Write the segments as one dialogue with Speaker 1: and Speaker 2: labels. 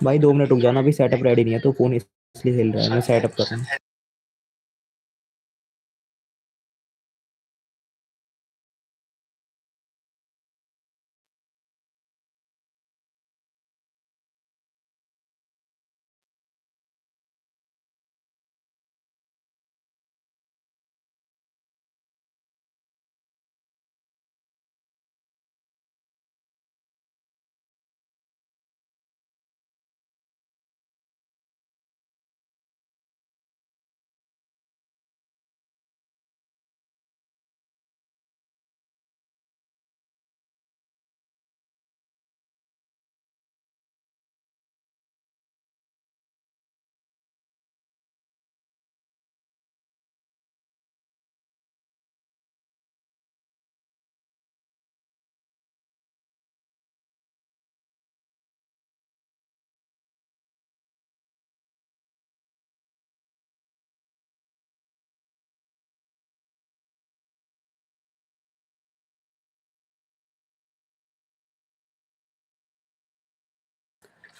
Speaker 1: भाई 2 मिनट रुक जाना, अभी सेटअप रेडी नहीं है तो फोन इसलिए हिल रहा है, मैं सेटअप कर रहा हूँ।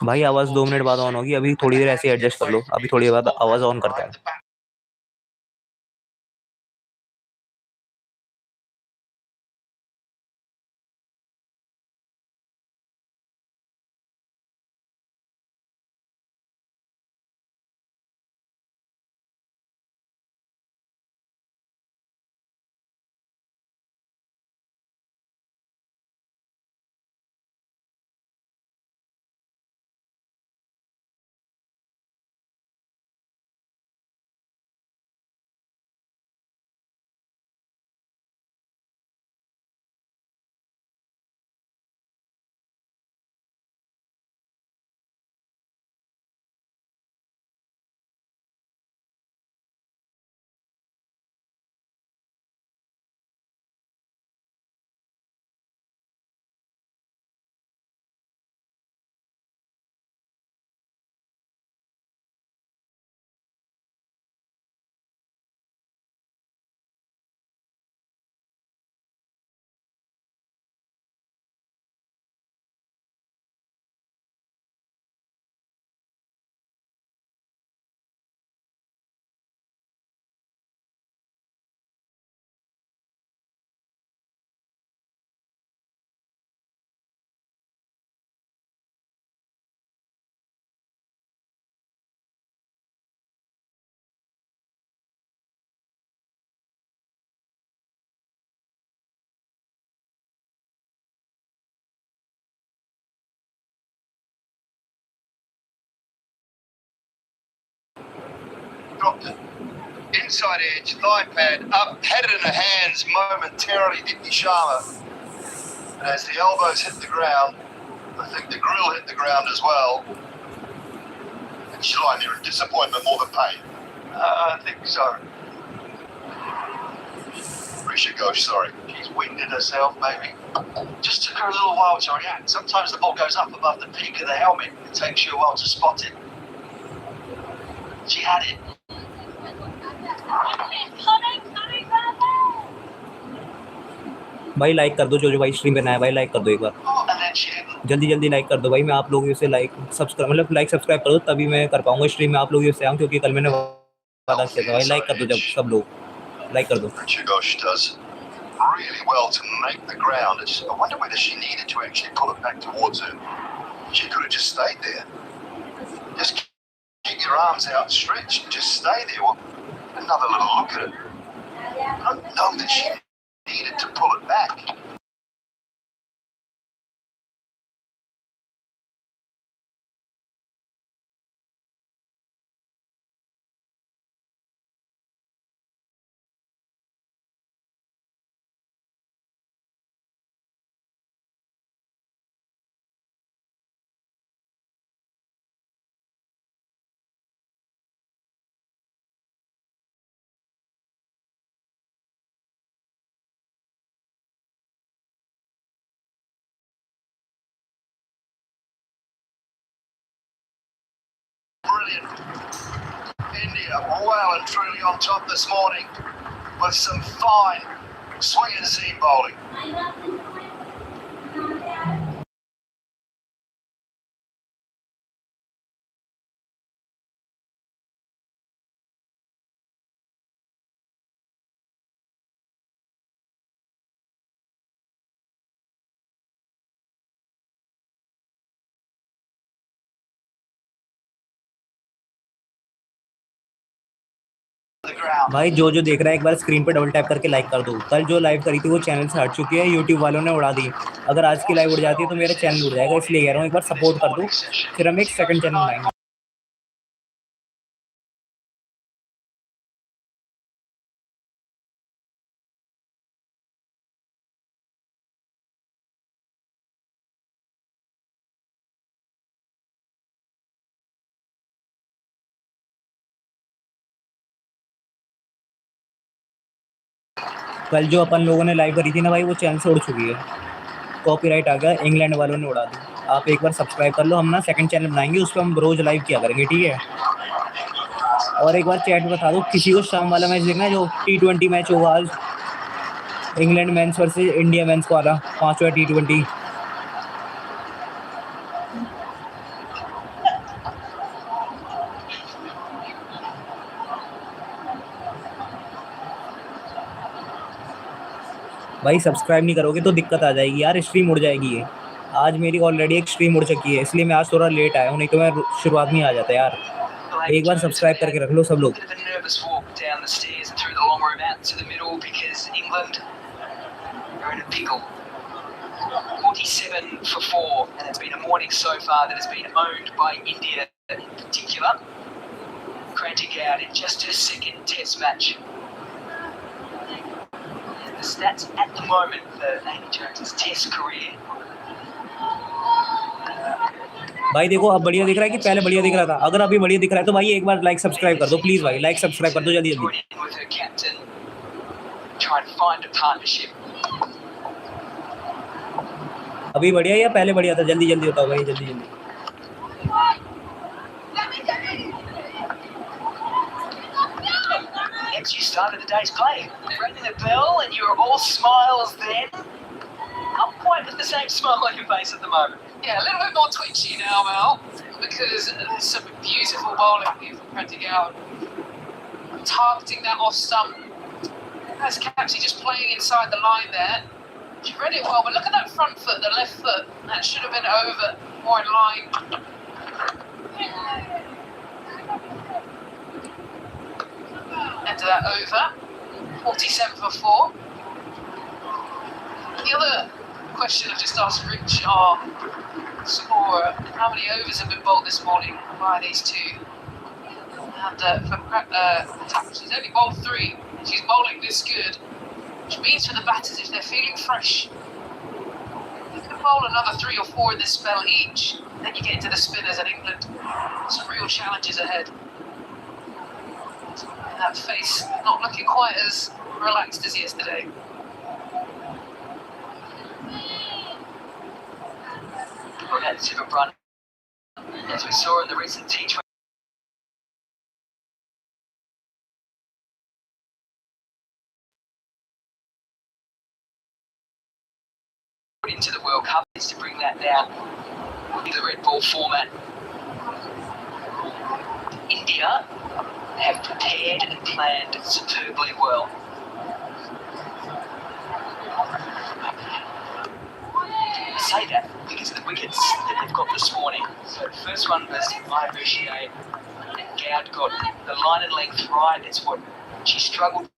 Speaker 1: भाई आवाज 2 मिनट बाद ऑन होगी, अभी थोड़ी देर ऐसे एडजस्ट कर लो, अभी थोड़ी देर बाद आवाज ऑन करता है।
Speaker 2: Dropped it. Inside edge, thigh pad, up, had it in her hands momentarily, Dipti Sharma. And as the elbows hit the ground, I think the grill hit the ground as well. And she's lying there in disappointment more than pain. I think so. Risha Ghosh, sorry. She's winded herself, maybe. Just took her a little while to react. Sometimes the ball goes up above the peak of the helmet. It takes you a while to spot it. She had it.
Speaker 1: भाई like कर दो, जो भाई stream पे नया है भाई like कर दो एक बार, जल्दी जल्दी लाइक कर दो भाई। मैं आप लोगों से लाइक सब्सक्राइब मतलब लाइक सब्सक्राइब कर दो, तभी मैं कर पाऊंगा स्ट्रीम में आप लोगों से आऊँ, क्योंकि कल मैंने वादा किया था। भाई लाइक कर दो, जब सब लोग लाइक कर दो।
Speaker 2: Really well to make the ground. I wonder whether she needed to actually pull it back towards her. She could have just stayed there. Just keep your arms outstretched. Just stay there. Well, another little look at it. I don't know that she needed to pull it back. Brilliant. India well and truly on top this morning with some fine swing and seam bowling. the ground.
Speaker 1: भाई जो देख रहा है एक बार screen पे double tap करके like कर दो। कल जो लाइव करी थी वो चैनल से हट चुकी है, यूट्यूब वालों ने उड़ा दी। अगर आज की लाइव उड़ जाती है तो मेरा चैनल उड़ जाएगा, इसलिए कह रहा हूँ एक बार सपोर्ट कर दो, फिर हम एक सेकंड चैनल बनाएंगे। कल जो अपन लोगों ने लाइव करी थी ना भाई, वो चैनल से उड़ चुकी है, कॉपीराइट आ गया, इंग्लैंड वालों ने उड़ा दी। आप एक बार सब्सक्राइब कर लो, हम ना सेकंड चैनल बनाएंगे, उस पर हम रोज लाइव किया करेंगे, ठीक है। और एक बार चैट में बता दो किसी को शाम वाला मैच देखना है, जो T20 मैच होगा आज, England men's versus India men's वाला 5वां T20। भाई सब्सक्राइब नहीं करोगे तो दिक्कत आ जाएगी यार, स्ट्रीम उड़ जाएगी ये। आज मेरी ऑलरेडी एक स्ट्रीम उड़ चुकी है, इसलिए मैं आज थोड़ा लेट आया हूँ, नहीं तो मैं शुरुआत में आ जाता यार। एक बार सब्सक्राइब करके रख लो सब लोग।
Speaker 2: They're in a pickle. 47 for 4, and it's been a morning so far that has been owned by India in particular. Granting out in just her second test match. And the stats at the moment for Amy Jones's test career.
Speaker 1: भाई देखो अब बढ़िया दिख रहा है कि पहले बढ़िया दिख रहा था? अगर अभी बढ़िया दिख रहा है तो भाई एक बार लाइक सब्सक्राइब कर दो प्लीज भाई, लाइक सब्सक्राइब कर दो जल्दी जल्दी।
Speaker 2: With her captain, try and find a partnership.
Speaker 1: अभी बढ़िया या पहले बढ़िया था? जल्दी जल्दी बताओ भाई, जल्दी जल्दी।
Speaker 2: Next you started the day's play. Ringing the bell and you were all smiles then. Not quite with the same smile on your face at the moment.
Speaker 3: Yeah, a little bit more twitchy now, Mel, because there's some beautiful bowling here from Prendergast. Targeting that off stump. That's Capsy just playing inside the line there. She read it well, but look at that front foot, the left foot. That should have been over, more in line. Into that over. 47 for 4. The other question I just asked Rich, our scorer, how many overs have been bowled this morning by these two? And she's only bowled 3. She's bowling this good, which means for the batters, if they're feeling fresh, you can bowl another 3 or 4 in this spell each. Then you get into the spinners and England. Some real challenges ahead. And that face not looking quite as relaxed as yesterday.
Speaker 2: Well, that's a run, as we saw in the recent T20. Into the World Cup is to bring that down in the red ball format. India have prepared and planned superbly well. I say that because of the wickets that they've got this morning. So the first one was Ivory and Goud got the line and length right. It's what she struggled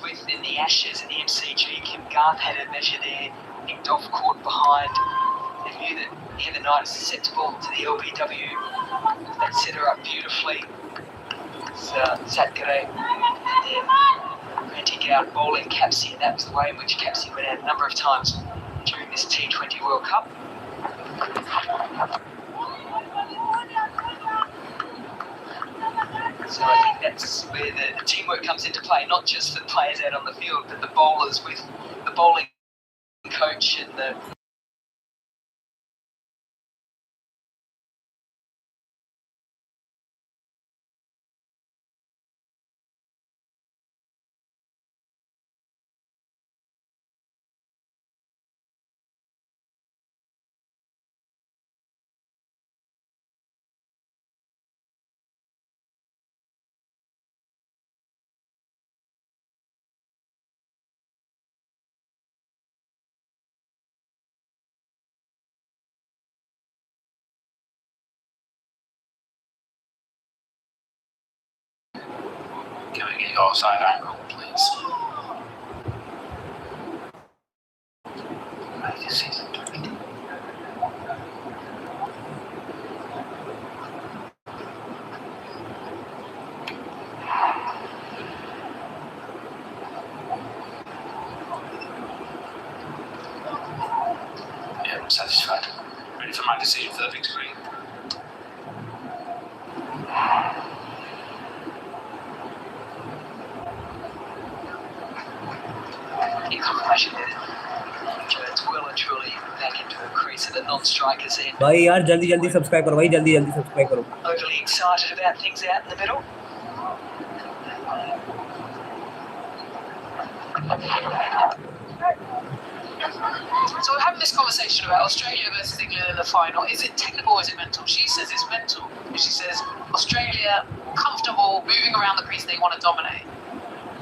Speaker 2: with in the Ashes and the MCG. Kim Garth had a measure there. Nick Dolph caught behind. They knew that Heather Knight is susceptible to the LBW. That set her up beautifully. Satgare and then Rantic out bowling Capsy, and that was the way in which Capsy went out a number of times during this T20 World Cup. So I think that's where the teamwork comes into play, not just for the players out on the field, but the bowlers with the bowling coach and the
Speaker 3: offside angle, please. Yeah, I'm satisfied. Ready for my decision for the big screen. Confirmation there. Jones well and truly back into a crease at the non-strikers end.
Speaker 1: भाई यार जल्दी जल्दी subscribe करो भाई, जल्दी जल्दी subscribe करो.
Speaker 3: Overly excited about things out in the middle. So we're having this conversation about Australia versus England in the final. Is it technical or is it mental? She says it's mental. She says Australia comfortable, moving around the crease, they want to dominate.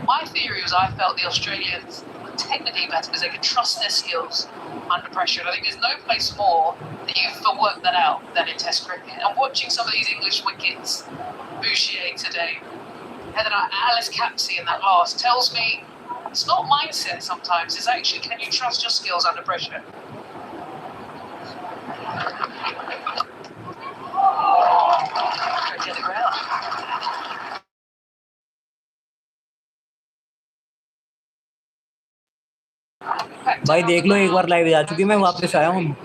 Speaker 3: My theory was I felt the Australians were technically better because they could trust their skills under pressure. And I think there's no place more that you can work that out than in Test cricket. And watching some of these English wickets, Bouchier today, and then Alice Capsey in that last, tells me it's not mindset sometimes, it's actually can you trust your skills under pressure? Get the ground.
Speaker 1: भाई देख लो, एक बार live जा चुकी मैं, वापस आया हूँ.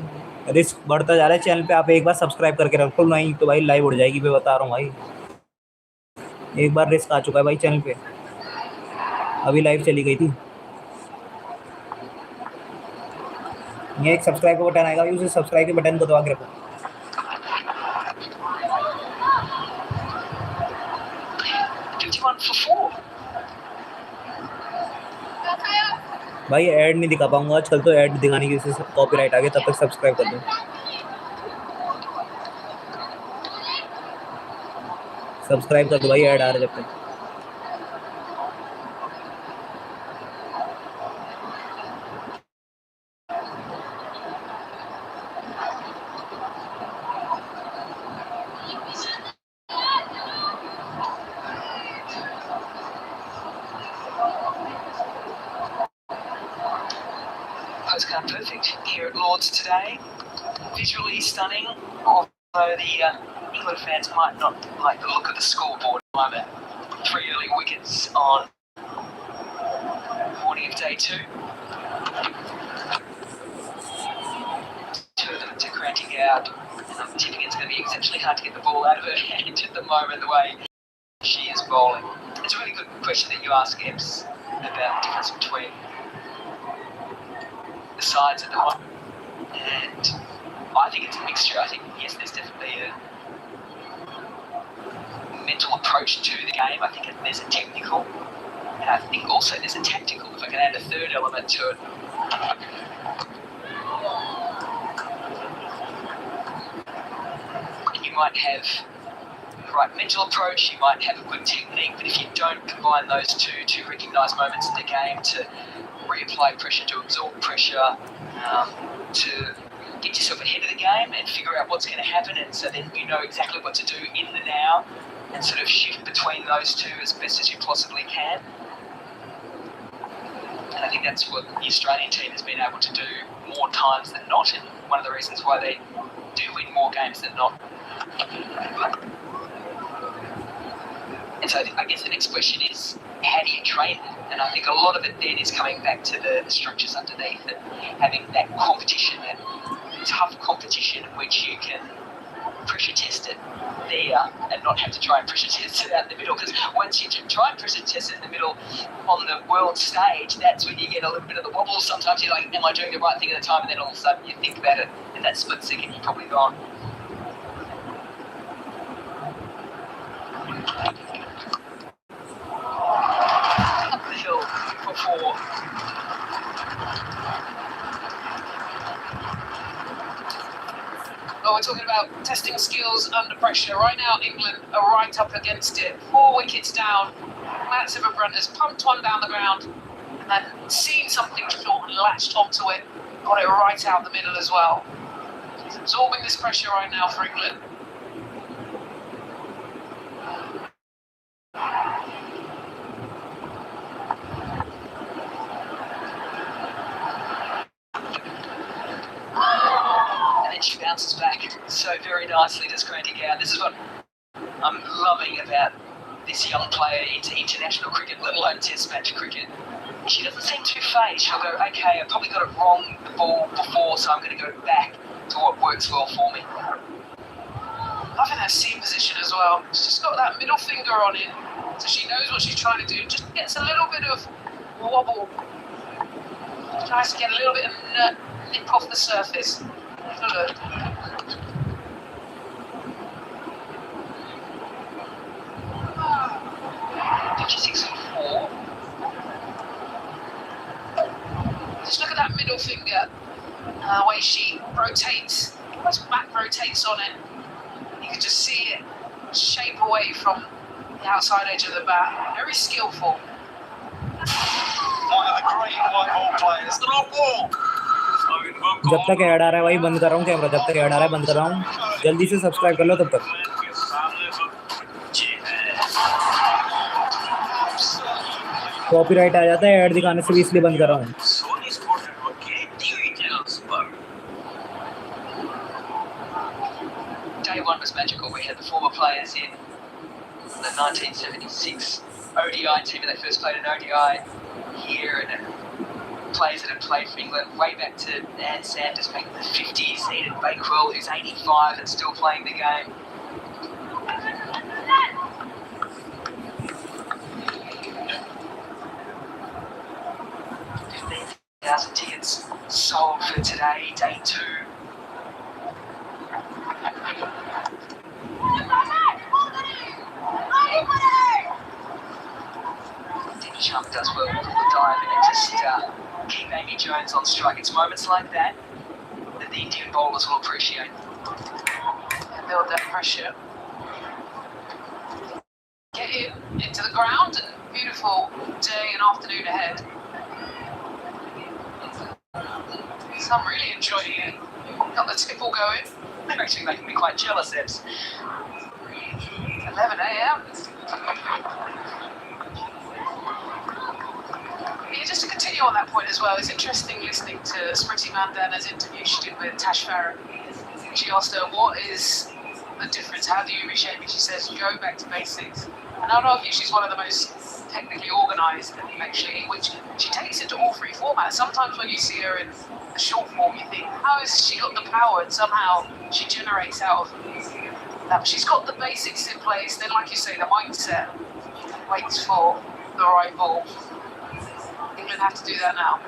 Speaker 1: Risk बढ़ता जा रहा है चैनल पे. आप एक बार सब्सक्राइब करके रखो, नहीं तो भाई लाइव उड़ जाएगी. मैं बता रहा हूँ भाई, एक बार रिस्क आ चुका है भाई चैनल पे. अभी लाइव चली गई थी. ये एक सब्सक्राइब का बटन आएगा, उसे सब्सक्राइब के बटन को दबा के रखो. भाई ऐड नहीं दिखा पाऊंगा आजकल, तो ऐड दिखाने की वजह से कॉपीराइट आ गया. तब तक सब्सक्राइब कर दो. सब्सक्राइब कर दो भाई, ऐड आ रहा है जब तक.
Speaker 3: Postcard perfect here at Lord's today. Visually stunning, although the England fans might not like the look of the scoreboard. Either. 3 early wickets on morning of day 2. 2 of them to cranking out. And I'm tipping it's going to be exceptionally hard to get the ball out of her hand at the moment, the way she is bowling. It's a really good question that you ask, Ebbs, about the difference between the sides at the moment. And I think it's a mixture. I think, yes, there's definitely a mental approach to the game. I think there's a technical, and I think also there's a tactical, if I can add a third element to it. And you might have the right mental approach, you might have a good technique, but if you don't combine those two to recognise moments in the game, to reapply pressure, to absorb pressure, to get yourself ahead of the game and figure out what's going to happen, and so then you know exactly what to do in the now and sort of shift between those two as best as you possibly can. And I think that's what the Australian team has been able to do more times than not, and one of the reasons why they do win more games than not. And so I guess the next question is, how do you train it? And I think a lot of it then is coming back to the structures underneath and having that competition, that tough competition in which you can pressure test it there and not have to try and pressure test it out in the middle. Because once you try and pressure test it in the middle on the world stage, that's when you get a little bit of the wobbles. Sometimes you're like, am I doing the right thing at the time? And then all of a sudden you think about it, and that split second you're probably gone. Up the hill for 4. Oh, we're talking about testing skills under pressure. Right now, England are right up against it. 4 wickets down. Massive Brent pumped one down the ground and then seen something short and latched onto it. Got it right out the middle as well. He's absorbing this pressure right now for England.
Speaker 4: so very nicely, just cranking out. This is what I'm loving about this young player into international cricket, let alone test match cricket. She doesn't seem too phased. She'll go, okay, I probably got it wrong the ball before, so I'm going to go back to what works well for me.
Speaker 3: Loving her seam position as well. She's just got that middle finger on it, so she knows what she's trying to do. Just gets a little bit of wobble. Tries to get a little bit of nip off the surface. Have a look. Just look at that middle finger, the way she rotates, almost back rotates on it. You can just see it shape away from the outside edge of the bat. Very skillful.
Speaker 2: One of the great white ball players. The long ball.
Speaker 1: जब तक add आ रहा है भाई बंद कर रहा हूँ camera, जब तक ऐड आ रहा है बंद कर रहा हूँ, जल्दी से सब्सक्राइब कर लो तब तक। कॉपीराइट आ जाता है ऐड दिखाने से भी, इसलिए बंद कर रहा हूँ।
Speaker 4: Day one was magical. We had the former players in the 1976 ODI team when they first played an ODI here, and players that had played for England way back to Ann Sanders back in the 50s, Eden Bakewell, who's 85 and still playing the game. 15,000 tickets sold for today, day two. Sharp does well with the dive and just keep Amy Jones on strike. It's moments like that that the Indian bowlers will appreciate.
Speaker 3: And build that pressure. Get into the ground, and beautiful day and afternoon ahead. Some really enjoying it. Got the tipple going.
Speaker 4: They're actually making me quite jealous, Ebs.
Speaker 3: 11 a.m. Yeah, just to continue on that point as well, it's interesting listening to Smriti Mandhana's interview she did with Tash Farah. She asked her, what is the difference? How do you reshape it? She says, go back to basics. And I'd argue she's one of the most technically organised, actually, which she takes into all three formats. Sometimes when you see her in the short form, you think, how has she got the power? And somehow she generates out of that. She's got the basics in place. Then, like you say, the mindset waits for the right ball. England have to do that now.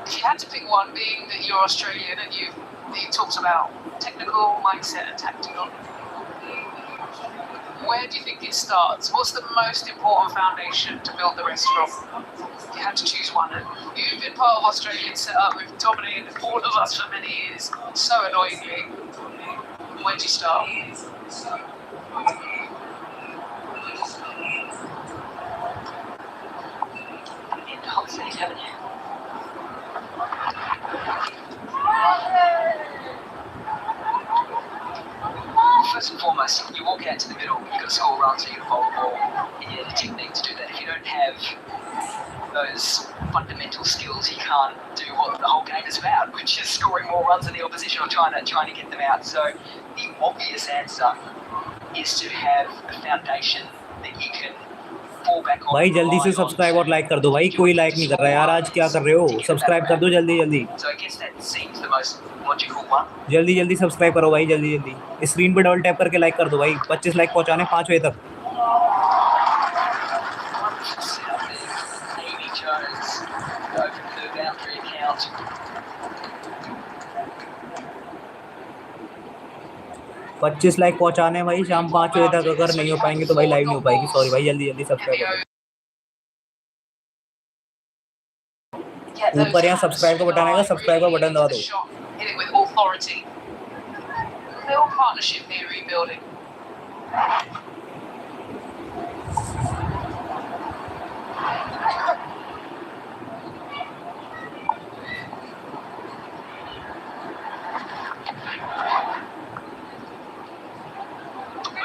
Speaker 3: If you had to pick one, being that you're Australian and you talked about technical, mindset and tactical, where do you think it starts? What's the most important foundation to build the rest from? If you had to choose one, and you've been part of Australian setup, we've dominated all of us for many years, so annoyingly. Where do you start?
Speaker 4: In the hot seat, haven't you? First and foremost, you walk out to the middle, you've got to score runs, so you've got to bowl the ball, and you need a technique to do that. If you don't have those fundamental skills, you can't do what the whole game is about, which is scoring more runs than the opposition or trying to get them out. So the obvious answer is to have a foundation that you can fall back on.
Speaker 1: भाई जल्दी से subscribe और like कर दो भाई, कोई like नहीं कर रहा यार, आज क्या कर रहे हो? सब्सक्राइब कर दो जल्दी जल्दी।
Speaker 4: So I guess that seems the most logical one.
Speaker 1: जल्दी जल्दी सब्सक्राइब करो भाई, जल्दी जल्दी। स्क्रीन पे डबल टैप करके लाइक कर दो भाई, 25 लाइक पहुंचाने 5 बजे तक।
Speaker 4: Amy Jones over the boundary account.
Speaker 1: पच्चीस लाइक पहुंचाने भाई शाम 5 बजे तक, अगर नहीं हो पाएंगे तो भाई लाइव नहीं हो पाएगी। सॉरी भाई, जल्दी जल्दी सब्सक्राइब करो। ऊपर यहाँ सब्सक्राइब का बटन आएगा, सब्सक्राइब का बटन दबा दो।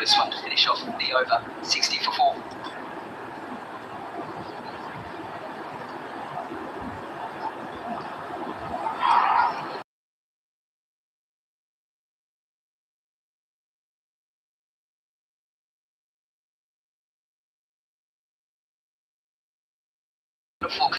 Speaker 4: This one to finish off the over, 60 for 4. beautiful.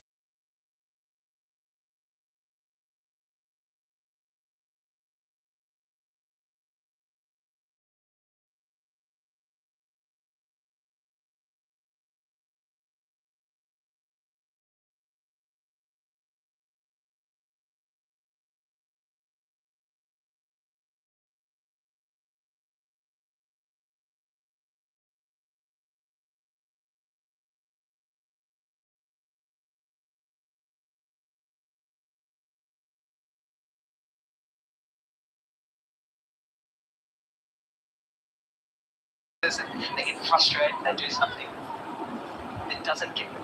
Speaker 4: And they get frustrated and they do something that doesn't get them.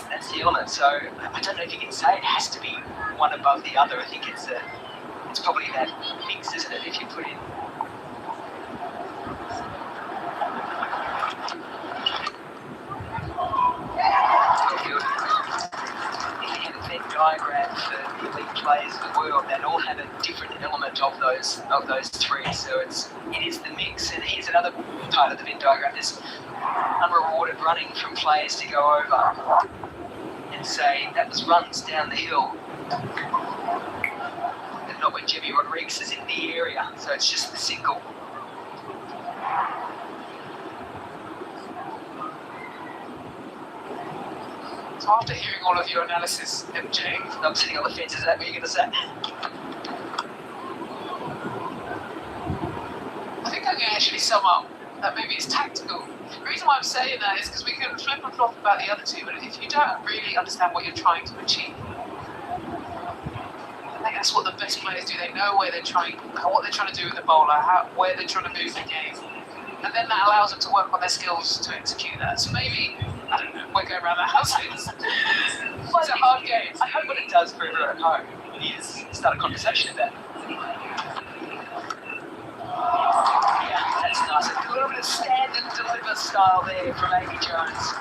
Speaker 4: That's the element. So I don't know if you can say it has to be one above the other. I think it's probably that mix, isn't it? If you put in Venn diagram for the elite players in the world, they all have a different element of those three. So it is the mix. And here's another part of the Venn diagram. There's unrewarded running from players to go over and say that was runs down the hill, and not when Jimmy Rodriguez is in the area. So it's just the single.
Speaker 3: So after hearing all of your analysis, MJ,
Speaker 4: I'm sitting on the fence. Is that what you're going to say?
Speaker 3: I think I can actually sum up that maybe it's tactical. The reason why I'm saying that is because we can flip and flop about the other two, but if you don't really understand what you're trying to achieve, I think that's what the best players do. They know what they're trying to do with the bowler, where they're trying to move the game, and then that allows them to work on their skills to execute that. So maybe, I don't know, we're going around the houses. It's a hard game.
Speaker 4: I hope what it does for everyone at home is start a conversation about it. Yeah, that's nice. A little bit of stand and deliver style there from Amy Jones.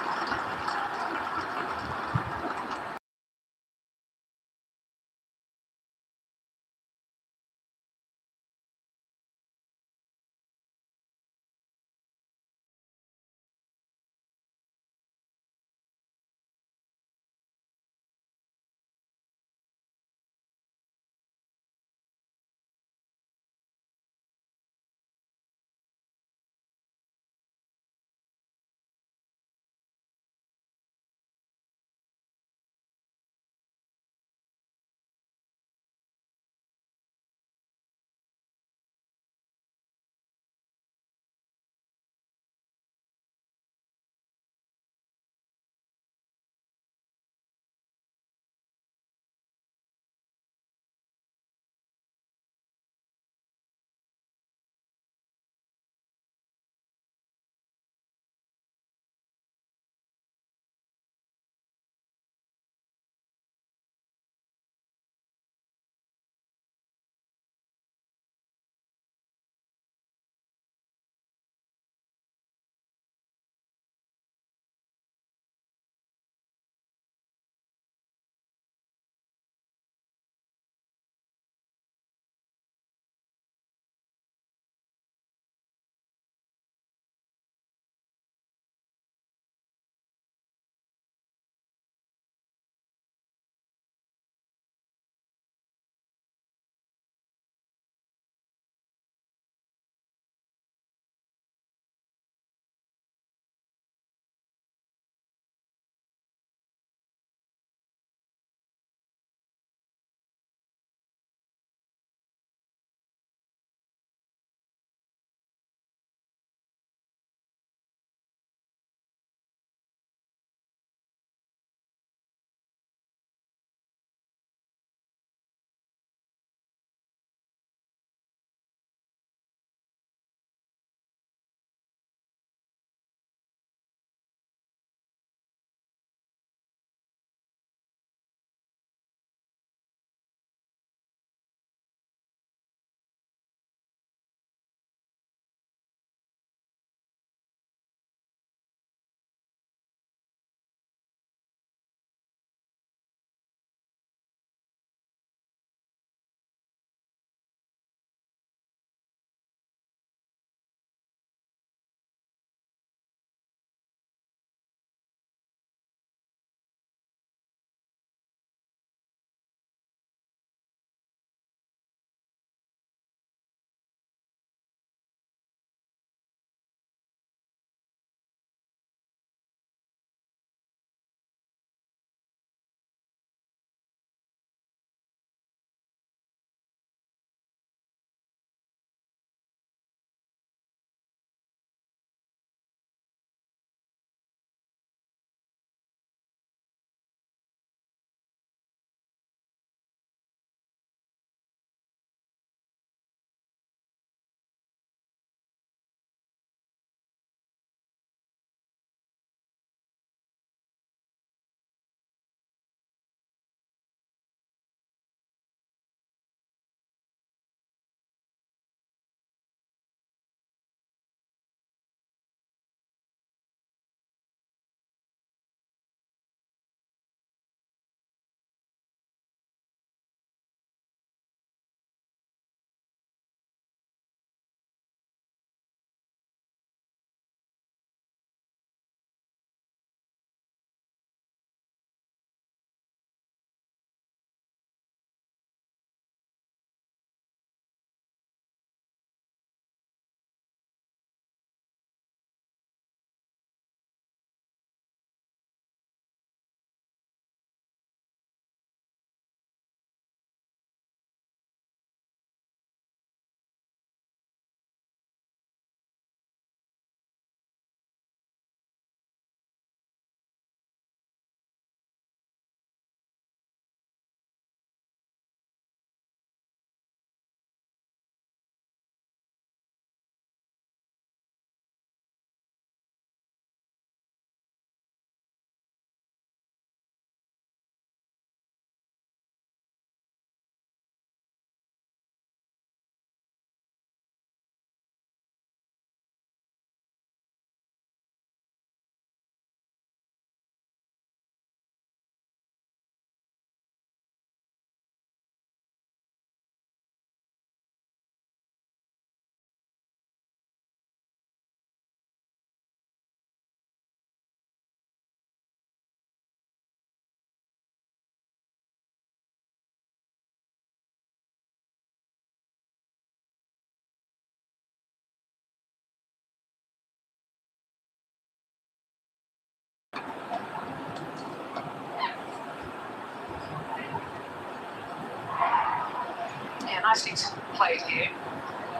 Speaker 3: nicely played here.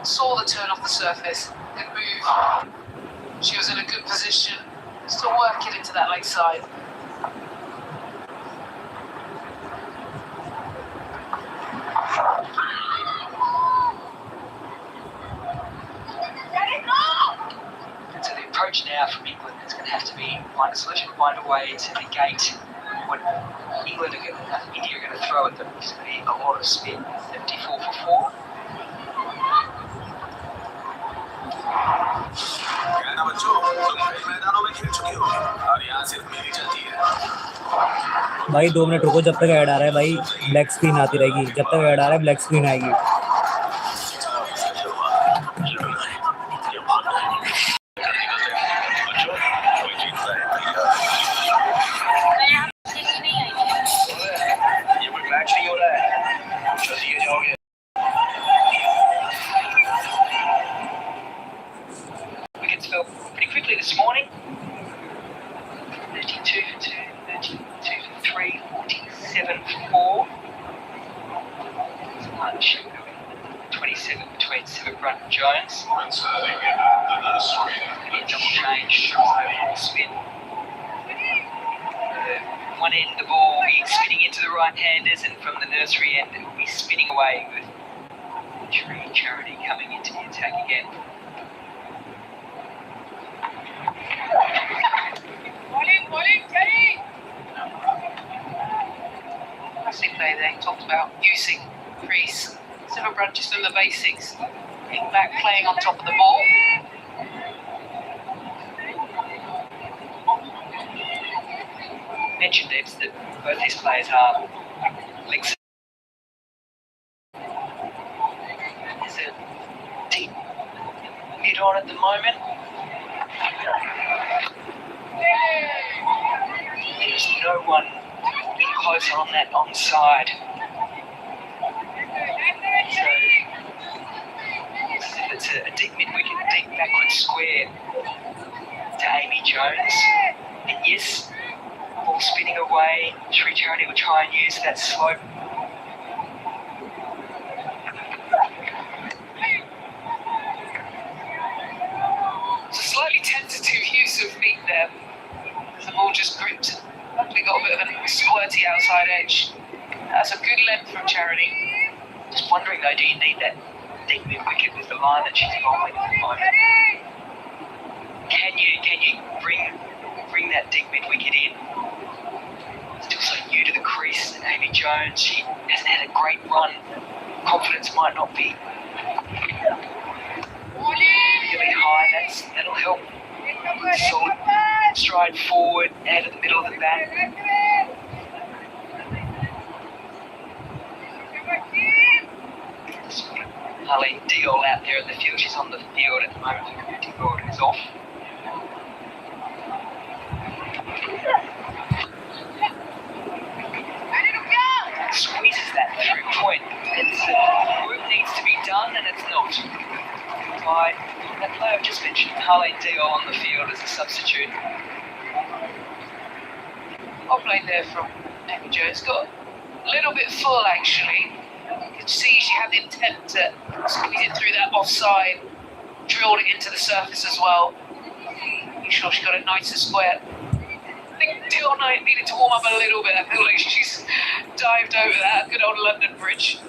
Speaker 3: Saw the turn off the surface and move. She was in a good position. Still working into that leg side.
Speaker 4: So the approach now from England is going to have to be find a solution, find a way to negate what England are going to, India are going to throw at them. It's going to be a lot of spin. 74 for 4.
Speaker 5: कहना बच्चों तुम कई मैदानों में खेल चुके हो और यहाँ सिर्फ मेरी चलती है
Speaker 1: भाई 2 मिनट रुको, जब तक ऐड आ रहा है भाई ब्लैक स्क्रीन आती रहेगी, जब तक ऐड आ रहा है ब्लैक स्क्रीन आएगी।
Speaker 5: ये कोई मैच नहीं हो रहा है, जल्दी जाओगे।
Speaker 4: Wickets fell pretty quickly this morning. 32 for 2, 32 for 3, 47 for 4. Lunch. 27 between Silverfront and Jones. Double change, spin. One end the ball will be spinning into the right-handers, and from the nursery end it will be spinning away with Tree Charity coming into the attack again.
Speaker 3: Classic play there. Talked about using crease. Silverbrand just doing the basics. Getting back, playing on top of the ball.
Speaker 4: Mentioned Debs that both these players are links. There's a deep mid on at the moment. There's no one in close on that onside. So it's a deep mid wicket, deep backward square to Amy Jones. And yes, ball spinning away. Sri Charity will try and use that slope.
Speaker 3: It's a slightly tentative use of meat there. The ball just gripped. Luckily got a bit of a squirty outside edge. That's a good length from Charity.
Speaker 4: Just wondering though, do you need that deep mid wicket with the line that she's bowling at the moment? Can you bring that deep mid wicket in? Still so new to the crease. And Amy Jones, she hasn't had a great run. Confidence might not be really high. That'll help. Solid stride forward, out of the middle of the bat. Harley Deol out there in the field. She's on the field at the moment. Deol is off. Squeezes that through point. Work needs to be done, and it's not. By that player I've just mentioned, Harley Deol on the field as a substitute.
Speaker 3: Well played there from Amy Jones. Got a little bit full actually. You could see she had the intent to squeeze it through that offside. Drilled it into the surface as well. Make sure she got it nice and square. I think Dion needed to warm up a little bit. I feel like she's dived over that good old London Bridge.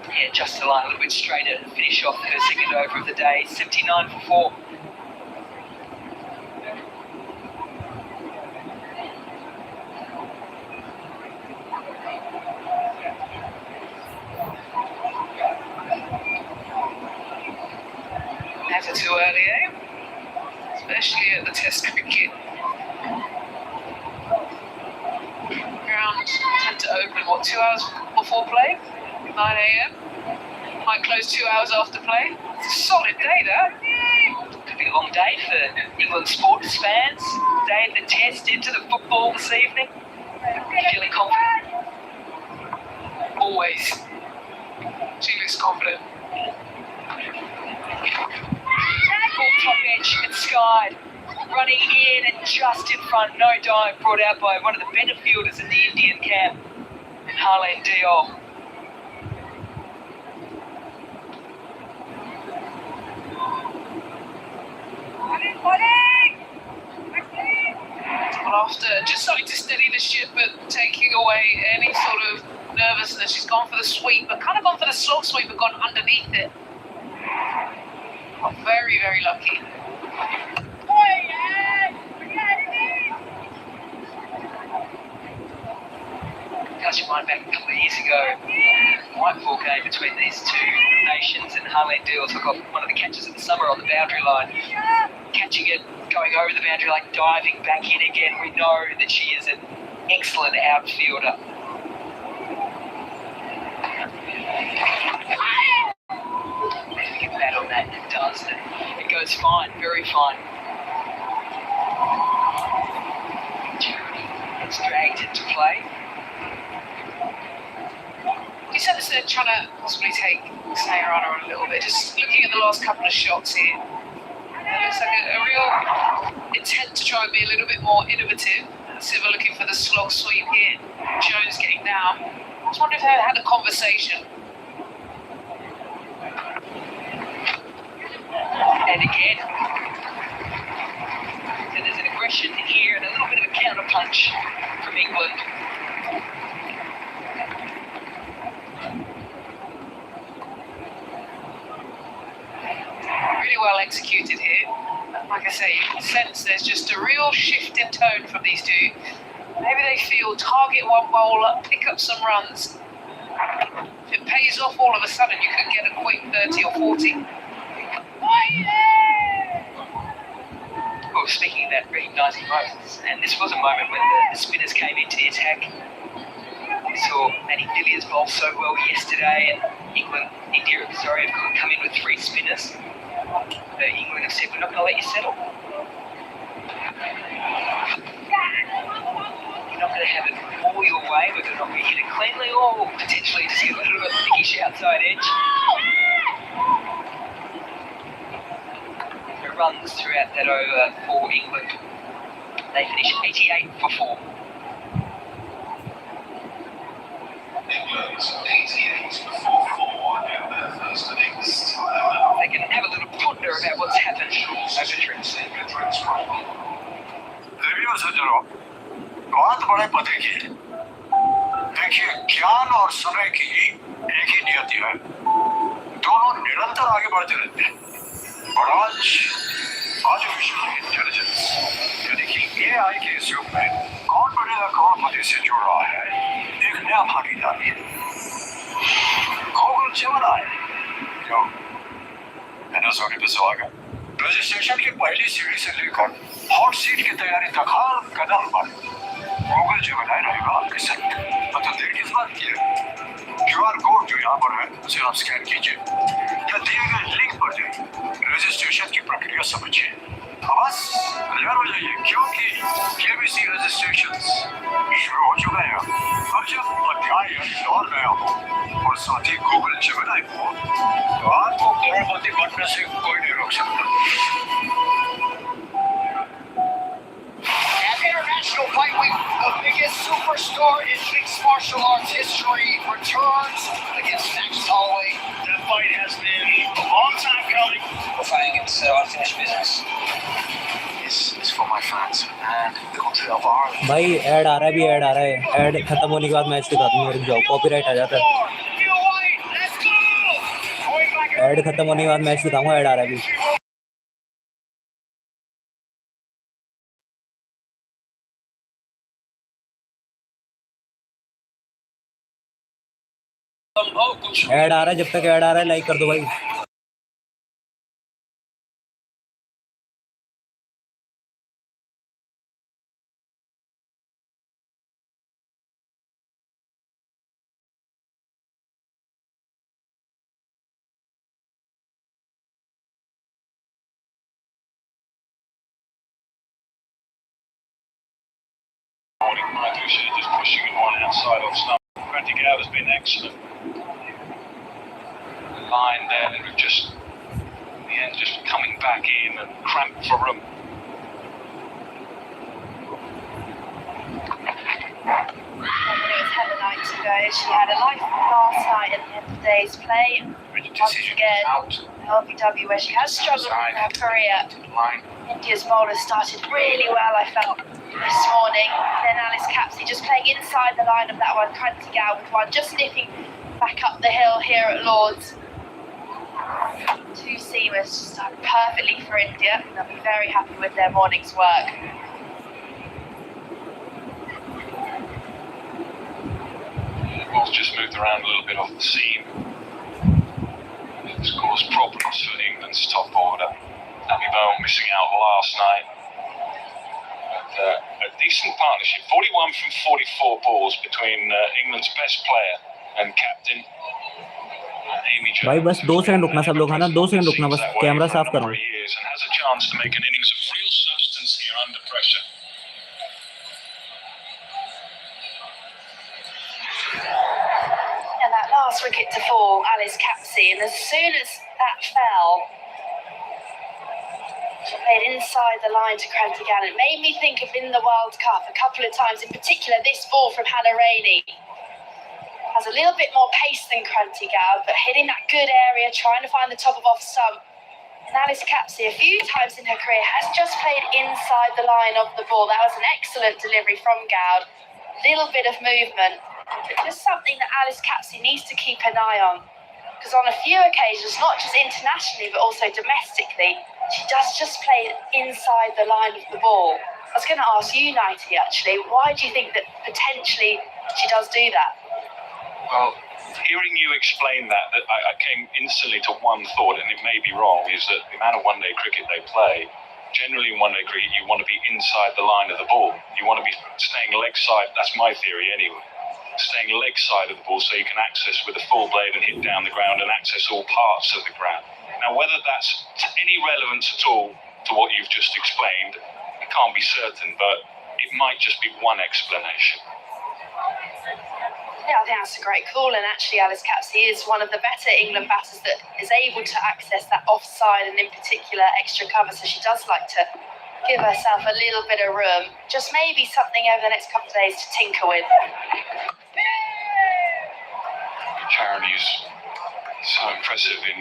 Speaker 4: Yeah, just the line a little bit straighter to finish off her second over of the day. 79 for 4.
Speaker 3: Never too early, eh? Especially at the Test cricket. Ground tend to open, 2 hours before play? 9 AM? Might close 2 hours after play. It's a solid day, that.
Speaker 4: Could be a long day for England sports fans. Day of the Test into the football this evening. Feeling confident?
Speaker 3: Always. She looks confident.
Speaker 4: Ball top edge and skied. Running in and just in front, no dive, brought out by one of the better fielders in the Indian camp, IND-W.
Speaker 3: But after just starting to steady the ship and taking away any sort of nervousness, she's gone for the sweep, but kind of gone for the slog sweep and gone underneath it. Got very, very lucky.
Speaker 4: Cast your mind back a couple of years ago, white ball game between these two nations, and IND-W took off one of the catches of the summer on the boundary line, catching it, going over the boundary line, diving back in again. We know that she is an excellent outfielder. Maybe we get bad on that, it does. It goes fine, very fine. It's dragged into play.
Speaker 3: You said they're trying to possibly take Sayarana on a little bit. Just looking at the last couple of shots here, it looks like a real intent to try and be a little bit more innovative. Siva looking for the slog sweep here. Jones getting down. I was wondering if they had a conversation.
Speaker 4: And again. So there's an aggression here and a little bit of a counter punch from England.
Speaker 3: Really well executed here. Like I say, you can sense there's just a real shift in tone from these two. Maybe they feel target one bowler, pick up some runs. If it pays off all of a sudden, you could get a quick 30 or 40.
Speaker 4: Well, speaking of that, recognising moments, and this was a moment when the spinners came into the attack. We saw Manny Villiers bowl so well yesterday, and India have come in with 3 spinners. England have said, we're not going to let you settle. We're not going to have it all your way. We're going to hit it cleanly or potentially just get a little bit of thickish outside edge. The runs throughout that over for England. They finish 88 for 4.
Speaker 5: England 88 for 4 in their first innings.
Speaker 4: They can have a little ponder about what's happened over trips.
Speaker 5: देवियों सज्जनों, बात बड़े पते की है। देखिए, ज्ञान और समय की एक ही नियति है। दोनों निरंतर आगे बढ़ते रहते हैं। और आज आर्टिफिशियल इंटेलिजेंस यानी कि AI के इस युग में कौन बनेगा करोड़पति से जुड़ रहा है, एक नया भागीदार है। गूगल जेमिनी जो Sony पे स्वागत। रजिस्ट्रेशन की पहली सीढ़ी से लेकर हॉट सीट की तैयारी तक हर कदम पर गूगल जेमिनी रहेगा आपके साथ। मतलब देर किस बात की है? QR कोड जो यहाँ पर है उसे आप स्कैन कीजिए या दिए गए लिंक पर जाइए, रजिस्ट्रेशन की प्रक्रिया समझिए। बस तैयार हो जाइए क्योंकि KBC रजिस्ट्रेशंस शुरू हो चुके हैं। अब जब अध्याय और नया हो और साथ ही गूगल जेमिनी हो तो आपको करोड़पति बनने से कोई नहीं रोक सकता।
Speaker 2: At International Fight Week, the biggest superstar in mixed martial arts history returns against Max Holloway.
Speaker 5: That fight has been a long time coming.
Speaker 4: We're fighting against unfinished business.
Speaker 5: This is for my fans and the country of Ireland.
Speaker 1: भाई add आ रहा है, भी add आ रहा है। Add खत्म होने के बाद मैच दिखा दूंगा, रुक जाओ, कॉपीराइट आ जाता है। ऐड खत्म होने के बाद मैच दिखाऊंगा, ऐड आ रहा है अभी। ऐड आ रहा है, जब तक ऐड आ रहा है लाइक कर दो भाई।
Speaker 5: Just pushing it on outside off stump. Practic out has been excellent. The line there, and we've just the end just coming back in and cramped for room.
Speaker 6: It was Heather nights ago. She had a life last night at the end of the day's play. Once again, LIV, where she has struggled in her career. India's bowlers started really well, I felt, this morning. Then Alice Capsey just playing inside the line of that one, Kranti Gal with one just nipping back up the hill here at Lord's. Two seamers just done perfectly for India. They'll be very happy with their morning's work.
Speaker 5: The ball's just moved around a little bit off the seam. It's caused problems for England's top order. Abby Bowen missing out last night. But, a decent partnership. 41 from 44 balls between England's best player and captain. Amy Jones.
Speaker 1: भाई बस 2 second रुकना सब लोग, है ना, 2 second रुकना, बस camera साफ करो.
Speaker 5: And has a chance to make an innings of real substance here under pressure.
Speaker 6: And that last wicket to fall, Alice Capsey, and as soon as that fell, she played inside the line to Kranti Gal. It made me think of in the World Cup a couple of times, in particular this ball from Hannah Rainey. Has a little bit more pace than Kranti Gal, but hitting that good area, trying to find the top of off stump. And Alice Capsey, a few times in her career, has just played inside the line of the ball. That was an excellent delivery from Goud. Little bit of movement, but just something that Alice Capsey needs to keep an eye on. Because on a few occasions, not just internationally, but also domestically, she does just play inside the line of the ball. I was going to ask you, Nighty, actually, why do you think that potentially she does do that?
Speaker 5: Well, hearing you explain that I came instantly to one thought, and it may be wrong, is that the amount of one-day cricket they play, generally in one-day cricket, you want to be inside the line of the ball. You want to be staying leg side, that's my theory anyway, staying leg side of the ball so you can access with a full blade and hit down the ground and access all parts of the ground. Now, whether that's any relevance at all to what you've just explained, I can't be certain, but it might just be one explanation.
Speaker 6: Yeah, I think that's a great call, and actually Alice Capsey is one of the better England batters that is able to access that offside and in particular extra cover, so she does like to give herself a little bit of room. Just maybe something over the next couple of days to tinker with.
Speaker 5: Charity is so impressive in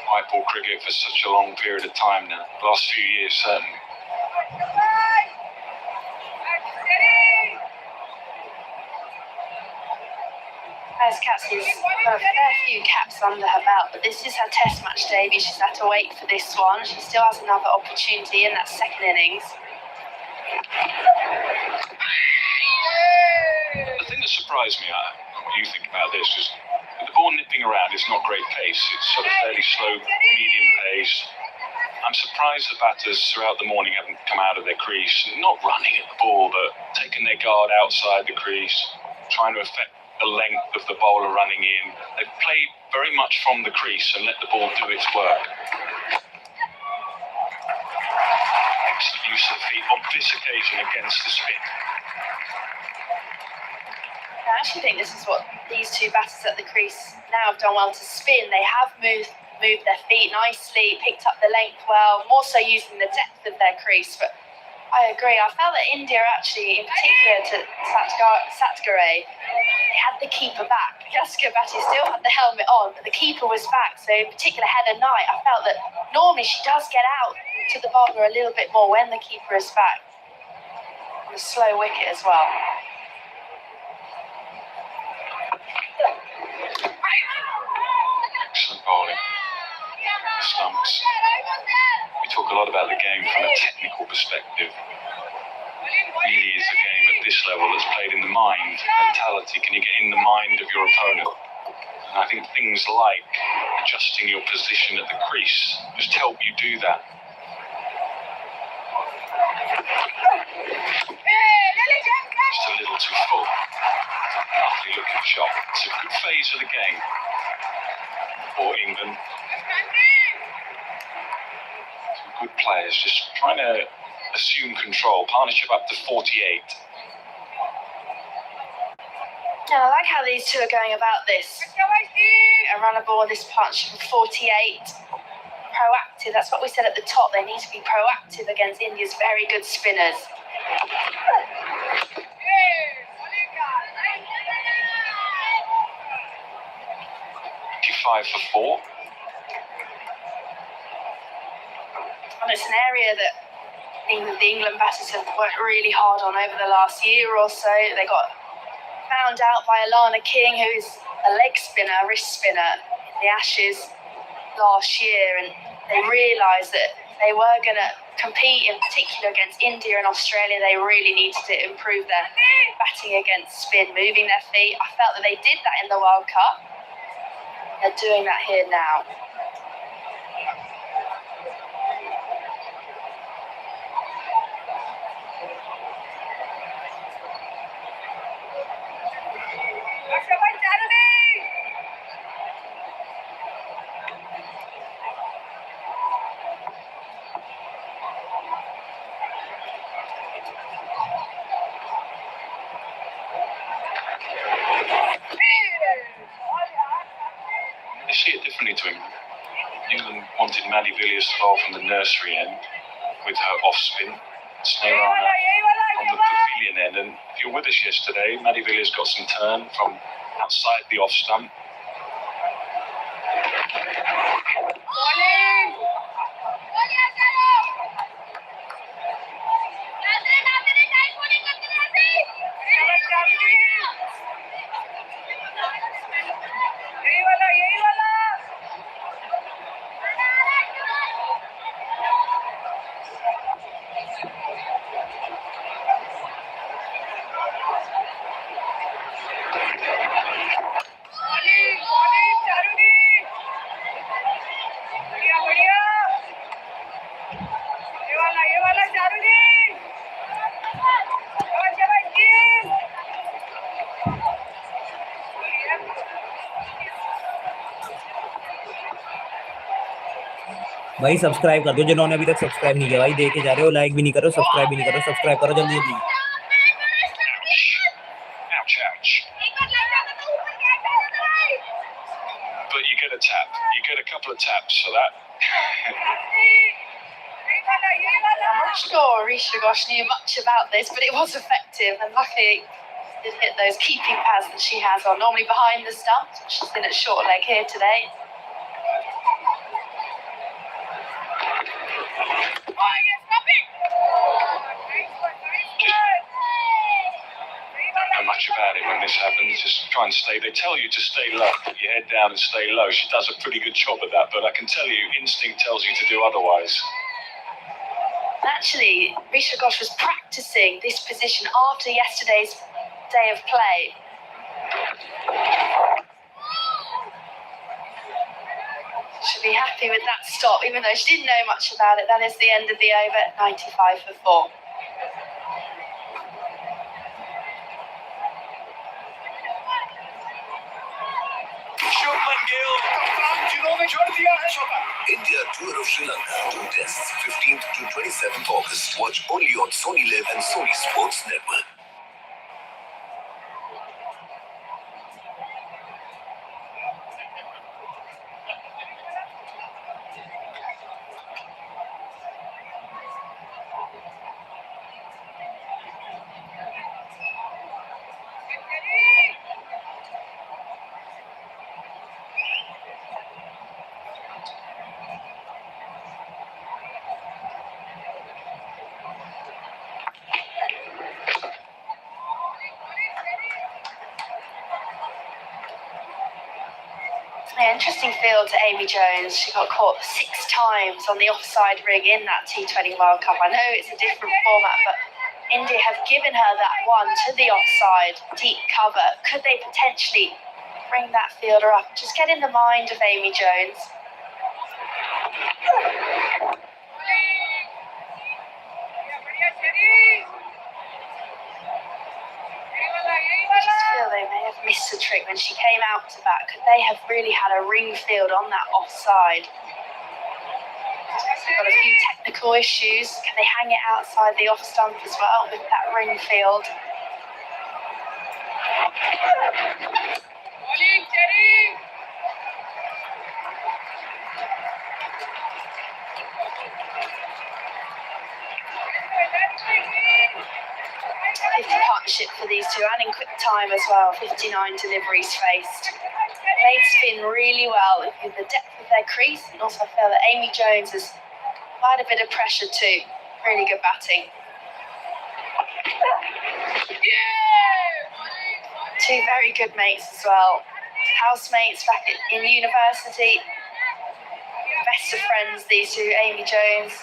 Speaker 5: white ball cricket for such a long period of time now. The last few years, certainly.
Speaker 6: Alice Capsey's got a fair few caps under her belt, but this is her test match debut. She's had to wait for this one. She still has another opportunity in that second innings.
Speaker 5: The thing that surprised me, what you think about this, is the ball nipping around, it's not great pace. It's sort of fairly slow, medium pace. I'm surprised the batters throughout the morning haven't come out of their crease, not running at the ball, but taking their guard outside the crease, trying to affect the length of the bowler running in. They play very much from the crease and let the ball do its work. Excellent use of the feet on this occasion against the spin.
Speaker 6: I actually think this is what these two batters at the crease now have done well to spin. They have moved their feet nicely, picked up the length well, more so using the depth of their crease. But I agree. I felt that India actually, in particular to Satgare, they had the keeper back. Jessica Batty still had the helmet on, but the keeper was back. So in particular, Heather Knight, I felt that normally she does get out to the bowler a little bit more when the keeper is back. On a slow wicket as well.
Speaker 5: Excellent bowling. Stumps. We talk a lot about the game from a technical perspective. It really is a game at this level that's played in the mind, mentality. Can you get in the mind of your opponent? And I think things like adjusting your position at the crease just help you do that. Just a little too full. Lovely looking shot. It's a good phase of the game for England. Some good players just trying to assume control. Partnership up to 48.
Speaker 6: Yeah, I like how these two are going about this. A run aboard this partnership of 48. proactive. That's what we said at the top. They need to be proactive against India's very good spinners.
Speaker 5: 55 for 4.
Speaker 6: And it's an area that the England batters have worked really hard on over the last year or so. They got found out by Alana King, who's a leg spinner, wrist spinner in the Ashes last year, and they realised that they were going to compete in particular against India and Australia. They really needed to improve their batting against spin, moving their feet. I felt that they did that in the World Cup. They're doing that here now.
Speaker 5: They see it differently to England. England wanted Maddie Villiers to bowl from the nursery end with her off spin, snare on the pavilion end. And if you're with us yesterday, Maddie Villiers got some turn from outside the off stump.
Speaker 1: भाई subscribe कर दो जिन्होंने अभी तक subscribe नहीं किया भाई, देखे जा रहे हो, लाइक भी नहीं करो, सब्सक्राइब भी नहीं करो, सब्सक्राइब करो जल्दी जल्दी.
Speaker 5: Ouch, ouch. But you get a tap. You get a couple of taps for that.
Speaker 6: I'm not sure Risha Ghosh knew much about this, but it was effective, and luckily did hit those keeping pads that she has on, normally behind the stumps. She's been at short leg here today.
Speaker 5: Don't know much about it when this happens. Just try and stay. They tell you to stay low, put your head down and stay low. She does a pretty good job of that, but I can tell you, instinct tells you to do otherwise.
Speaker 6: Actually, Risha Ghosh was practicing this position after yesterday's day of play. Should be happy with that stop, even though she didn't know much about it. That is the end of the over, 95 for 4.
Speaker 2: India tour of Sri Lanka, 2 tests, 15th to 27th August. Watch only on Sony LIV and Sony Sports Network.
Speaker 6: Yeah, interesting field to Amy Jones. She got caught 6 times on the offside rig in that T20 World Cup. I know it's a different format, but India have given her that one to the offside, deep cover. Could they potentially bring that fielder up? Just get in the mind of Amy Jones. I just feel they may have missed a trick when she came out to bat. Could they have really had a ring field on that offside? Got a few technical issues. Can they hang it outside the off stump as well with that ring field? time as well, 59 deliveries faced. Played spin really well with the depth of their crease, and also I feel that Amy Jones has applied a bit of pressure too. Really good batting. Two very good mates as well. Housemates back in university. Best of friends, these two, Amy Jones,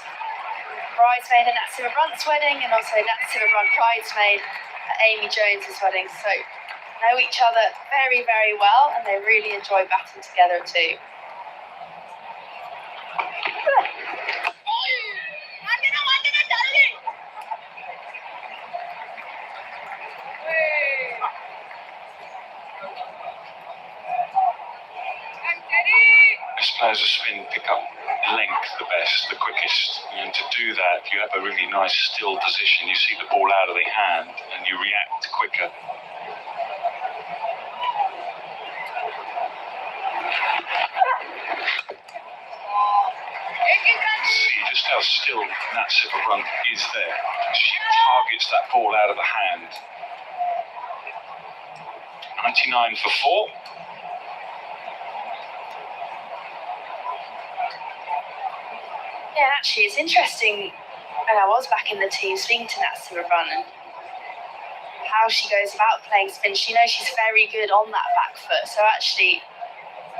Speaker 6: bridesmaid at Nat Simmerbrunt's wedding, and also Nat Simmerbrunt bridesmaid at Amy Jones's wedding. So know each other very, very well, and they really enjoy batting together too.
Speaker 5: Best players of spin pick up length the best, the quickest, and to do that you have a really nice still position. You see the ball out of the hand and you react quicker. See just how still Nat Simmerbrunt is there. She targets that ball out of the hand. 99 for 4.
Speaker 6: Yeah, actually, it's interesting when I was back in the team speaking to Nat Simmerbrunt and how she goes about playing spin. She knows she's very good on that back foot, so actually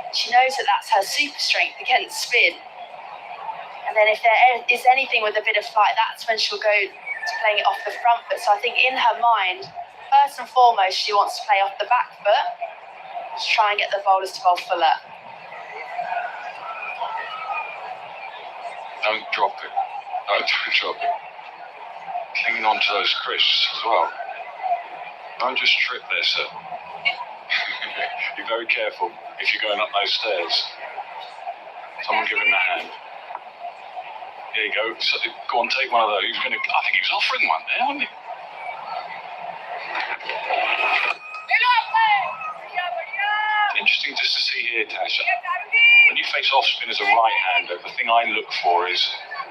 Speaker 6: she knows that that's her super strength against spin. And then if there is anything with a bit of flight, that's when she'll go to playing it off the front foot. So I think in her mind, first and foremost, she wants to play off the back foot to try and get the bowlers to bowl fuller.
Speaker 5: Don't drop it. Don't drop it. Clinging on to those crisps as well. Don't just trip there, sir. Be very careful if you're going up those stairs. Someone give him a hand. There you go. So, go on, take one of those. I think he was offering one there, wasn't he? Interesting just to see here, Tasha. When you face off spin as a right-hander, the thing I look for is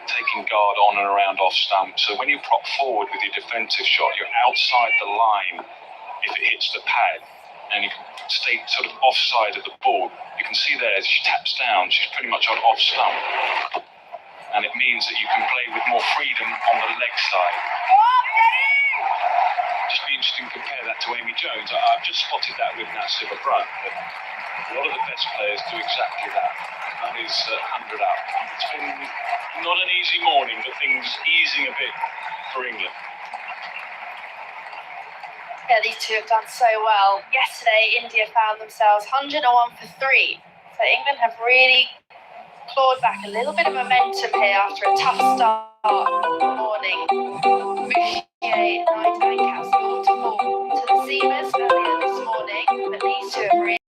Speaker 5: taking guard on and around off stump. So when you prop forward with your defensive shot, you're outside the line if it hits the pad, and you can stay sort of offside of the ball. You can see there as she taps down, she's pretty much on off stump. And it means that you can play with more freedom on the leg side. Just be interesting to compare that to Amy Jones. I've just spotted that with Nat Simmerbrunt, but a lot of the best players do exactly that. That is 100 up. It's been not an easy morning, but things easing a bit for England.
Speaker 6: Yeah, these two have done so well. Yesterday, India found themselves 101 for 3. So England have really clawed back a little bit of momentum here after a tough start in the morning. Bouchier, 99 caps, scored to fall to the seamers earlier this morning, but these two have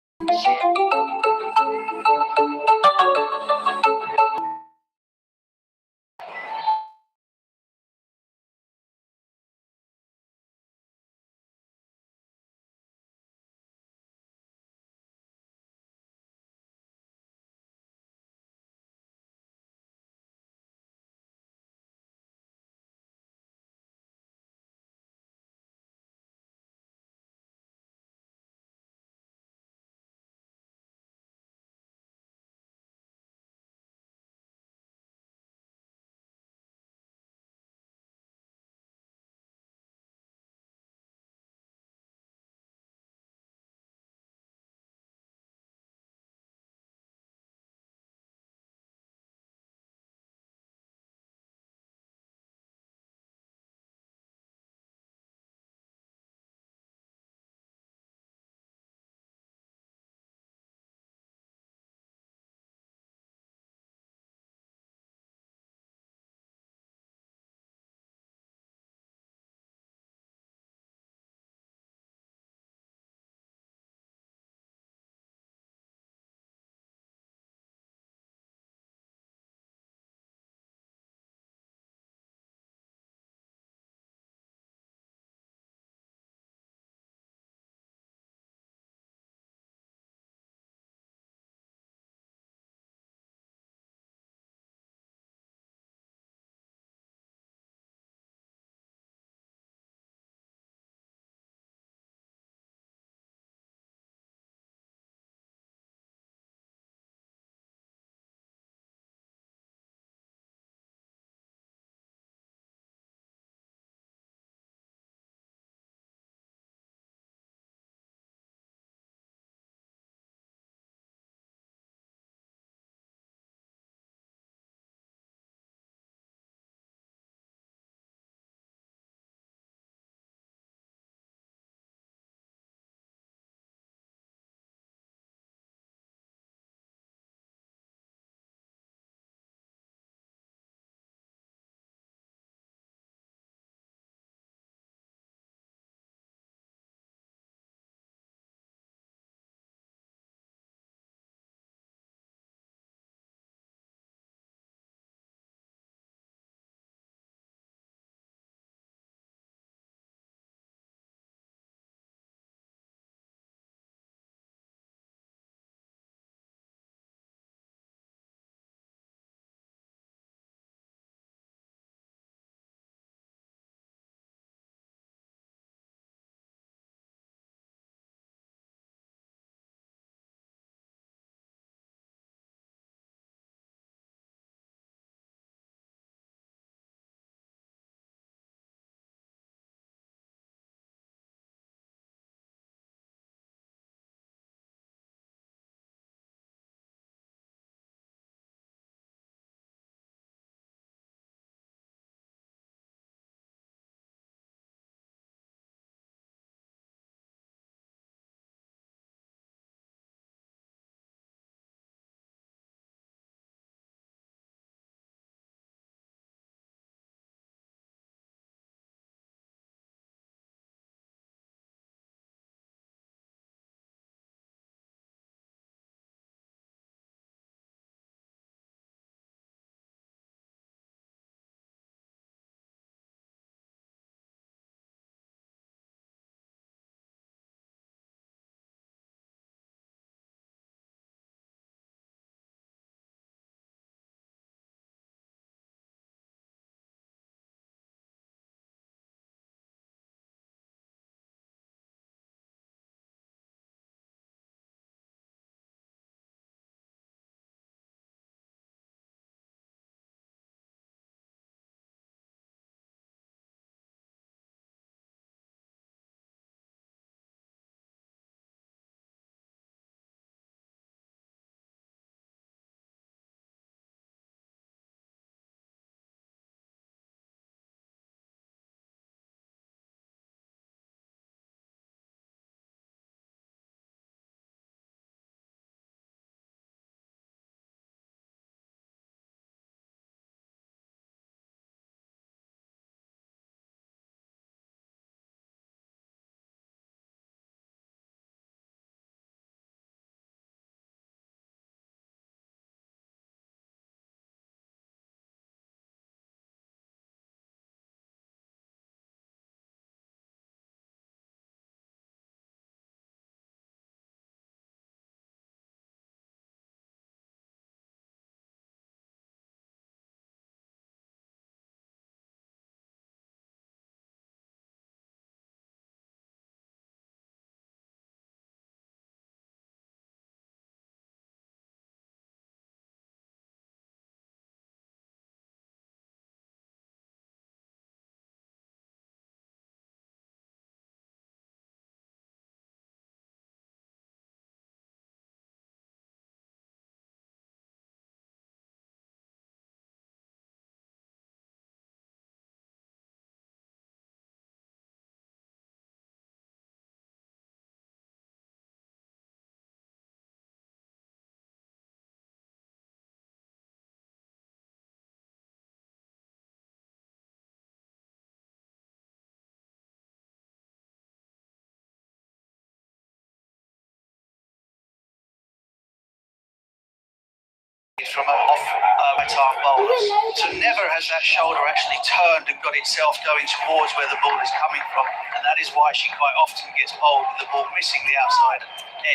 Speaker 2: from off-right-arm bowlers. So never has that shoulder actually turned and got itself going towards where the ball is coming from, and that is why she quite often gets bowled with the ball missing the outside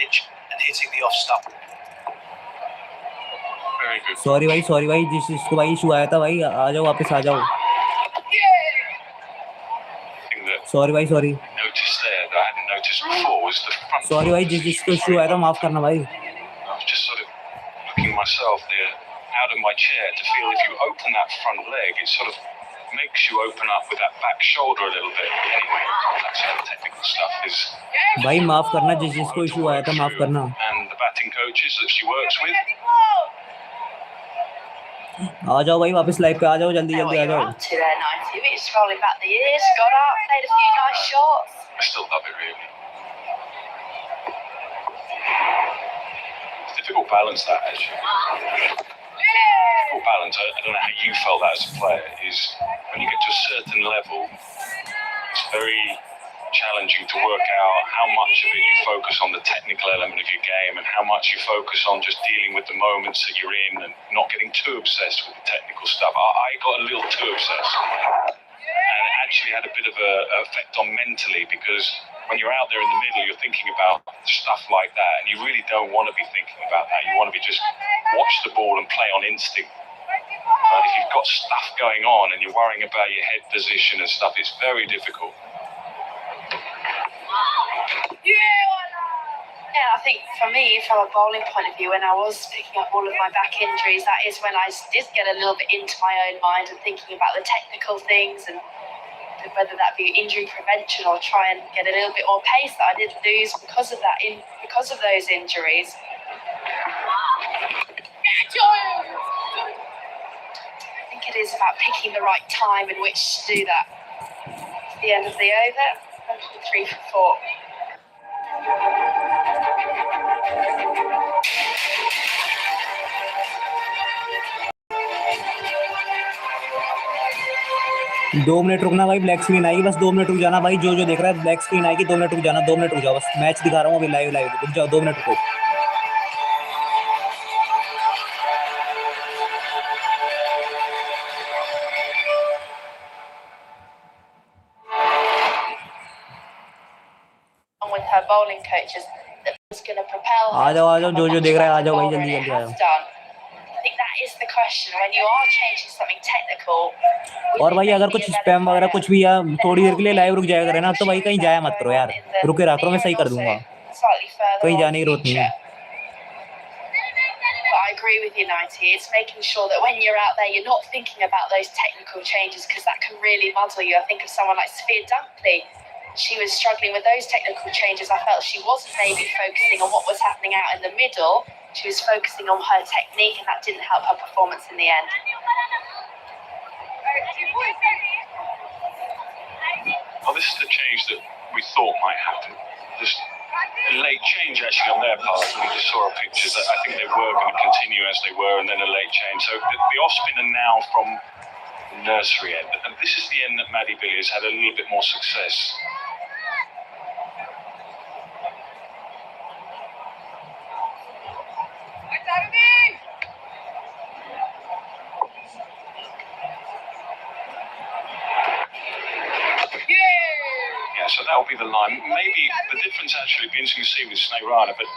Speaker 2: edge and hitting the off stump.
Speaker 5: Very good.
Speaker 1: Sorry भाई जिसको भाई issue आया था भाई आ जाओ वापस आ जाओ. Sorry भाई sorry.
Speaker 5: Notice there that I hadn't noticed before was the front.
Speaker 1: Sorry भाई जिसको इशू आया था माफ करना भाई.
Speaker 5: I was just sort of looking myself there out of my chair to feel if you open that front leg, it sort of makes you open up with that back shoulder a little bit. Anyway, that's how the technical stuff is.
Speaker 1: भाई माफ करना जिसको issue आया था माफ करना.
Speaker 5: And the batting coaches that she works with.
Speaker 1: आ जाओ भाई वापस लाइव पे आ जाओ जल्दी जल्दी आ जाओ.
Speaker 6: It's rolling back the years, got up, played a few nice shots.
Speaker 5: I still love it really. It's difficult balance that actually. Difficult balance. I don't know how you felt that as a player. Is when you get to a certain level, it's very challenging to work out how much of it you focus on the technical element of your game and how much you focus on just dealing with the moments that you're in and not getting too obsessed with the technical stuff. I got a little too obsessed, and it actually had a bit of an effect on mentally, because when you're out there in the middle, you're thinking about stuff like that, and you really don't want to be thinking about that. You want to be just watch the ball and play on instinct. But if you've got stuff going on and you're worrying about your head position and stuff, it's very difficult.
Speaker 6: Yeah, I think for me, from a bowling point of view, when I was picking up all of my back injuries, that is when I did get a little bit into my own mind and thinking about the technical things and whether that be injury prevention or try and get a little bit more pace that I did lose because of that, because of those injuries. I think it is about picking the right time in which to do that. At the end of the over, 3 for 4.
Speaker 1: दो minute रुकना भाई, black screen आएगी, बस 2 minute रुक जाना भाई. जो देख रहा है ब्लैक स्क्रीन आएगी, 2 मिनट रुक जाना, 2 मिनट रुक जाओ, बस मैच दिखा रहा हूँ अभी लाइव रुक जाओ, 2 मिनट रुको.
Speaker 6: With her bowling coaches, that was going to propel her.
Speaker 1: आ जाओ जो देख रहा है आ जाओ भाई, जल्दी जल्दी आ जाओ.
Speaker 6: I think that is the question when you are changing something technical.
Speaker 1: और भाई अगर कुछ स्पैम वगैरह कुछ भी या थोड़ी देर के लिए लाइव रुक जाया करे ना, तो भाई कहीं जाया मत करो यार, रुके रहा करो, मैं सही कर दूंगा, कहीं जाने की जरूरत नहीं है.
Speaker 6: But I agree with you, 90. It's making sure that when you're out there, you're not thinking about those technical changes, because that can really muddle you. I think of someone like Sophia Dunkley. She was struggling with those technical changes. I felt she wasn't maybe focusing on what was happening out in the middle. She was focusing on her technique, and that didn't help her performance in the end.
Speaker 5: Well, this is the change that we thought might happen. Just a late change actually on their part. We just saw our pictures that I think they were going to continue as they were, and then a late change. So the off spinner now from the nursery end, and this is the end that Maddie Villiers had a little bit more success. So that will be the line. Maybe the difference actually be interesting to see with Sneh Rana, but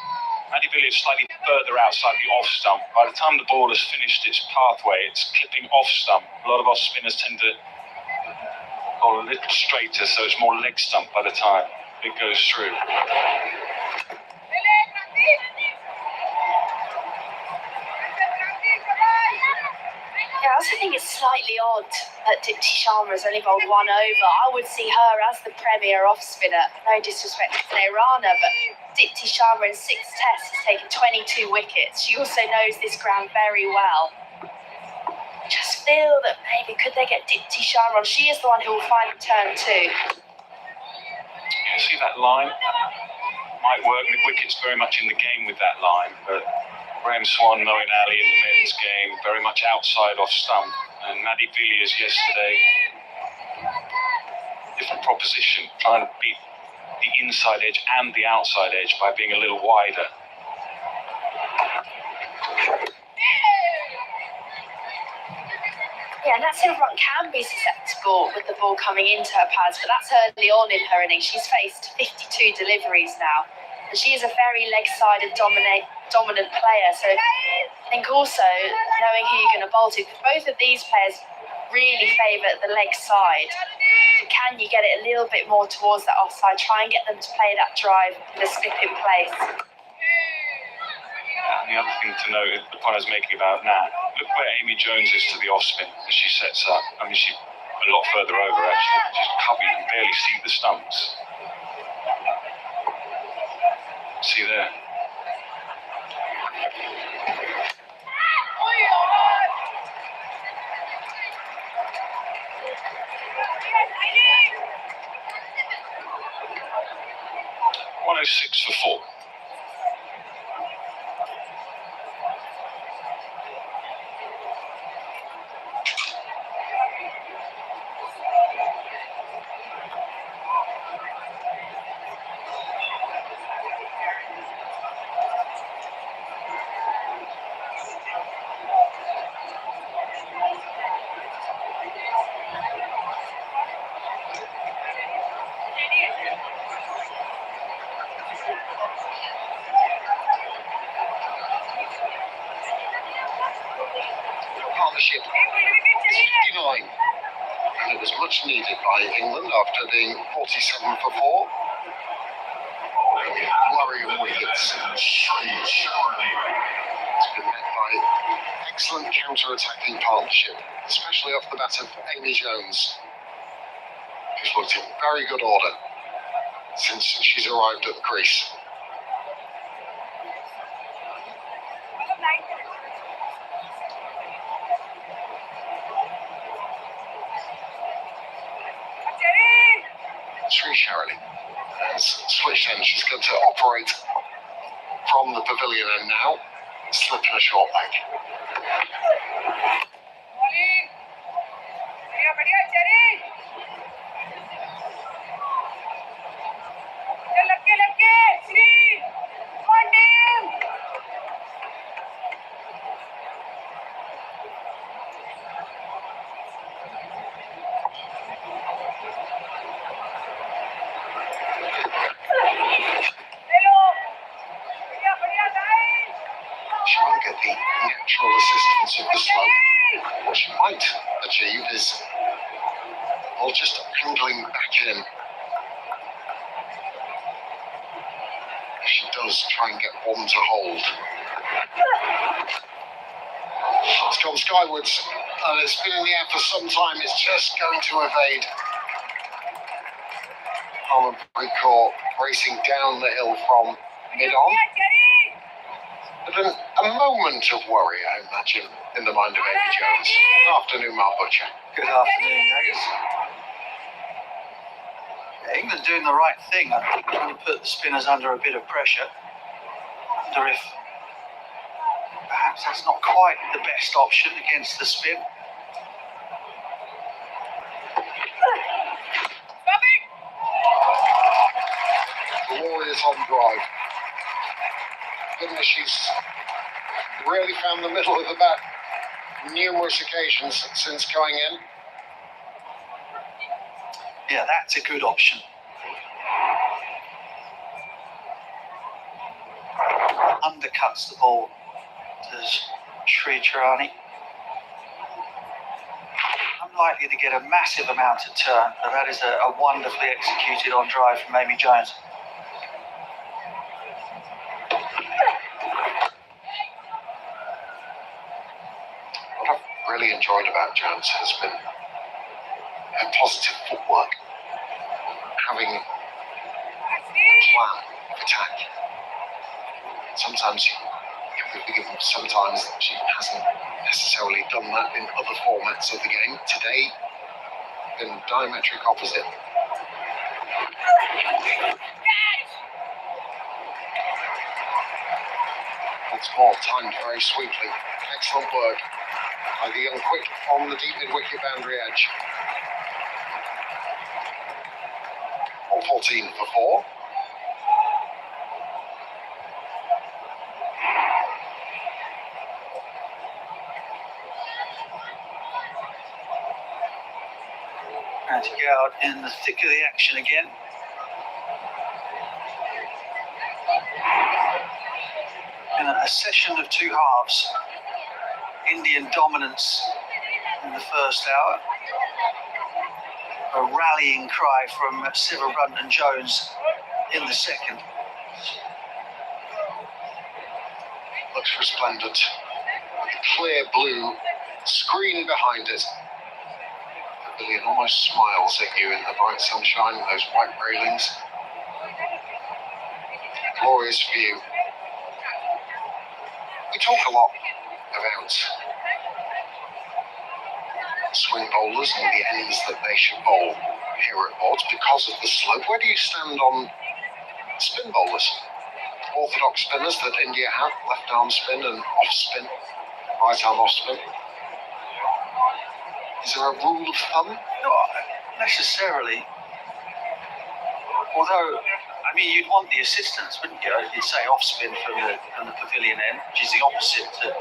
Speaker 5: Maddie Villiers slightly further outside the off stump. By the time the ball has finished its pathway, it's clipping off stump. A lot of our spinners tend to go a little straighter, so it's more leg stump by the time it goes through.
Speaker 6: Yeah, I also think it's slightly odd that Dipti Sharma has only bowled 1 over. I would see her as the premier off spinner. No disrespect to Sneh Rana, but Dipti Sharma in 6 tests has taken 22 wickets. She also knows this ground very well. Just feel that maybe could they get Dipti Sharma on? She is the one who will finally turn 2.
Speaker 5: Yeah, see that line? Might work. The wicket's very much in the game with that line, but Graham Swan, Moeen Ali in the men's game, very much outside off stump. And Maddie Villiers yesterday, different proposition, trying to beat the inside edge and the outside edge by being a little wider.
Speaker 6: And that silver can be susceptible with the ball coming into her pads, but that's early on in her innings. She's faced 52 deliveries now, and she is a very leg-sided dominant player. So I think also knowing who you're going to bowl to, both of these players really favour the leg side. Can you get it a little bit more towards that offside? Try and get them to play that drive in a slip in place.
Speaker 5: And the other thing to note, the point I was making about Nat, look where Amy Jones is to the off spin as she sets up. I mean, she's a lot further over actually. She's covered, you can barely see the stumps. See there. .106 for 4.
Speaker 2: Partnership is 59, and it was much needed by England after being 47 for 4. Worry of wickets. It's been met by excellent counter-attacking partnership, especially off the bat of Amy Jones, who's looked in very good order since she's arrived at the crease. Sri Sharali has switched in. She's going to operate from the pavilion end now, slip in a short leg. She won't get the natural assistance of the slope. What she might achieve is, well, just angling back in. If she does try and get one to hold. It's gone skywards, and it's been in the air for some time. It's just going to evade. Harmanpreet Kaur racing down the hill from mid-on. But a moment of worry, I imagine, in the mind of Amy Jones. Afternoon, Mark Butcher.
Speaker 7: Good afternoon, Nagus. England doing the right thing. I think trying to put the spinners under a bit of pressure. I wonder if perhaps that's not quite the best option against the spin.
Speaker 2: The Warriors on drive. Goodness, she's really found the middle of the bat numerous occasions since going in.
Speaker 7: Yeah, that's a good option. Undercuts the ball, does Sri Sharali. Unlikely to get a massive amount of turn, but that is a wonderfully executed on drive from Amy Jones.
Speaker 2: What I've really enjoyed about Jones has been her positive footwork, having a plan of attack. Sometimes you can be given sometimes that she hasn't necessarily done that in other formats of the game. Today, been diametric opposite. Once more, timed very sweetly. Excellent work by the young quick on the deep mid-wicket boundary edge. 14 for 4.
Speaker 7: Out in the thick of the action again. In a session of two halves, Indian dominance in the first hour. A rallying cry from Sivabrunton Jones in the second.
Speaker 2: Looks resplendent. The clear blue screen behind it. The pavilion almost smiles at you in the bright sunshine and those white railings. Glorious view. We talk a lot about swing bowlers and the ends that they should bowl here at Lord's because of the slope. Where do you stand on spin bowlers? Orthodox spinners that India have, left arm spin and off spin, right arm off spin. Is there a rule of thumb?
Speaker 7: Not necessarily. Although, I mean, you'd want the assistance, wouldn't you? You'd say off spin from the pavilion end, which is the opposite to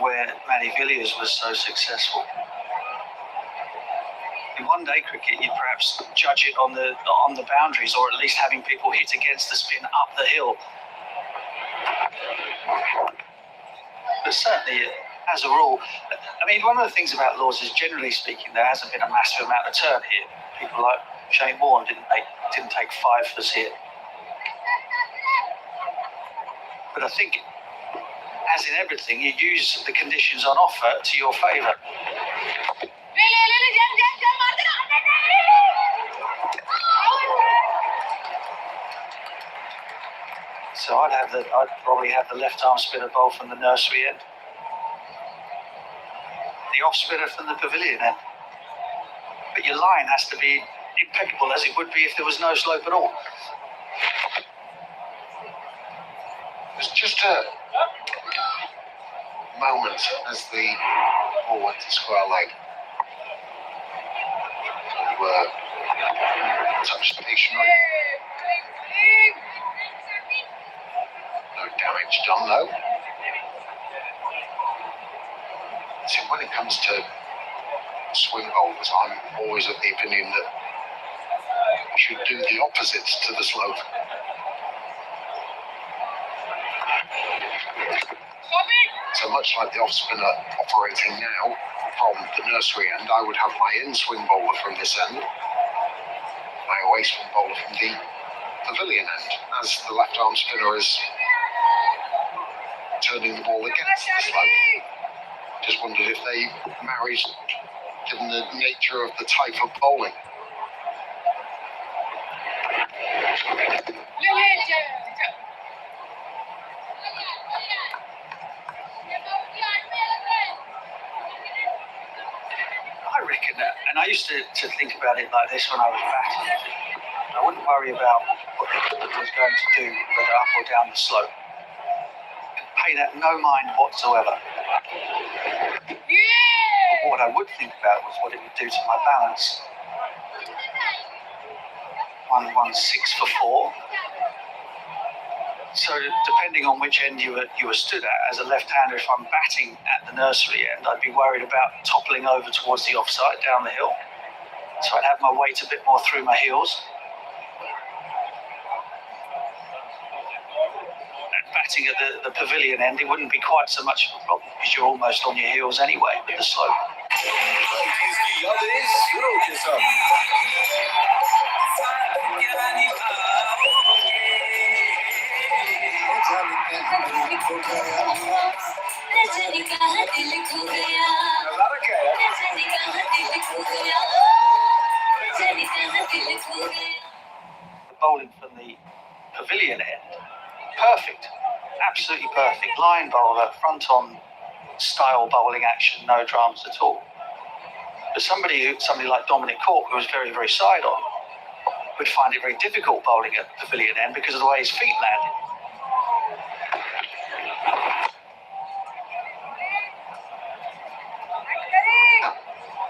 Speaker 7: where Manny Villiers was so successful. In one-day cricket, you'd perhaps judge it on the boundaries, or at least having people hit against the spin up the hill. But certainly, as a rule, I mean, one of the things about Lords is, generally speaking, there hasn't been a massive amount of turn here. People like Shane Warne didn't take fifers here. But I think, as in everything, you use the conditions on offer to your favour. So I'd probably have the left arm spinner bowl from the nursery end, the off spinner from the pavilion end. But your line has to be impeccable, as it would be if there was no slope at all.
Speaker 2: There's just a moment as the ball went to square leg. We were touch stationary. No damage done though. So when it comes to swing bowlers, I'm always of the opinion that you should do the opposite to the slope. So much like the off spinner operating now from the nursery end, I would have my in swing bowler from this end, my away swing bowler from the pavilion end, as the left arm spinner is turning the ball against the slope. Just wondered if they married, given the nature of the type of bowling.
Speaker 7: I reckon that, and I used to think about it like this when I was batting. I wouldn't worry about what the ball was going to do, whether up or down the slope. Pay that no mind whatsoever. What I would think about was what it would do to my balance. 1-1-6 for 4. So depending on which end you were stood at, as a left-hander, if I'm batting at the nursery end, I'd be worried about toppling over towards the offside down the hill. So I'd have my weight a bit more through my heels. And batting at the pavilion end, it wouldn't be quite so much of a problem because you're almost on your heels anyway with the slope. Bowling from the pavilion end, perfect, absolutely perfect. Line bowler, front on style bowling action, no dramas at all. But somebody like Dominic Cork, who was very, very side on, would find it very difficult bowling at the pavilion end because of the way his feet landed.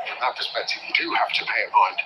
Speaker 2: From that perspective, you do have to pay it mind.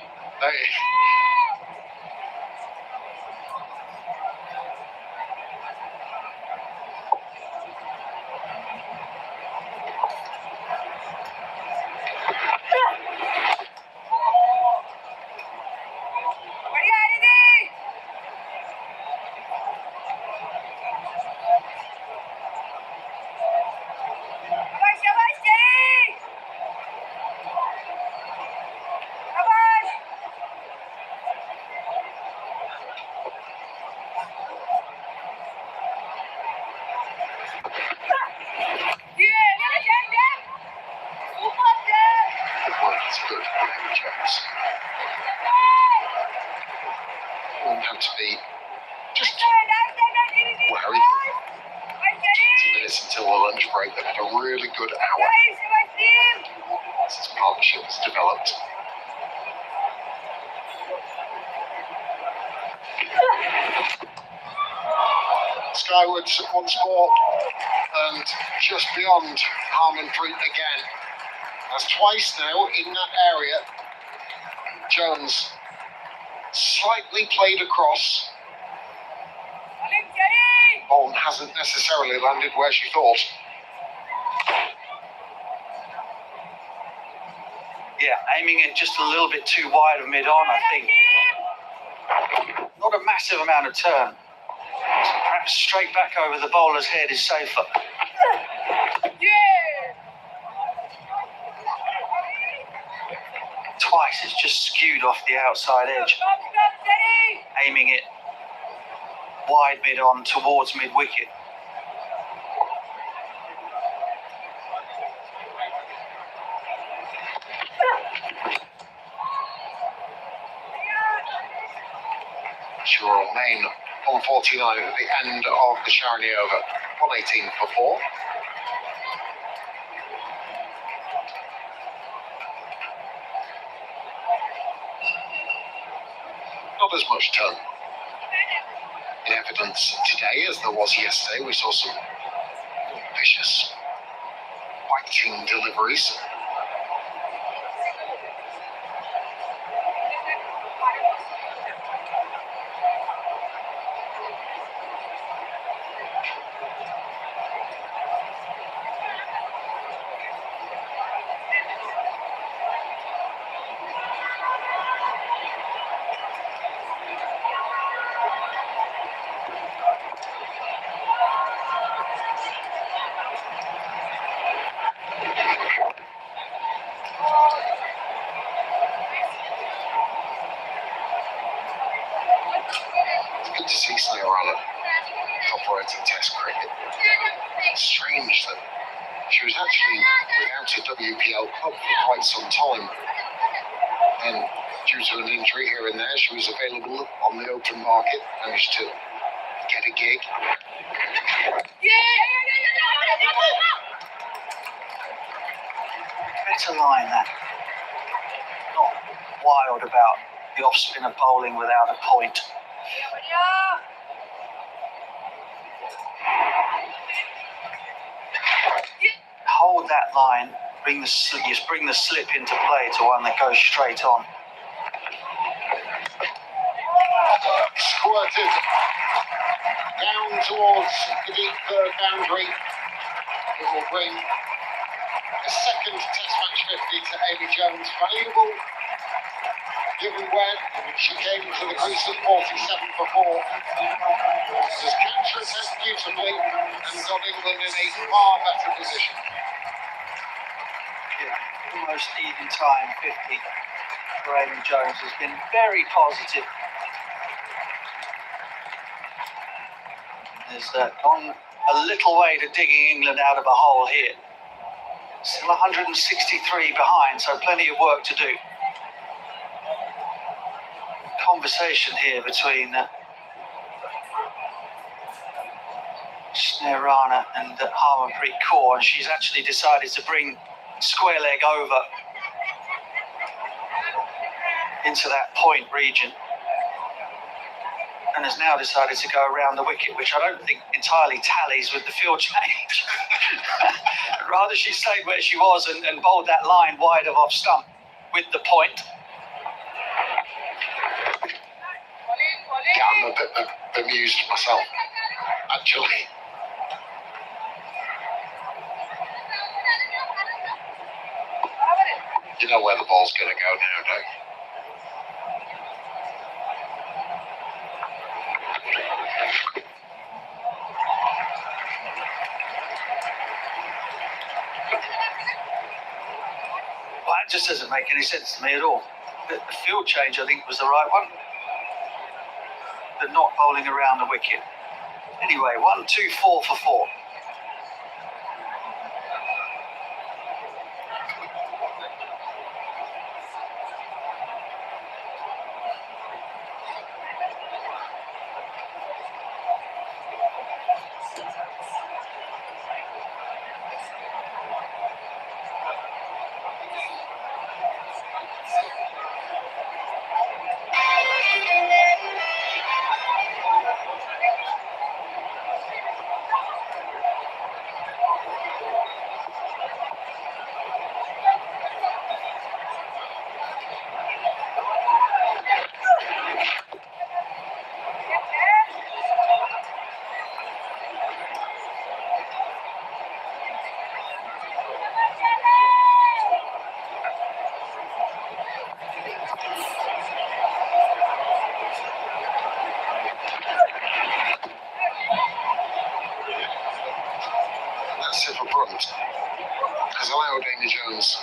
Speaker 2: cooperate. They've had a really good hour as this partnership has developed. Skywards once more, and just beyond Harmanpreet again. That's twice now in that area. Jones slightly played across. Ball hasn't necessarily landed where she thought.
Speaker 7: Yeah, aiming it just a little bit too wide of mid-on, I think. Not a massive amount of turn. Perhaps straight back over the bowler's head is safer. Twice it's just skewed off the outside edge. Aiming it wide mid-on towards mid-wicket.
Speaker 2: She will remain on 49 at the end of the Sharni over. 118 for 4. Not as much turn in evidence today as there was yesterday. We saw some vicious biting deliveries. Good to see Sneorana operating Test cricket. It's strange that she was actually without a WPL club for quite some time. And due to an injury here and there, she was available on the open market, managed to get a gig.
Speaker 7: Better line that. Not wild about the off-spinner bowling without a point. Hold that line, bring the slip into play to one that goes straight on.
Speaker 2: Squirted down towards the deep third boundary. It will bring a second Test match 50 to Amy Jones. Valuable, given when she came to the crease at 47 for 4. Has counter-attacked beautifully and got England in a far better position.
Speaker 7: Yeah, almost even time, 50 for Amy Jones has been very positive. Has gone a little way to digging England out of a hole here. Still 163 behind, so plenty of work to do. Conversation here between Sneorana and Harmanpreet Kaur, and she's actually decided to bring square leg over into that point region, and has now decided to go around the wicket, which I don't think entirely tallies with the field change. Rather, she stayed where she was and bowled that line wide of off stump with the point.
Speaker 2: Yeah, I'm a bit bemused myself, actually. You know where the ball's going to go now, don't you?
Speaker 7: Well, that just doesn't make any sense to me at all. The field change, I think, was the right one, but not bowling around the wicket. Anyway, 1, 2, 4 for 4.
Speaker 2: massive a brunt has allowed Amy Jones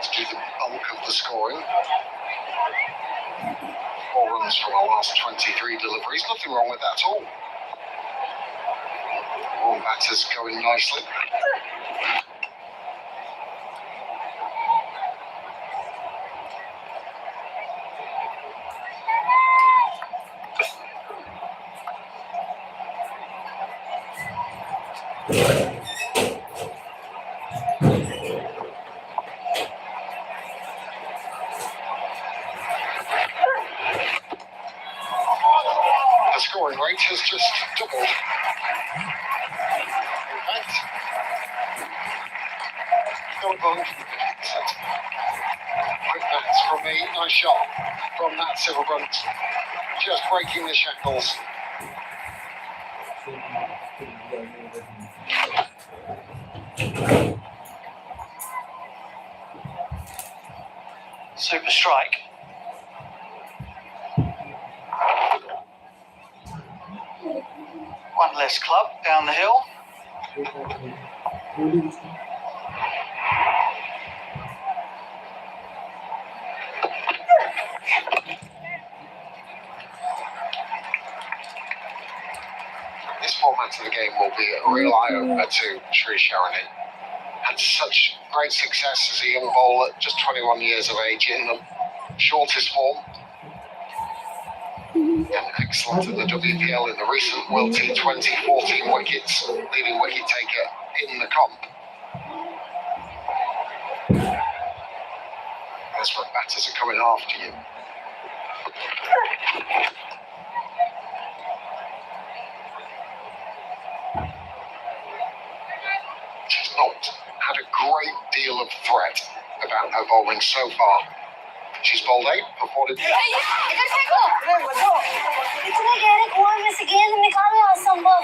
Speaker 2: to do the bulk of the scoring. 4 runs from her last 23 deliveries. Nothing wrong with that at all. All batters going nicely. The scoring rate has just doubled. In fact, double. Quick bats from me, nice shot from that silver brunt, just breaking the shackles.
Speaker 7: Super strike. One less club down the hill.
Speaker 2: This format of the game will be a real eye-opener to Sri Sharani. Had such great success as a young bowler at just 21 years of age in the shortest form. And excellent in the WPL in the recent World T20, 14 wickets, leading wicket taker in the comp. That's when batters are coming after you. She's not had a great deal of threat about her bowling so far. She's bowled 8 for 40.
Speaker 6: इधर फेंको इतने गहरे कुएं में से गेंद निकालना असंभव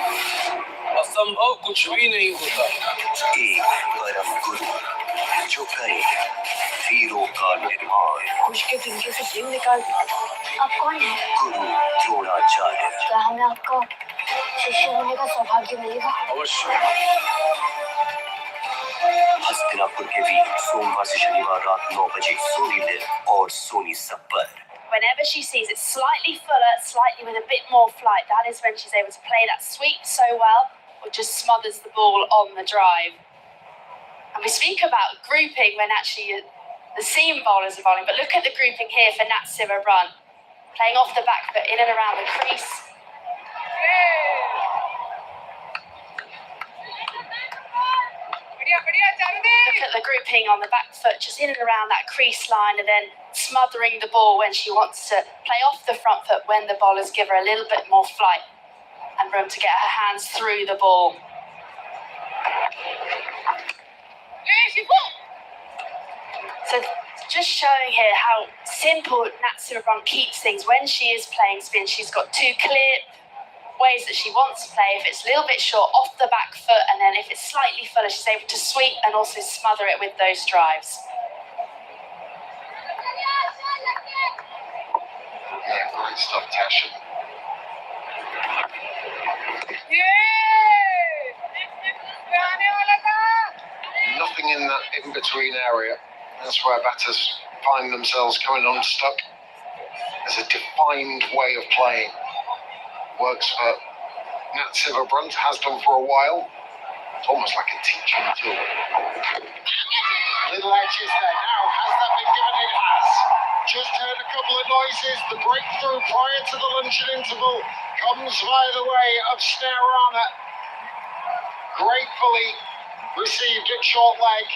Speaker 8: असंभव कुछ भी नहीं होता
Speaker 5: एक परम गुरु जो करे वीरों का निर्माण
Speaker 6: खुश के तिनके से गेंद निकाल आप कौन है
Speaker 5: गुरु द्रोणाचार्य
Speaker 6: क्या हमें आपका शिष्य होने का सौभाग्य मिलेगा
Speaker 8: अवश्य
Speaker 5: हस्तिनापुर के वीर सोमवार से शनिवार रात 9 बजे सोनी लिव और सोनी सब पर.
Speaker 6: Whenever she sees it slightly fuller, slightly with a bit more flight, that is when she's able to play that sweep so well, or just smothers the ball on the drive. And we speak about grouping when actually the seam bowlers are bowling, but look at the grouping here for Nat Sivabrun. Playing off the back foot, in and around the crease. Look at the grouping on the back foot, just in and around that crease line, and then smothering the ball when she wants to play off the front foot when the bowlers give her a little bit more flight and room to get her hands through the ball. So just showing here how simple Nat Sivabrun keeps things. When she is playing spin, she's got 2 clear ways that she wants to play. If it's a little bit short, off the back foot, and then if it's slightly fuller, she's able to sweep and also smother it with those drives.
Speaker 2: Yeah, great stuff, Tash. Nothing in that in-between area. That's where batters find themselves coming unstuck. There's a defined way of playing. Works for Nat Sivabrun, has done for a while. It's almost like a teaching tool. Little edges there now. Has that been given? It has. Just heard a couple of noises. The breakthrough prior to the luncheon interval comes via the way of Snarana. Gratefully received at short leg.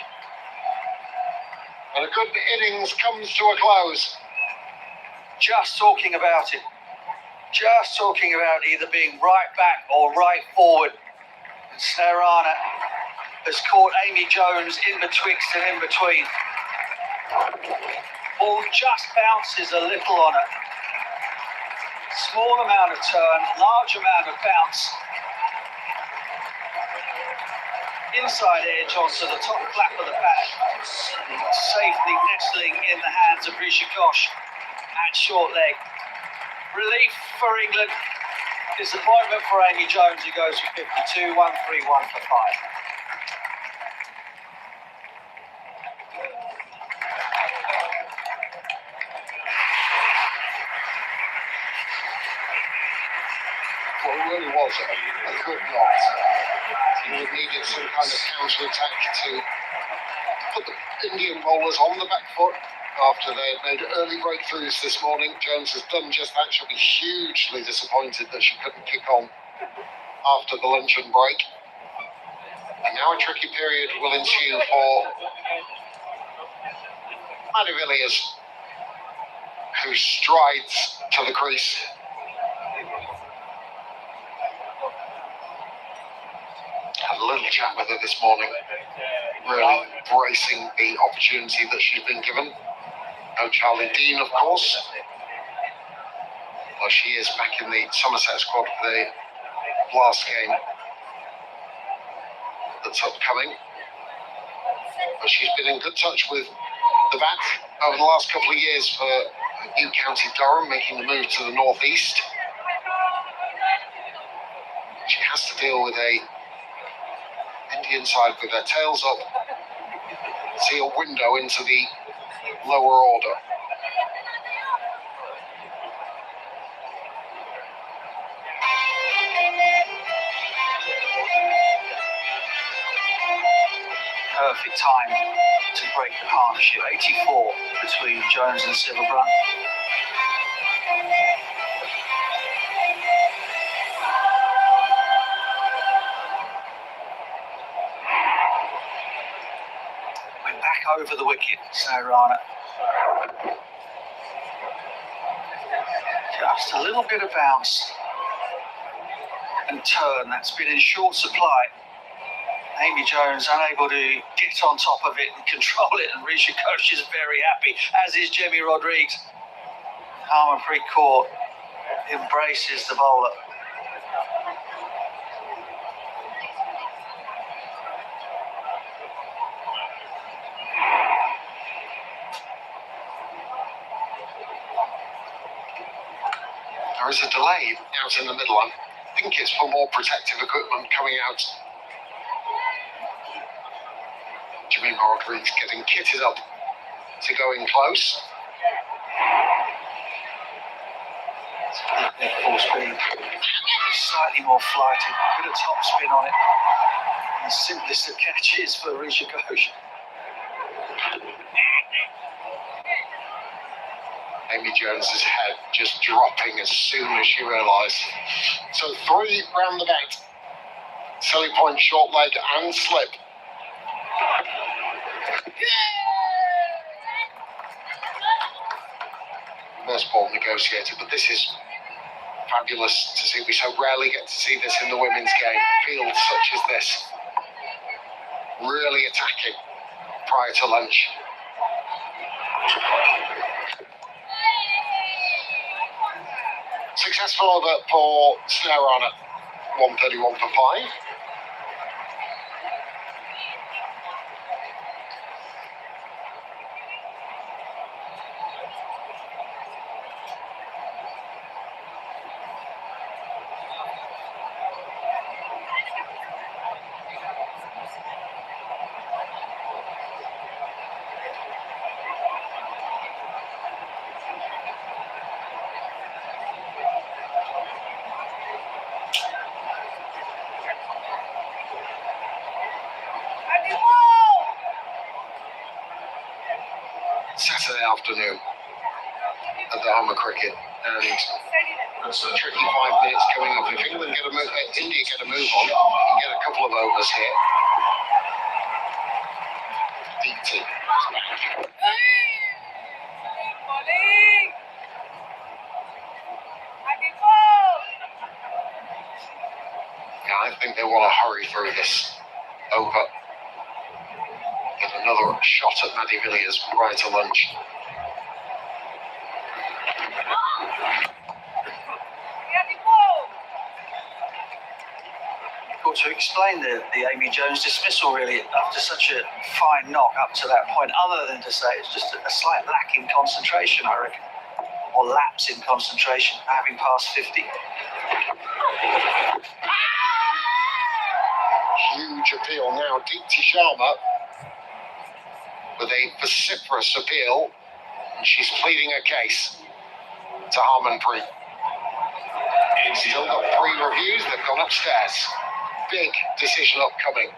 Speaker 2: And a good innings comes to a close.
Speaker 7: Just talking about it. Just talking about either being right back or right forward. And Snarana has caught Amy Jones in betwixt and in between. Ball just bounces a little on it. Small amount of turn, large amount of bounce. Inside edge onto the top flap of the pad. Safely nestling in the hands of Rishi Ghosh at short leg. Relief for England. Disappointment for Amy Jones, who goes for 52, 131 for 5.
Speaker 2: Well, it really was a good knock. He would needed some kind of counter-attack to put the Indian bowlers on the back foot after they had made early breakthroughs this morning. Jones has done just that. She'll be hugely disappointed that she couldn't kick on after the luncheon break. And now a tricky period will ensue for Maddie Villiers, who strides to the crease. Had a little chat with her this morning, really embracing the opportunity that she's been given. No Charlie Dean, of course. Well, she is back in the Somerset squad for the last game that's upcoming. But she's been in good touch with the bat over the last couple of years for New County Durham, making the move to the northeast. She has to deal with a Indian side with their tails up, see a window into the lower order.
Speaker 7: Perfect time to break the partnership, 84 between Jones and Silverbrun. Went back over the wicket, Sairana. Just a little bit of bounce and turn, that's been in short supply. Amy Jones unable to get on top of it and control it, and Risha Ghosh is very happy, as is Jemmy Rodrigues. Harmanpreet Kaur embraces the bowler.
Speaker 2: There is a delay out in the middle. I think it's for more protective equipment coming out. Jimmy Rodrigues getting kitted up to go in close.
Speaker 7: Full speed, slightly more flighted, a bit of top spin on it. The simplest of catches for Risha Ghosh.
Speaker 2: Amy Jones's head just dropping as soon as she realised. So 3 round the bat. Silly point, short leg and slip. First ball negotiated, but this is fabulous to see. We so rarely get to see this in the women's game. Fields such as this, really attacking prior to lunch. Successful over for Sairana, 131 for 5. Saturday afternoon at the Hummer Cricket, and it's a tricky 5 minutes coming up. If England get a move, India get a move on, and get a couple of overs here. DT. Yeah, I think they want to hurry through this over. Get another shot at Maddie Villiers prior to lunch.
Speaker 7: Got to explain the Amy Jones dismissal really after such a fine knock up to that point, other than to say it's just a slight lack in concentration, I reckon, or lapse in concentration, having passed 50.
Speaker 2: Huge appeal now. Deepti Sharma with a vociferous appeal. And she's pleading a case to Harmanpreet. Still got 3 reviews. They've gone upstairs. Big decision upcoming.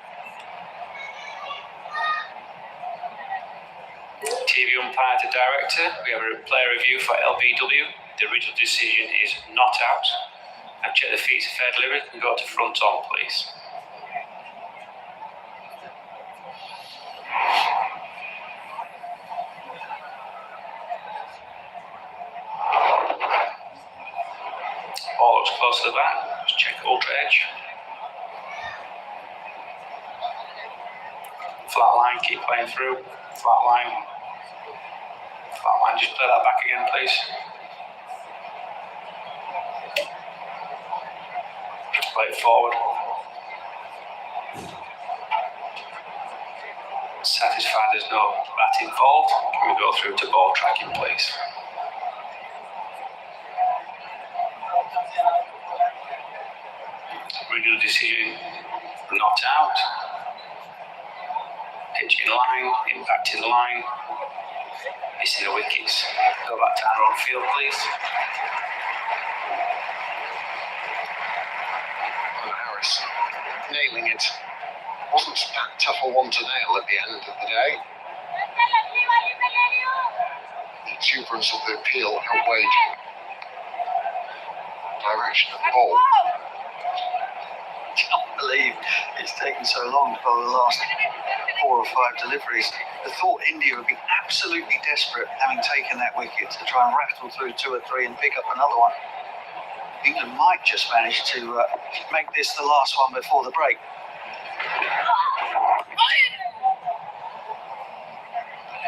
Speaker 5: TV umpire to director, we have a player review for LBW. The original decision is not out. I've checked the feet of fair delivery. Can go to front on, please. Ball looks close to the bat. Just check ultra edge. Flat line, keep playing through. Flat line. Flat line, just play that back again, please. Play it forward. Satisfied there's no bat involved. Can we go through to ball tracking, please? Original decision not out. Pitch in line, impact in line. Missing the wickets. Go back to our own field, please.
Speaker 2: Harris nailing it. Wasn't that tough a one to nail at the end of the day. The exuberance of the appeal outweighed direction of the ball.
Speaker 7: I can't believe it's taken so long for the last 4 or 5 deliveries. I thought India would be absolutely desperate, having taken that wicket, to try and rattle through 2 or 3 and pick up another one. England might just manage to make this the last one before the break.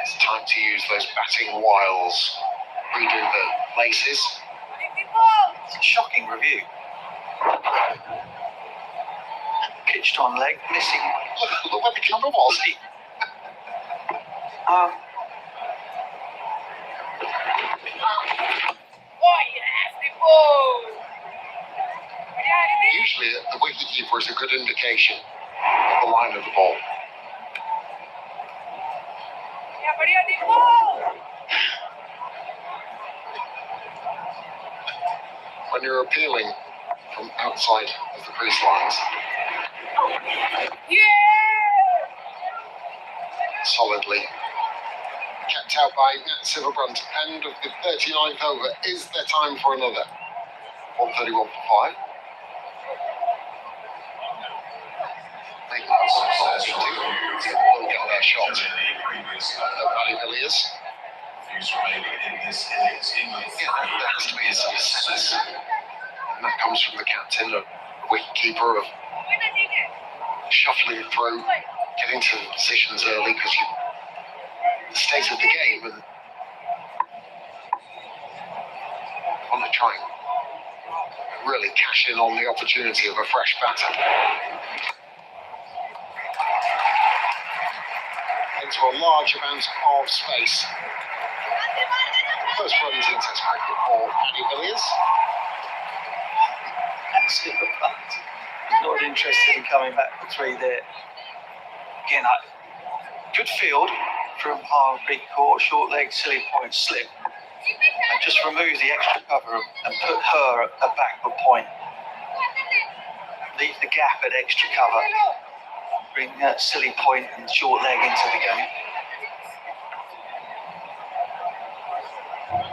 Speaker 2: It's time to use those batting wiles. Redo the laces.
Speaker 7: It's a shocking review. Pitched on leg, missing.
Speaker 2: Look where the camera was. Usually the wicketkeeper is a good indication of the line of the ball. When you're appealing from outside of the crease lines, solidly kept out by Nat Silverbrunt. End of the 39th over. Is there time for another? 131 for 5. Maybe that's will get their shot. Paddy Villiers. Yeah, there has to be some sense. And that comes from the captain, a wicketkeeper, of shuffling through, getting to positions early because the state of the game, and want to try and really cash in on the opportunity of a fresh batter. Into a large amount of space. First runs in Test cricket for Paddy Villiers.
Speaker 7: Silverbrunt not interested in coming back for 3 there. Again, good field from Harmanpreet, Kaur, short leg, silly point, slip. And just remove the extra cover and put her at a backward point. Leave the gap at extra cover. Bring that silly point and short leg into the game.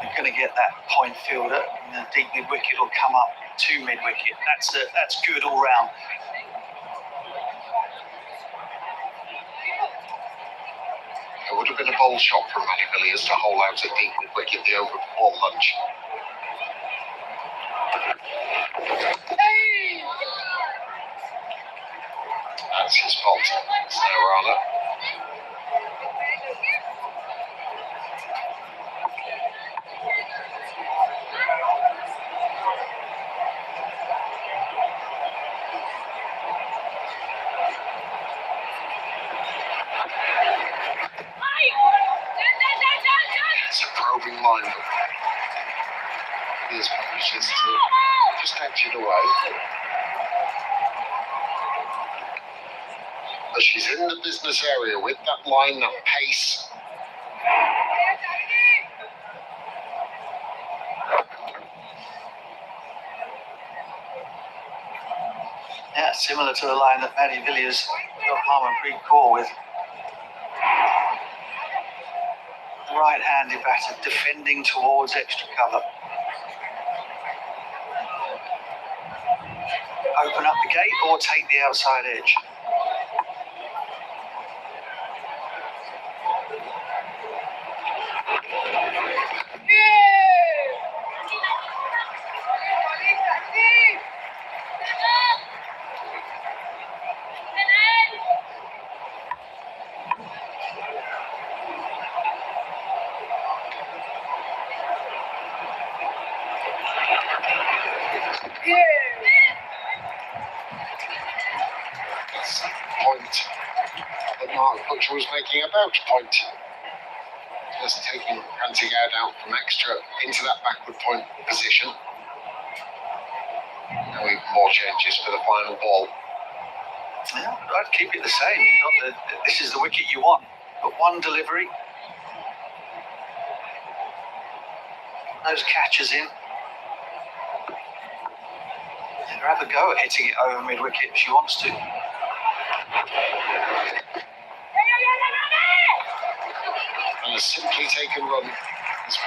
Speaker 7: You're going to get that point fielder, and the deep mid wicket will come up to mid wicket. That's good all round.
Speaker 2: It would have been a bold shot from Paddy Villiers to hold out a deep mid wicket the over before lunch. That's his fault. Snowrunner. It's a probing line. Here's manages to just edging away. But she's in the business area with that line, that pace.
Speaker 7: Yeah, similar to the line that Maddie Villiers got Harmanpreet Kaur with. Right-handed batter defending towards extra cover. Open up the gate or take the outside edge.
Speaker 2: Point that Mark Butcher was making about point. Just taking Prendergast out from extra into that backward point position. Now even more changes for the final ball.
Speaker 7: Yeah, I'd keep it the same. You've got this is the wicket you want. But one delivery. Those catches in. Let her have a go at hitting it over mid-wicket if she wants to.
Speaker 2: And a simply taken run as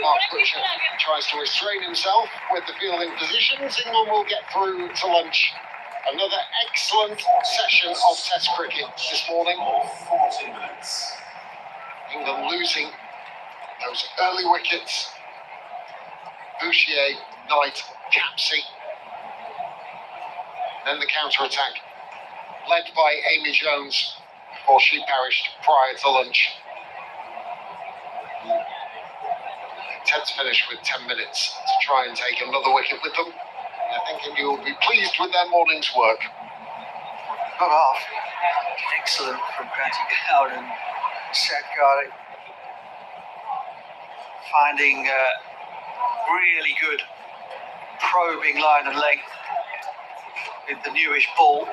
Speaker 2: Mark Butcher tries to restrain himself with the fielding positions. England will get through to lunch. Another excellent session of Test cricket this morning.
Speaker 5: 40 minutes.
Speaker 2: England losing those early wickets. Bouchier, Knight, Capsey. Then the counter-attack led by Amy Jones before she perished prior to lunch. Intent to finish with 10 minutes to try and take another wicket with them. I think you will be pleased with their morning's work.
Speaker 7: Got off. Excellent from Prendergast and Satgare. Finding really good probing line and length with the newish ball.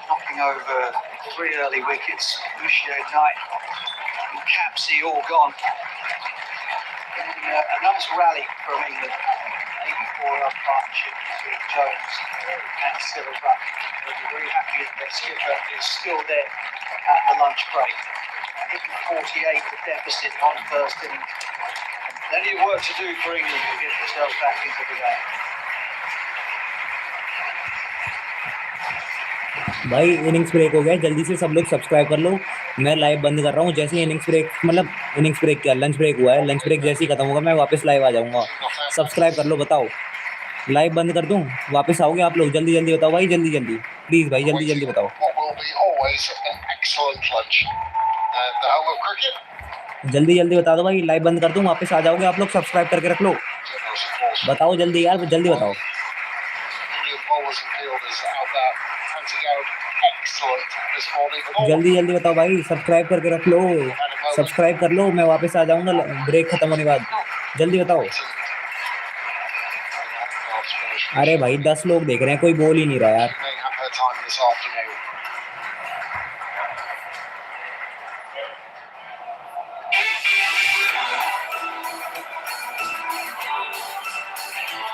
Speaker 7: Knocking over 3 early wickets. Bouchier, Knight and Capsey all gone. And, a nice rally from England. 84-run partnership between Jones and Silverbuck. They'll be very happy that their skipper is still there at the lunch break. 48 the deficit on first inning. Plenty of work to do for England to get themselves back into the game.
Speaker 1: भाई innings break हो गया, जल्दी से सब लोग subscribe कर लो। मैं live बंद कर रहा हूँ, जैसे ही इनिंग्स ब्रेक मतलब इनिंग्स ब्रेक क्या लंच ब्रेक हुआ है, लंच ब्रेक जैसे ही खत्म होगा मैं वापस लाइव आ जाऊँगा। सब्सक्राइब कर लो, बताओ लाइव बंद कर दूँ, वापस आओगे आप लोग? जल्दी जल्दी बताओ भाई, जल्दी जल्दी प्लीज़ भाई, जल्दी जल्दी बताओ। जल्दी जल्दी बता दो भाई, लाइव बंद कर दूँ, वापस आ जाओगे आप लोग? सब्सक्राइब करके रख लो, बताओ जल्दी यार, जल्दी बताओ। जल्दी जल्दी बताओ भाई, सब्सक्राइब करके रख लो, सब्सक्राइब कर लो, मैं वापस आ जाऊंगा ब्रेक खत्म होने के बाद। जल्दी बताओ। अरे भाई 10 लोग देख रहे हैं, कोई बोल ही नहीं रहा यार।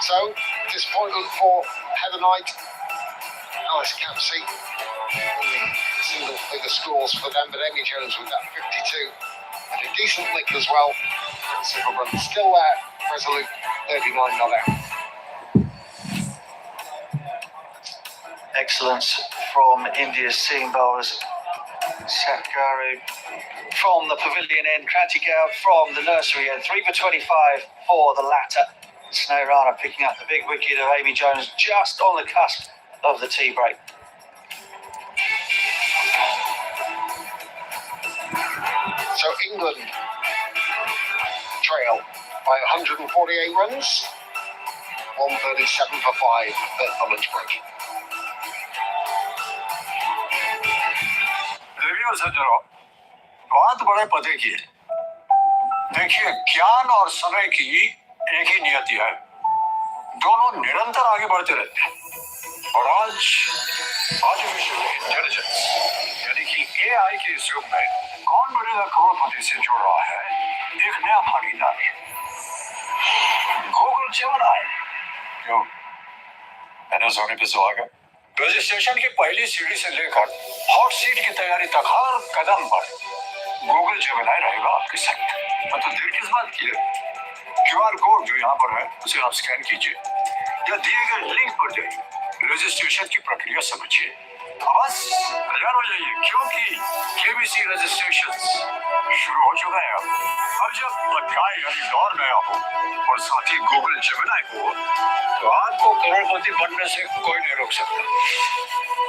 Speaker 2: So, disappointment for Heather Knight, Alice Capsey, only single figure scores for them, but Amy Jones with that 52 and a decent lick as well. Silverburn still there, resolute, 39 not out.
Speaker 7: Excellence from India's seam bowlers. Satgare from the pavilion end, Prendergast from the nursery end. 3 for 25 for the latter. Snowrunner picking up the big wicket of Amy Jones just on the cusp of the tea break.
Speaker 2: So England trail by 148 runs, 137 for 5 at the lunch break.
Speaker 5: Review सज्जनों, बात बड़े पते की है। देखिए, ज्ञान और समय की एक ही नियति है। दोनों निरंतर आगे बढ़ते रहते हैं। और आज आर्टिफिशियल इंटेलिजेंस यानी कि एआई के इस युग में कौन बनेगा करोड़पति से जुड़ रहा है एक नया भागीदार, गूगल जेमिनी। क्यों मैंने सोनी पे सुहागा रजिस्ट्रेशन की पहली सीढ़ी से लेकर हॉट सीट की तैयारी तक हर कदम पर गूगल जेमिनी रहेगा आपके साथ। तो देर किस बात की है? क्यूआर कोड जो यहाँ पर है उसे आप स्कैन कीजिए या दिए गए लिंक पर जाइए, रजिस्ट्रेशन की प्रक्रिया समझिए। बस तैयार हो जाइए क्योंकि केबीसी रजिस्ट्रेशन शुरू हो चुका है। अब जब अध्याय यानी दौर नया हो और साथ ही गूगल जेमिनी हो तो आपको करोड़पति बनने से कोई नहीं रोक सकता।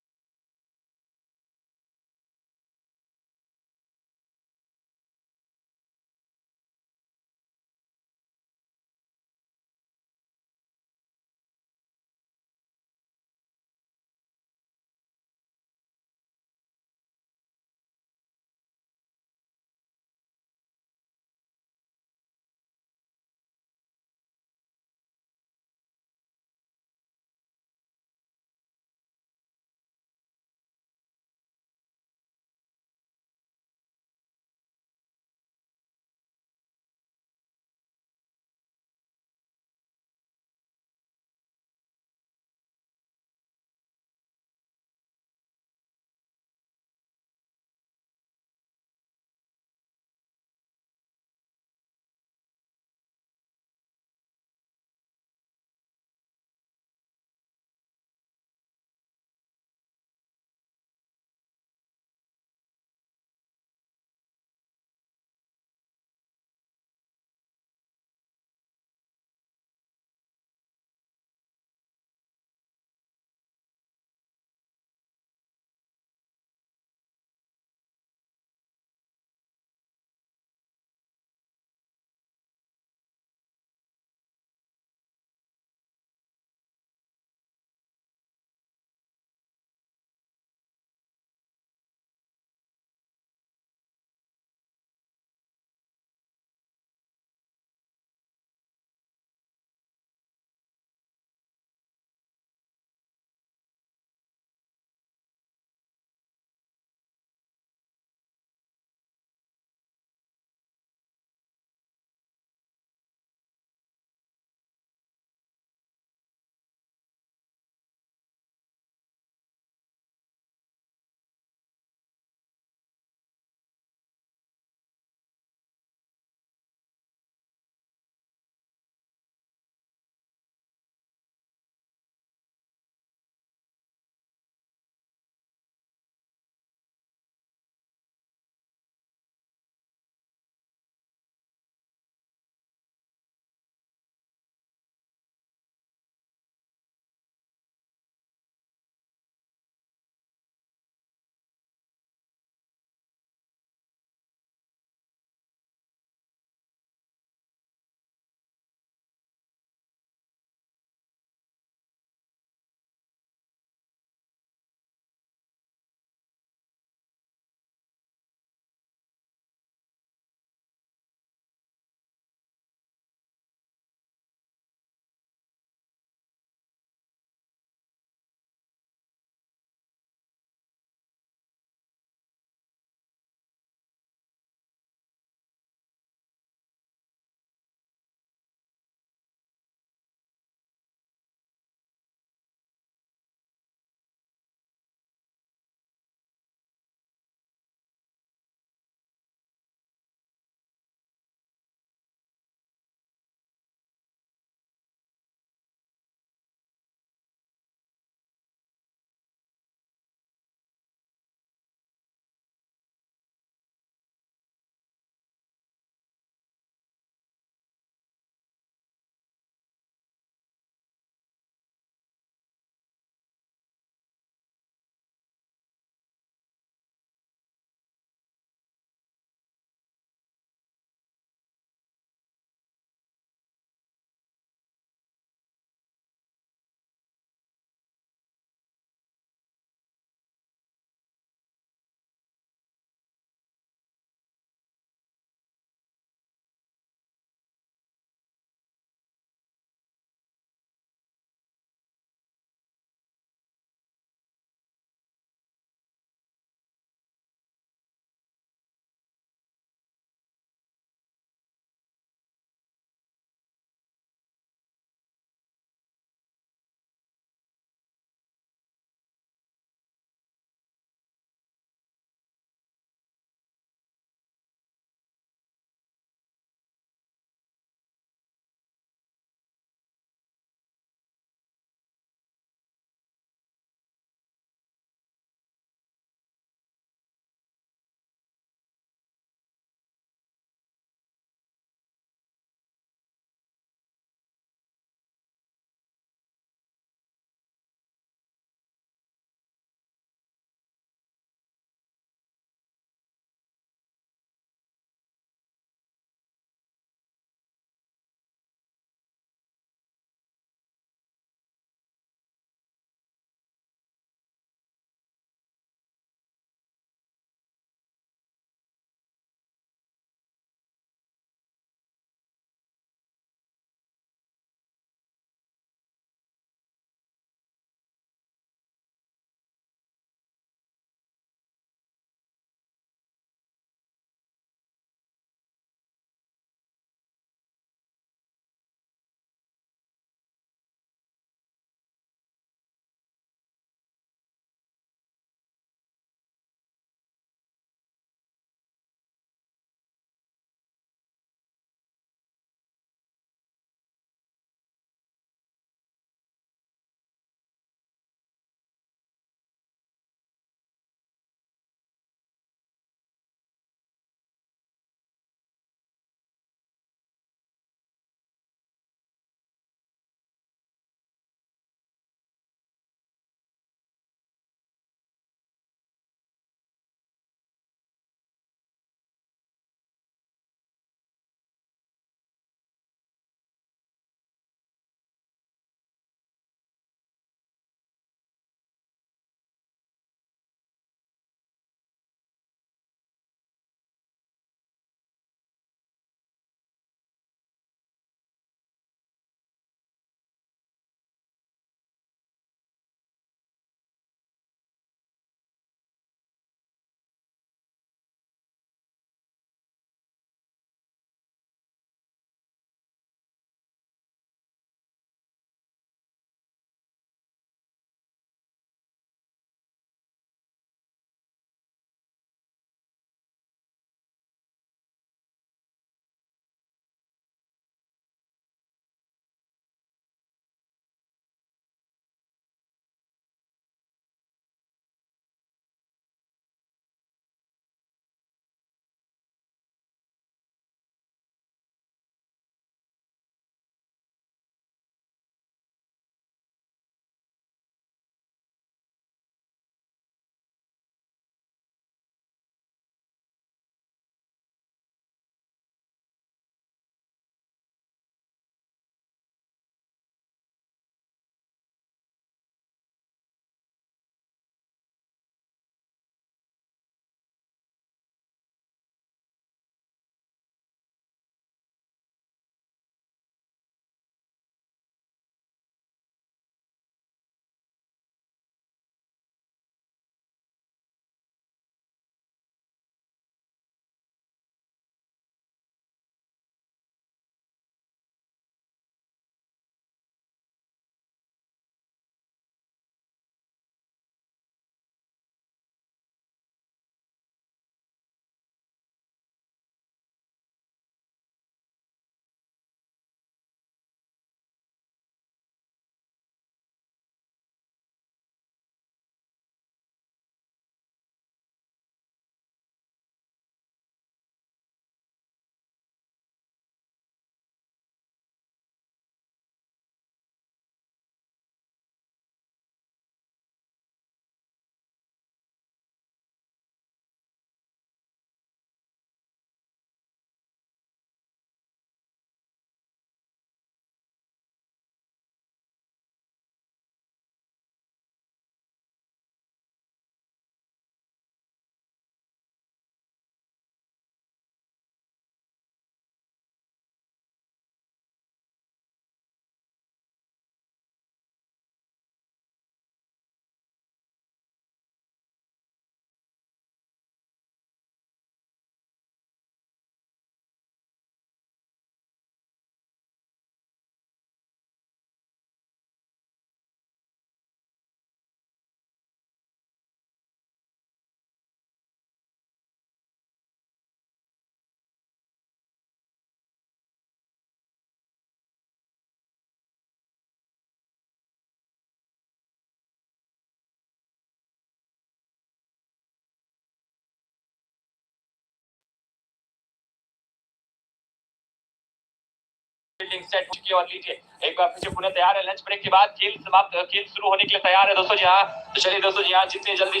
Speaker 9: सेट हो चुकी है और लीजिए एक बार फिर से पुनः तैयार है लंच ब्रेक के बाद खेल शुरू होने के लिए तैयार है दोस्तों जी हाँ। तो चलिए दोस्तों जी हाँ, जितने जल्दी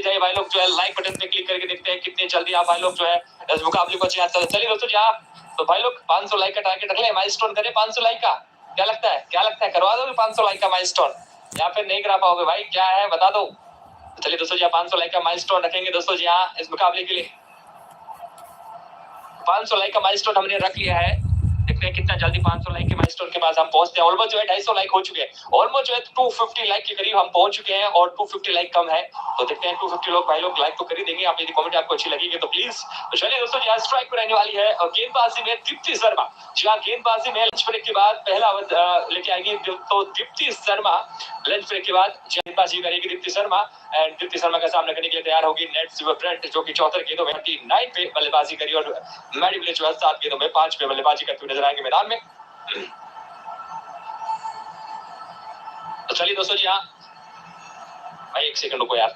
Speaker 9: जाइए भाई लोग जो है लाइक बटन पे क्लिक करके देखते हैं कितने जल्दी आप भाई लोग जो है इस मुकाबले को चलिए दोस्तों जी हाँ। तो भाई लोग 500 लाइक का टारगेट रख ले, माइलस्टोन करें 500 लाइक का। क्या लगता है करवा दोगे 500 लाइक का माइलस्टोन या फिर नहीं करा पाओगे भाई, क्या है बता दो। तो चलिए दोस्तों जी हाँ, 500 लाइक का माइलस्टोन रखेंगे दोस्तों जी हाँ इस मुकाबले के लिए। 500 लाइक का माइलस्टोन हमने रख लिया है, देखते हैं कितना जल्दी 500 लाइक के माइलस्टोन के पास हम पहुंचते हैं। ऑलमोस्ट जो है 250 लाइक हो चुके हैं, ऑलमोस्ट जो है 250 लाइक के करीब हम पहुंच चुके हैं और 250 लाइक कम है। तो देखते हैं 250 लोग भाई लोग लाइक तो कर ही देंगे। आप यदि कमेंट आपको अच्छी लगेगी तो प्लीज। तो चलिए दोस्तों यहाँ स्ट्राइक पर रहने वाली है और गेंदबाजी में दीप्ति शर्मा। जी हाँ, गेंदबाजी में लंच ब्रेक के बाद पहला लेके आएगी तो दीप्ति शर्मा लंच ब्रेक के बाद गेंदबाजी करेगी दीप्ति शर्मा। एंड दीप्ति शर्मा का सामना करने के लिए तैयार होगी नेट सिवरब्रंट जो कि 74 गेंदों में 9 पे बल्लेबाजी करी और मैडी विले जो है 7 गेंदों में 5 पे बल्लेबाजी करते हुए नजर आएंगे मैदान में। तो चलिए दोस्तों जी हाँ भाई एक सेकंड रुको यार।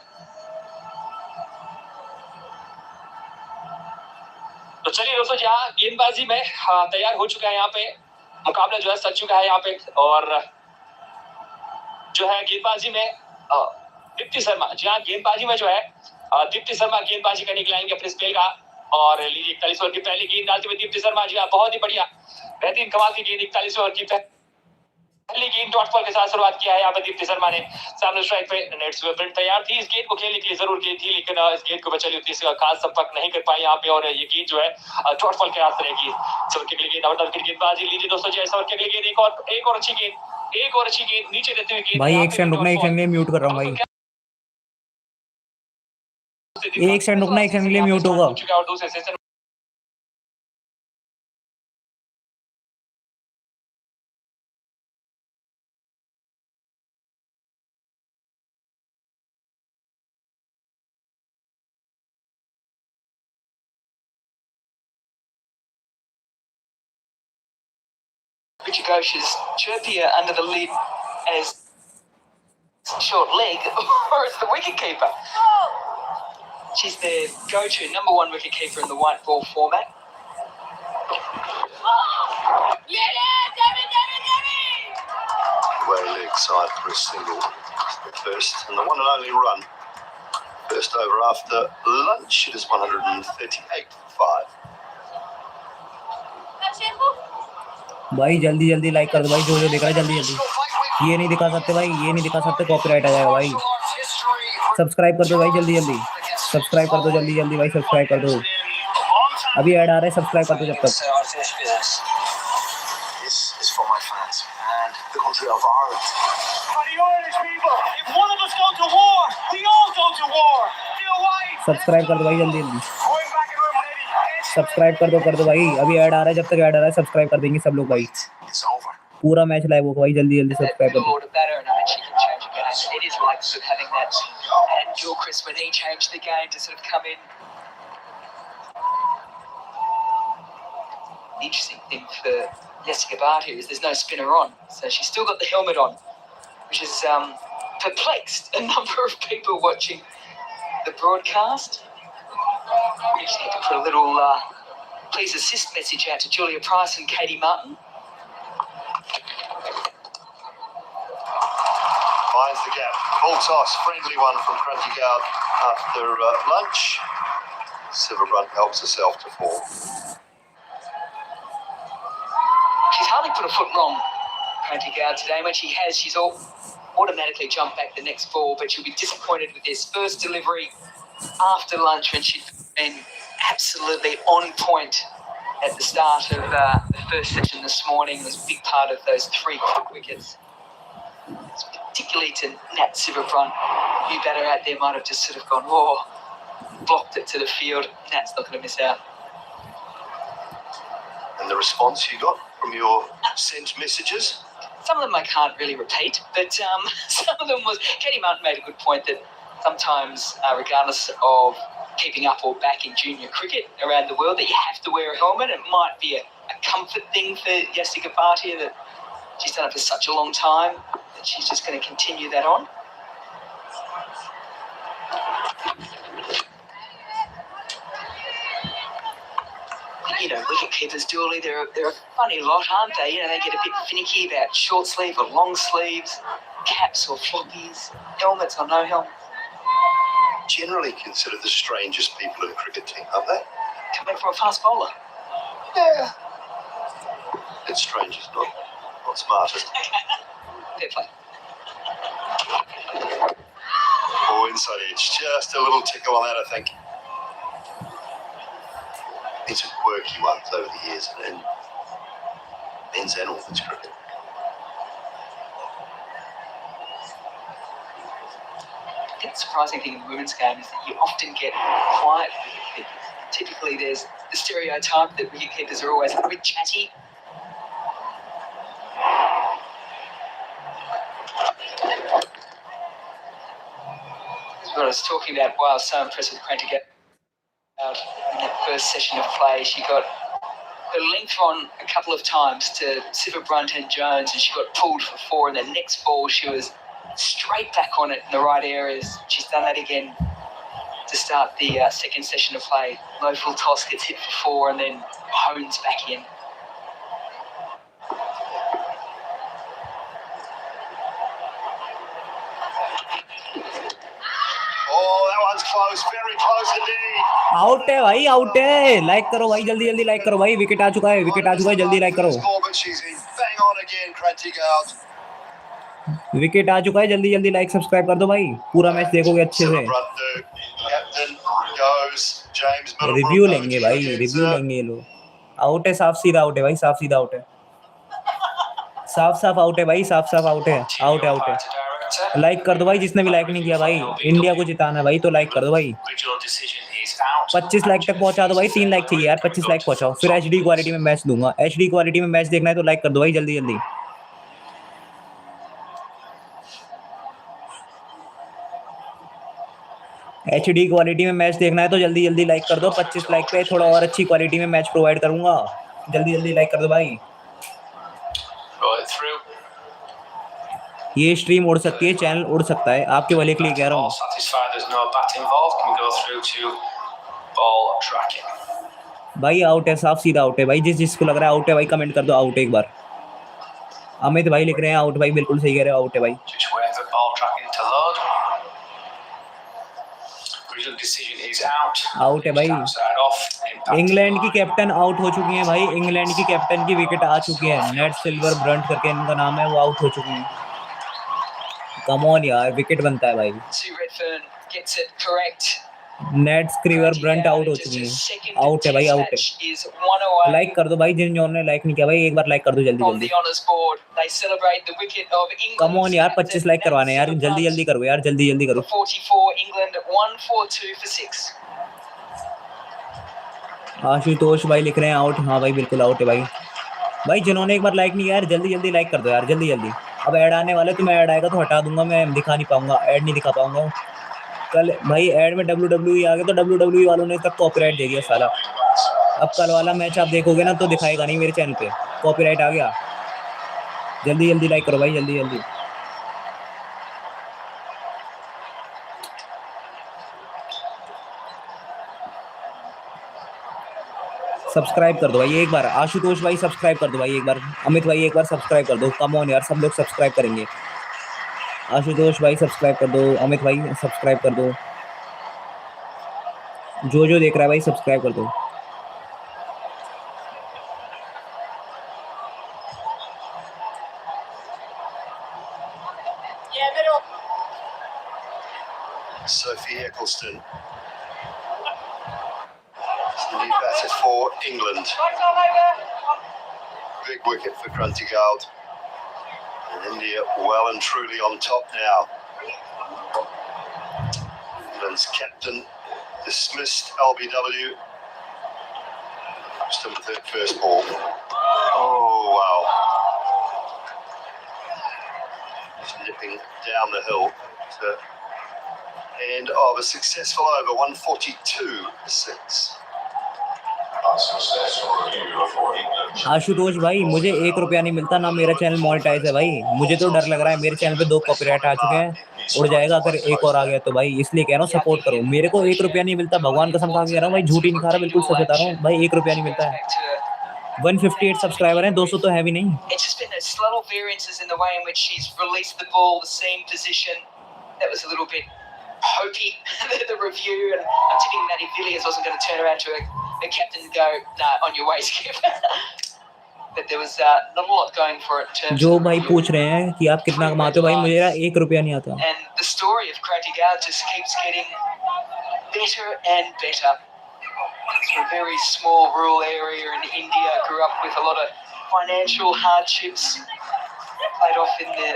Speaker 9: तो चलिए दोस्तों जी हाँ, गेंदबाजी में तैयार हो चुका है यहाँ पे, मुकाबला जो है सज चुका है यहाँ पे और जो है गेंदबाजी में दीप्ति शर्मा। जी हाँ, गेंदबाजी में जो है दीप्ति शर्मा गेंदबाजी करने के लिए आएंगे अपने स्पेल का और लीजिए 41 ओवर की पहली गेंद डालते हुए दीप्ति शर्मा। जी हाँ, बहुत ही बढ़िया बेहतरीन कमाल की गेंद 41 ओवर की पहली गेंद डॉट बॉल के साथ शुरुआत किया है यहाँ पे दीप्ति शर्मा ने। सामने स्ट्राइक पे नेट स्वीपर तैयार थी, इस गेंद को खेलने के लिए जरूर की थी लेकिन इस गेंद को बचाली उतनी से खास संपर्क नहीं कर पाई यहाँ पे और ये गेंद जो है डॉट बॉल के हाथ रहेगी। सवर के लिए गेंद गेंदबाजी लीजिए दोस्तों जी, सवर के लिए गेंद एक और अच्छी गेंद नीचे देते हुए गेंद।
Speaker 1: भाई एक सेकंड रुकना, एक सेकंड म्यूट कर रहा हूँ भाई, एक सेकंड रुकना, एक सेकंड के लिए म्यूट होगा।
Speaker 9: और दूसरे session
Speaker 4: Ghosh is chirpier under the lid as short leg or as the wicket keeper. She's the go-to number one wicket keeper in the white ball format.
Speaker 2: Away leg side for a single. The first and the one and only run. First over after lunch. It is 138 for 5.
Speaker 1: भाई जल्दी जल्दी like कर दो भाई, जो जो दिख रहा है जल्दी जल्दी। ये नहीं दिखा सकते भाई, ये नहीं दिखा सकते, कॉपीराइट आ जाएगा भाई। सब्सक्राइब कर दो भाई जल्दी जल्दी, सब्सक्राइब कर दो जल्दी जल्दी भाई, सब्सक्राइब कर दो। अभी ऐड आ रहा है, सब्सक्राइब कर दो जब तक।
Speaker 5: This is for my fans and the country of Ireland.
Speaker 8: For the Irish people, if one of us go to war, we all go to war.
Speaker 1: Subscribe कर दो भाई जल्दी जल्दी,
Speaker 8: Going back and ready.
Speaker 1: Subscribe कर दो भाई। अभी add आ रहा है, जब तक ऐड आ रहा है सब्सक्राइब कर देंगे सब लोग भाई।
Speaker 5: It's over.
Speaker 1: पूरा मैच लाइव होगा भाई, जल्दी जल्दी सब्सक्राइब कर दो।
Speaker 4: Order better, and I mean, she can change the game. It is like sort of having that and Gilchrist when he changed the game to sort of come in. The interesting thing for Jessica Bart here is there's no spinner on, so she's still got the helmet on, which has perplexed a number of people watching the broadcast. We just need to put a little please assist message out to Julia Price and Katie Martin.
Speaker 2: Finds the gap. Full toss. Friendly one from Crunchy Guard after lunch. Silverbrunt helps herself to fall.
Speaker 4: She's hardly put a foot wrong, Crunchy Guard, today. When she has, she's automatically jumped back the next ball, but she'll be disappointed with this first delivery after lunch when she'd been absolutely on point at the start of the first session this morning. It was a big part of those 3 quick wickets. Particularly to Nat Silverbrunt. You better out there might have just sort of gone, oh, blocked it to the field. Nat's not going to miss out.
Speaker 2: And the response you got from your sent messages?
Speaker 4: Some of them I can't really repeat, but some of them was... Katie Martin made a good point that sometimes, regardless of keeping up or back in junior cricket around the world, that you have to wear a helmet. It might be a comfort thing for Jessica Bhatia that she's done it for such a long time that she's just going to continue that on. wicket keepers, Dooley, they're a funny lot, aren't they? They get a bit finicky about short sleeve or long sleeves, caps or floppies, helmets or no helmet.
Speaker 2: Generally considered the strangest people in a cricket team, aren't they?
Speaker 4: Coming from a fast bowler.
Speaker 2: Yeah. It's strange, it's not smartest.
Speaker 4: Fair play.
Speaker 2: Oh, inside edge. Just a little tickle on that, I think. It's a quirky ones over the years in men's and women's cricket.
Speaker 4: I think the surprising thing in the women's game is that you often get quiet wicketkeepers. Typically, there's the stereotype that wicketkeepers are always a bit chatty. That's what I was talking about why I was so impressed with Kranta out in that first session of play. She got her length on a couple of times to Siva Brunt and Jones, and she got pulled for 4. And the next ball, she was straight back on it in the right areas. She's done that again to start the second session of play. Low full toss, gets hit for 4, and then hones back in.
Speaker 2: Oh, that one's close, very close indeed.
Speaker 1: Out है भाई, out है. Like करो भाई, जल्दी जल्दी like करो भाई. Wicket आ चुका है, जल्दी लाइक करो.
Speaker 2: But she's in bang on again, Krantigard.
Speaker 1: Wicket आ चुका है, जल्दी जल्दी लाइक सब्सक्राइब कर दो भाई. पूरा मैच देखोगे अच्छे से.
Speaker 2: Captain goes James Middlebrook.
Speaker 1: Review लेंगे भाई, रिव्यू लेंगे ये लोग. आउट है, साफ सीधा आउट है भाई, साफ सीधा आउट है. साफ आउट है भाई, साफ आउट है. आउट है. लाइक कर दो भाई, जिसने भी लाइक नहीं किया भाई. इंडिया को जिताना है भाई, तो लाइक कर दो भाई. 25 लाइक तक पहुंचा दो भाई. 3 लाइक चाहिए यार, 25 लाइक पहुंचाओ. फिर HD क्वालिटी में मैच दूंगा. HD क्वालिटी में मैच देखना है तो लाइक कर दो भाई, जल्दी जल्दी. HD क्वालिटी में मैच देखना है तो जल्दी जल्दी लाइक कर दो. 25 लाइक पे थोड़ा और अच्छी क्वालिटी में मैच प्रोवाइड करूंगा. जल्दी जल्दी लाइक कर दो भाई. ये स्ट्रीम उड़ सकती है, चैनल उड़ सकता है. आपके भले के लिए कह रहा हूँ. भाई आउट है, साफ सीधा आउट है भाई. जिसको लग रहा है आउट है भाई, कमेंट कर दो आउट एक बार. अमित भाई लिख रहे हैं आउट भाई, बिल्कुल सही कह रहे हो, आउट है भाई. आउट है भाई. इंग्लैंड की कैप्टन आउट हो चुकी हैं भाई. इंग्लैंड की कैप्टन की विकेट आ चुकी है. नेट सिल्वर ब्रंट करके इनका नाम है, वो आउट हो चुकी हैं. कम ऑन यार, विकेट बनता है भाई. नेट स्क्रीवर ब्रंट आउट हो चुकी हैं. आउट है भाई, आउट है. लाइक कर दो भाई, जिन्होंने लाइक नहीं किया भाई, एक बार लाइक कर दो जल्दी जल्दी. कम ऑन यार, 25 लाइक करवाने यार, जल्दी जल्दी करो यार, जल्दी जल्दी करो. आशुतोष भाई लिख रहे हैं आउट. हाँ भाई, बिल्कुल आउट है भाई. भाई जिन्होंने एक बार लाइक नहीं किया यार, जल्दी जल्दी लाइक कर दो यार, जल्दी जल्दी. अब ऐड आने वाले, तो मैं ऐड आएगा तो हटा दूंगा. मैं दिखा नहीं पाऊंगा, ऐड नहीं दिखा पाऊंगा. कल भाई ऐड में WWE आ गया तो WWE वालों ने तक कॉपीराइट दे दिया साला. अब कल वाला मैच आप देखोगे ना तो दिखाएगा नहीं मेरे चैनल पे, कॉपीराइट आ गया. जल्दी जल्दी लाइक करो भाई, जल्दी जल्दी. सब्सक्राइब कर दो भाई एक बार. आशुतोष भाई सब्सक्राइब कर दो भाई एक बार. अमित भाई एक बार सब्सक्राइब कर दो. कम ऑन यार, सब लोग सब्सक्राइब करेंगे. आशुतोष भाई सब्सक्राइब कर दो. अमित भाई सब्सक्राइब कर दो. जो देख रहा है भाई सब्सक्राइब कर दो.
Speaker 2: Sophie Eccleston. The new batter for England. Big wicket for Krantigard. And India well and truly on top now. England's captain dismissed LBW. Still with their first ball. Oh, wow. Just nipping down the hill to end of a successful over, 142-6.
Speaker 1: Ashutosh भाई, मुझे 1 रुपया नहीं मिलता ना, मेरा channel monetise है भाई. मुझे तो डर लग रहा है, मेरे चैनल पे 2 कॉपीराइट आ चुके हैं. उड़ जाएगा अगर एक और आ गया तो भाई, इसलिए कह रहा हूँ सपोर्ट करो। मेरे को 1 रुपया नहीं मिलता, भगवान कसम खा के कह रहा हूँ भाई, झूठ ही नहीं खा रहा, बिल्कुल सच बता रहा हूँ भाई, 1 रुपया नहीं मिलता है। 158 सब्सक्राइबर हैं, 200 तो है भी नहीं।
Speaker 4: It's just been those subtle variances in the way in which she's released the ball, the seam position. That was a little bit hokey, the review. And I'm tipping Maddie Villiers wasn't going to turn around to her captain and go, nah, on your way, Skip. But there was not a lot going for it in terms
Speaker 1: जो
Speaker 4: of the
Speaker 1: भाई
Speaker 4: review.
Speaker 1: पूछ रहे हैं कि आप कितना कमाते हो, भाई मुझे 1 रुपया नहीं आता।
Speaker 4: And the story of Kratigau just keeps getting better and better. It's a very small rural area in India, grew up with a lot of financial hardships, played off in the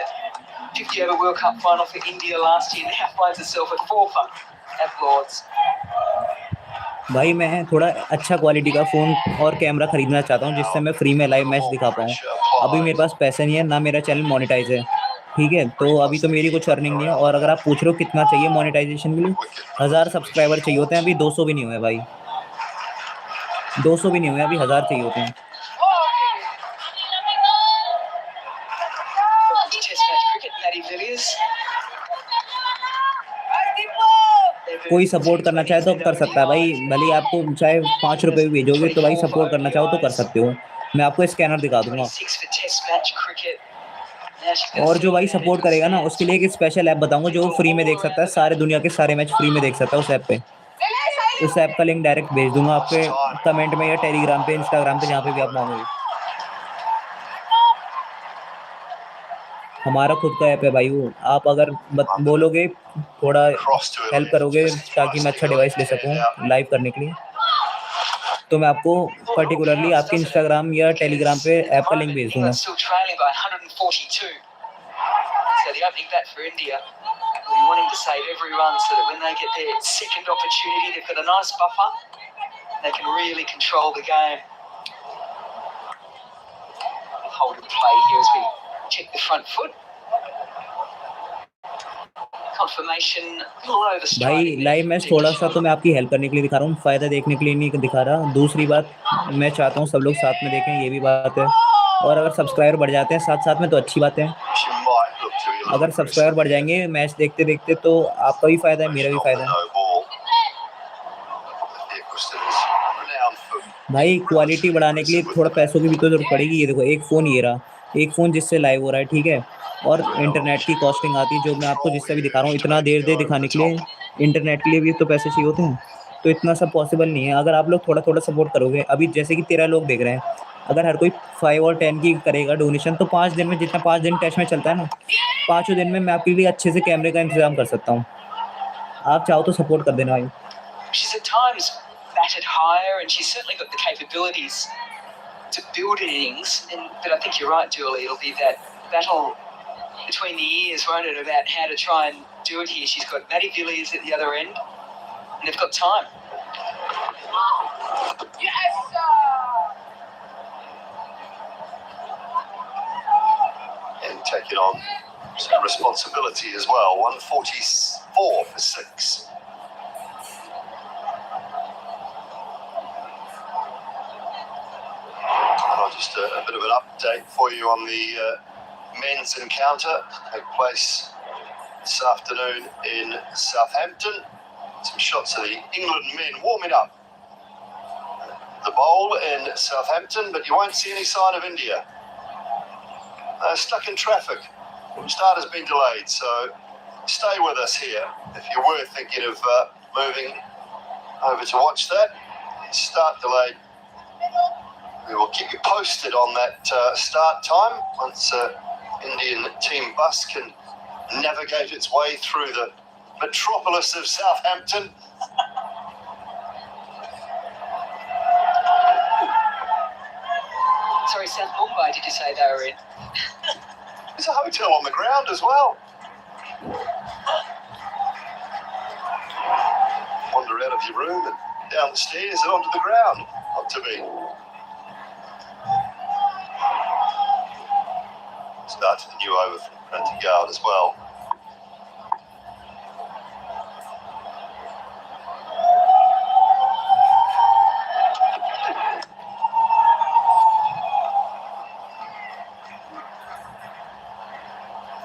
Speaker 4: 50 over World Cup final for India last year, now finds herself at forefront at Lords.
Speaker 1: भाई मैं थोड़ा अच्छा quality का phone और camera खरीदना चाहता हूँ, जिससे मैं फ्री में लाइव मैच दिखा पाऊँ। अभी मेरे पास पैसे नहीं है, ना मेरा चैनल मोनेटाइज है, ठीक है? तो अभी तो मेरी कुछ अर्निंग नहीं है। और अगर आप पूछ रहे हो कितना चाहिए मोनेटाइजेशन के लिए, 1000 सब्सक्राइबर चाहिए होते हैं, अभी 200 भी नहीं हुए भाई, 200 भी नहीं हुए, अभी 1000 चाहिए होते हैं।
Speaker 4: Test match cricket, Maddie Villiers.
Speaker 1: कोई सपोर्ट करना चाहे तो कर सकता है भाई, भले ही आपको चाहे 5 रुपये भी भेजोगे तो भाई सपोर्ट करना चाहो तो कर सकते हो। मैं आपको स्कैनर दिखा दूंगा।
Speaker 4: 26 for test match cricket.
Speaker 1: और जो भाई सपोर्ट करेगा ना, उसके लिए एक स्पेशल ऐप बताऊंगा जो फ्री में देख सकता है, सारे दुनिया के सारे मैच फ्री में देख सकता है उस ऐप पे। उस ऐप का लिंक डायरेक्ट भेज दूंगा आपके कमेंट में या टेलीग्राम पे, इंस्टाग्राम पे, जहाँ पे भी आप मांगोगे। हमारा खुद का ऐप है भाई वो, आप अगर बोलोगे थोड़ा हेल्प करोगे ताकि मैं अच्छा डिवाइस ले सकूं लाइव करने के लिए, तो मैं आपको पर्टिकुलरली आपके इंस्टाग्राम या टेलीग्राम पे ऐप का लिंक भेज दूंगा।
Speaker 4: Still trailing by 142. So the opening bat for India, wanting to save every run so that when they get their second opportunity, they've got a nice buffer. They can really control the game. Hold and play here as we check the front foot. Confirmation, below the strike.
Speaker 1: भाई live match थोड़ा सा तो मैं आपकी help करने के लिए दिखा रहा हूँ, फ़ायदा देखने के लिए नहीं दिखा रहा। दूसरी बात, मैं चाहता हूँ सब लोग साथ में देखें, ये भी बात है। और अगर सब्सक्राइबर बढ़ जाते हैं साथ साथ में तो अच्छी बात है। अगर सब्सक्राइबर बढ़ जाएंगे मैच देखते देखते तो आपका भी फ़ायदा है, मेरा भी फ़ायदा है। भाई क्वालिटी बढ़ाने के लिए थोड़ा पैसों की भी तो जरूरत पड़ेगी। ये देखो एक फ़ोन ये रहा, एक फ़ोन जिससे लाइव हो रहा है, ठीक है? और इंटरनेट की कॉस्टिंग आती है, जो मैं आपको जिससे भी दिखा रहा हूँ, इतना देर दिखाने के लिए इंटरनेट के लिए भी तो पैसे चाहिए होते हैं। तो इतना सब पॉसिबल नहीं है। अगर आप लोग थोड़ा थोड़ा सपोर्ट करोगे, अभी जैसे कि 13 लोग देख रहे हैं, अगर हर कोई 5 और 10 की करेगा डोनेशन, तो 5 दिन में, जितना 5 दिन टेस्ट में चलता है ना, 5 दिन में मैं आपके लिए अच्छे से कैमरे का इंतजाम कर सकता हूँ। आप चाहो तो सपोर्ट कर देना भाई।
Speaker 4: She's at times batted higher, and she's certainly got the capabilities to build innings. But I think you're right, Julie. It'll be that battle between the ears, won't it, about how to try and do it here. She's got Maddie Villiers at the other end, and they've got time.
Speaker 3: Yes,
Speaker 2: And taking on some responsibility as well. 144 for 6. Just a bit of an update for you on the men's encounter. Took place this afternoon in Southampton. Some shots of the England men warming up the bowl in Southampton, but you won't see any sign of India. Stuck in traffic. Start has been delayed, so stay with us here if you were thinking of moving over to watch that. Start delayed. We will keep you posted on that start time once Indian team bus can navigate its way through the metropolis of Southampton.
Speaker 4: Sorry, South Mumbai, did you say they were in?
Speaker 2: There's a hotel on the ground as well. Wander out of your room and down the stairs and onto the ground. Not to be. Started the new over from Kratigau as well.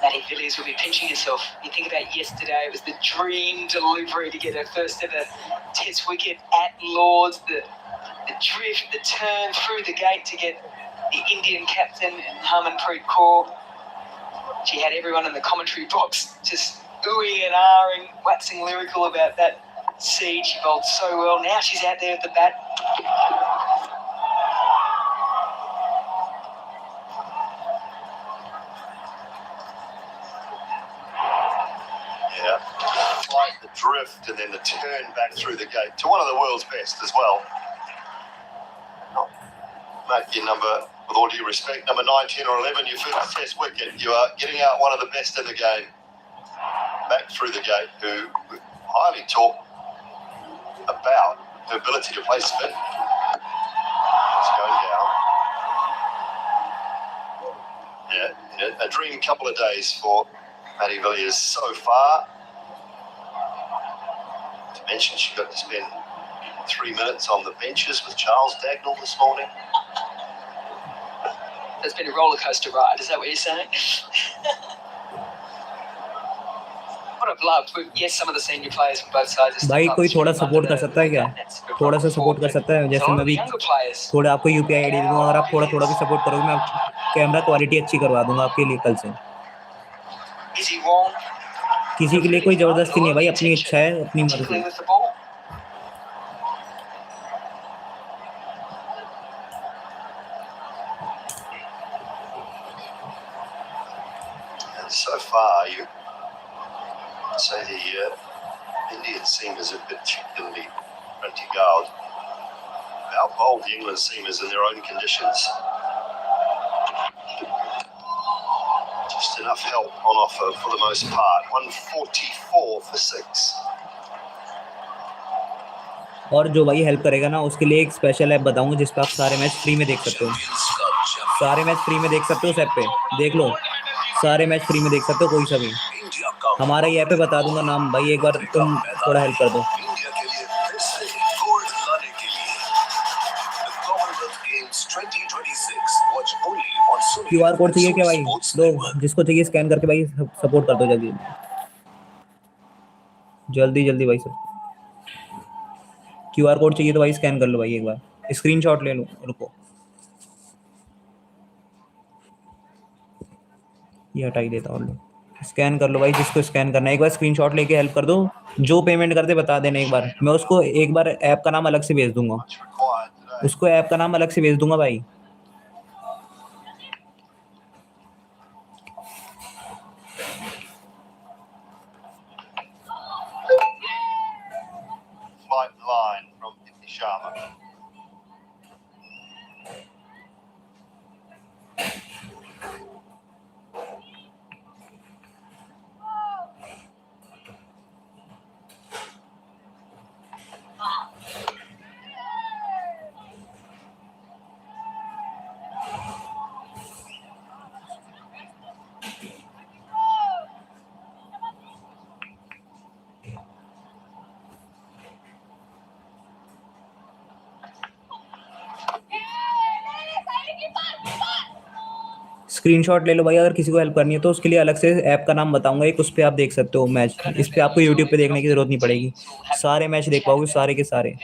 Speaker 4: Maddie Villiers will be pinching herself. You think about yesterday, it was the dream delivery to get her first ever Test wicket at Lords. The drift, the turn through the gate to get the Indian captain Harmanpreet Kaur. She had everyone in the commentary box just oohing and ahhing, waxing lyrical about that seed. She bowled so well. Now she's out there at the bat.
Speaker 2: Yeah, like the drift and then the turn back through the gate to one of the world's best as well. Mate, your number, with all due respect, number 9, 10 or 11, your first Test wicket, you are getting out one of the best in the game. Back through the gate, who highly talk about her ability to play spin. It's going down. Yeah, a dream couple of days for Maddie Villiers so far. To mention, she got to spend 3 minutes on the benches with Charles Dagnall this morning.
Speaker 4: It's been a roller coaster ride, is that what you're saying? What I've loved, yes, some of the senior players from both sides.
Speaker 1: भाई कोई थोड़ा support कर सकता है क्या? थोड़ा सा support कर सकता है, जैसे मैं भी थोड़ा आपको यूपीआई आईडी दूंगा और आप थोड़ा भी सपोर्ट करोगे, मैं कैमरा क्वालिटी अच्छी करवा दूंगा आपके लिए कल से। किसी के लिए कोई जबरदस्ती नहीं है भाई, अपनी इच्छा है, अपनी मर्जी।
Speaker 2: So far, you say the Indian seamers have particularly Gaul out-bowled the England seamers in their own conditions. Just enough help on offer for the most part. 144 for 6.
Speaker 1: और जो भाई हेल्प करेगा ना, उसके लिए एक स्पेशल ऐप बताऊंगा जिस पर आप सारे मैच फ्री में देख सकते हो। सारे मैच फ्री में देख सकते हो उस ऐप पे, देख लो, सारे मैच फ्री में देख सकते हो कोई सा भी। हमारा ये ऐप पे बता दूंगा नाम, भाई एक बार तुम थोड़ा हेल्प कर दो। QR कोड चाहिए क्या भाई? दो, जिसको चाहिए स्कैन करके भाई सपोर्ट कर दो जल्दी जल्दी जल्दी भाई सब। QR कोड चाहिए तो भाई स्कैन कर लो भाई, एक बार स्क्रीनशॉट ले लो। रुको, ये हटा ही देता हूँ। स्कैन कर लो भाई, जिसको स्कैन करना है एक बार स्क्रीनशॉट लेके हेल्प कर दो। जो पेमेंट करते बता देना एक बार, मैं उसको एक बार ऐप का नाम अलग से भेज दूंगा, उसको ऐप का नाम अलग से भेज दूंगा भाई।
Speaker 2: Flight line from Sharma.
Speaker 1: Screenshot ले लो भाई, अगर किसी को हेल्प करनी है तो उसके लिए अलग से ऐप का नाम बताऊंगा एक, उस पर आप देख सकते हो मैच। इस पर आपको यूट्यूब पे देखने की जरूरत नहीं पड़ेगी, सारे मैच देख पाओगे सारे के सारे।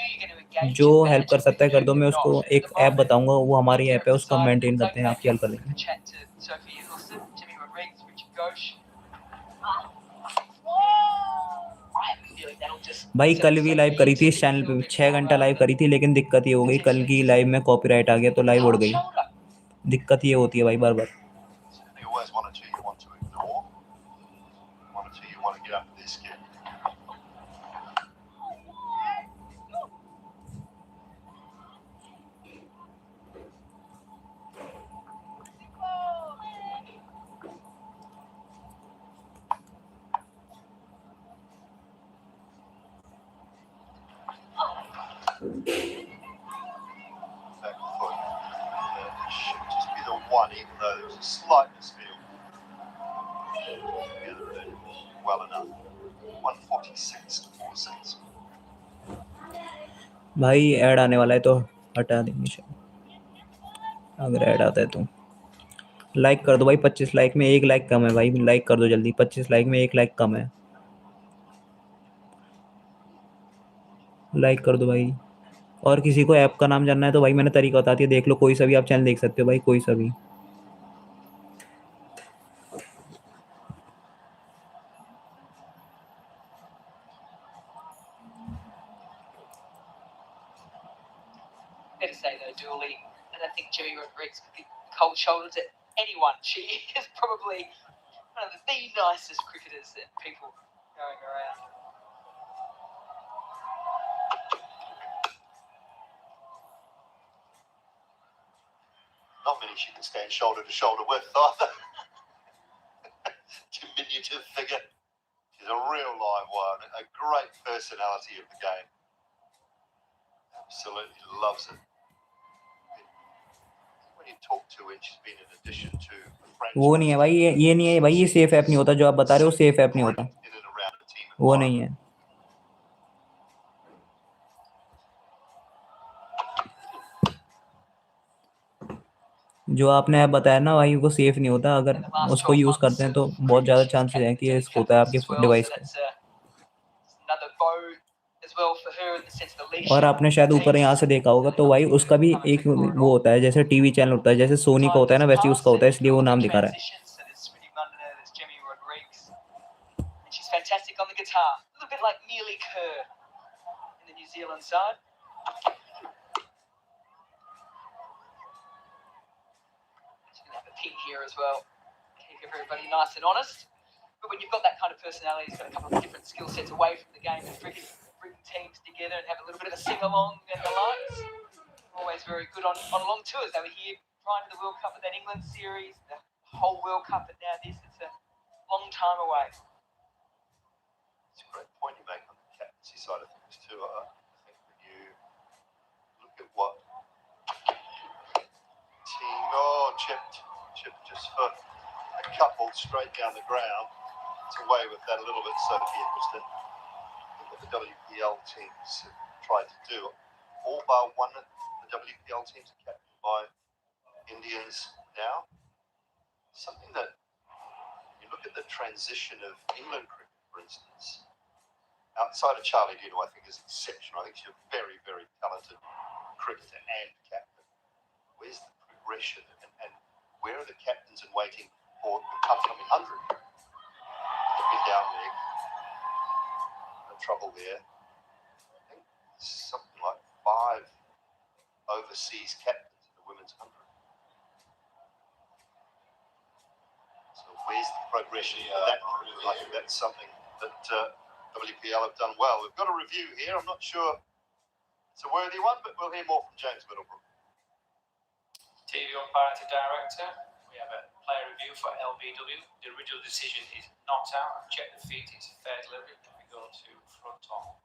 Speaker 1: जो हेल्प कर सकता है कर दो, मैं उसको एक ऐप बताऊंगा, वो हमारी ऐप है, उसको मेंटेन करते हैं, आपकी हेल्प कर देंगे भाई। कल भी लाइव करी थी इस चैनल पे, 6 घंटा लाइव करी थी, लेकिन दिक्कत ये हो गई कल की लाइव में कॉपीराइट आ गया तो लाइव उड़ गई। दिक्कत ये होती है भाई बार बार।
Speaker 2: One, even though there was a slight misfield. Well enough. 146 for 6.
Speaker 1: भाई ऐड आने वाला है तो हटा देंगे शायद, अगर ऐड आता है तो। लाइक कर दो भाई, 25 लाइक में 1 लाइक कम है भाई, लाइक कर दो जल्दी, 25 लाइक में 1 लाइक कम है, लाइक कर दो भाई। और किसी को ऐप का नाम जानना है तो भाई मैंने तरीका बता दिया, देख लो, कोई सा भी आप चैनल देख सकते हो भाई, कोई सा भी।
Speaker 4: Fair to say though, Dooley, I don't think Jimmy Rodriguez could give cold shoulder to anyone. She is probably one of the nicest cricketers that people going around.
Speaker 2: Not many she can stand shoulder to shoulder with either. Diminutive figure. She's a real live one. A great personality of the game. Absolutely loves it. When you talk to her, she's been an addition to the franchise.
Speaker 1: वो नहीं है भाई, ये नहीं है भाई, ये safe app नहीं होता जो आप बता रहे हो, सेफ ऐप नहीं होता,
Speaker 2: In and around the team
Speaker 1: वो नहीं है। जो आपने ऐप बताया ना भाई, वो सेफ नहीं होता, अगर उसको यूज़ करते हैं तो बहुत ज़्यादा चांसेस हैं कि रिस्क होता है आपके डिवाइस का। और आपने शायद ऊपर यहाँ से देखा होगा तो भाई उसका भी एक वो होता है, जैसे टीवी चैनल होता है, जैसे सोनी का होता है ना, वैसे ही उसका होता है, इसलिए वो नाम दिखा रहा है।
Speaker 4: She's fantastic on the guitar, a little bit like Neely Kerr in the New Zealand side. She's going to have a pin here as well. Keep everybody nice and honest. But when you've got that kind of personality, it's got a couple of different skill sets away from the game and bring teams together and have a little bit of a sing-along and the likes. Always very good on long tours. They were here prior to the World Cup with that England series, the whole World Cup, and now this. It's a long time away.
Speaker 2: It's a great point you make on the captaincy side of things too. I think when you look at what team, chipped just for a couple straight down the ground. It's away with that a little bit, Sophie Eccleston. Look what the WPL teams have tried to do. All bar one of the WPL teams are captained by Indians now. Something that you look at the transition of England cricket, for instance. Outside of Charlie Dino, I think is exceptional. I think she's a very, very talented cricketer and captain. Where's the progression and where are the captains in waiting for the upcoming 100? Looking down leg, no trouble there. I think something like 5 overseas captains in the women's 100. So where's the progression for that? I think that's something that WPL have done well. We've got a review here. I'm not sure it's a worthy one, but we'll hear more from James Middlebrook.
Speaker 10: TV umpire to director. We have a player review for LBW. The original decision is not out. I've checked the feet. It's a fair delivery. Then we go to front on.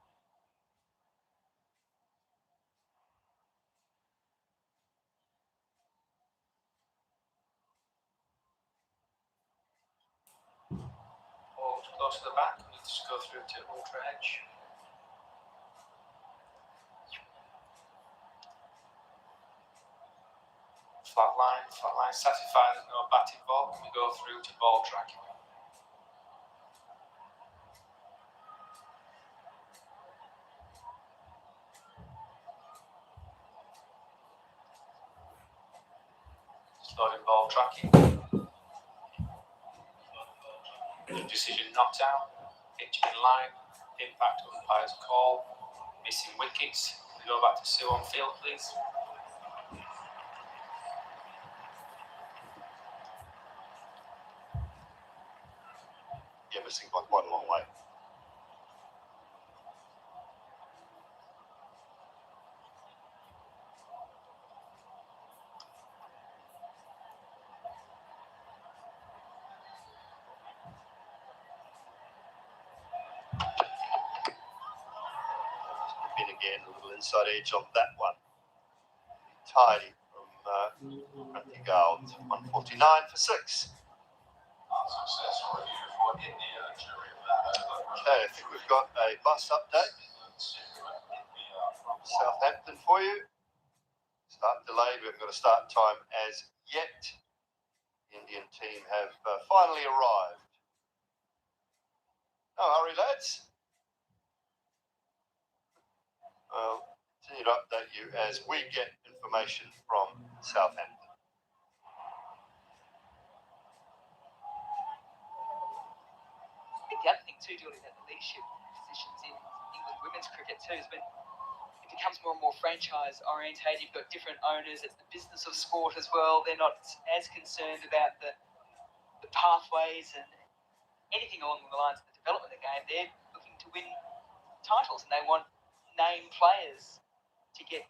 Speaker 10: Hold close to the back. We need to go through to ultra edge. Flat line satisfied, there's no batting ball, and we go through to ball tracking. Slowing ball tracking. Decision knocked out, pitch in line, impact umpire's call, missing wickets. We go back to Sue on field, please.
Speaker 2: Yeah, missing by quite a long way. Been again a little inside edge on that one. Tidy from Rantigal to 149 for 6. Okay, I think we've got a bus update from Southampton for you. Start delayed. We haven't got a start time as yet. The Indian team have finally arrived. No hurry, lads. I'll continue to update you as we get information from Southampton.
Speaker 4: I think the other thing too, Julie, about the leadership positions in England women's cricket too is when it becomes more and more franchise orientated, you've got different owners, it's the business of sport as well. They're not as concerned about the pathways and anything along the lines of the development of the game. They're looking to win titles and they want name players to get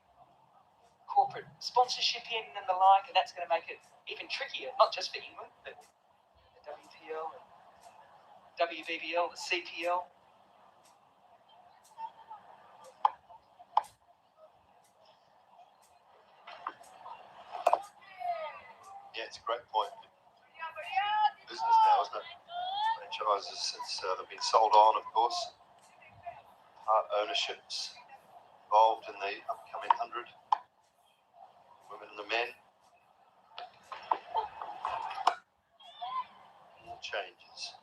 Speaker 4: corporate sponsorship in and the like, and that's going to make it even trickier, not just for England, but the WPL and WBBL, the CPL.
Speaker 2: Yeah, it's a great point. Business now, isn't it? Franchises since they've been sold on, of course. Part ownerships involved in the upcoming 100. Women and the men. All changes.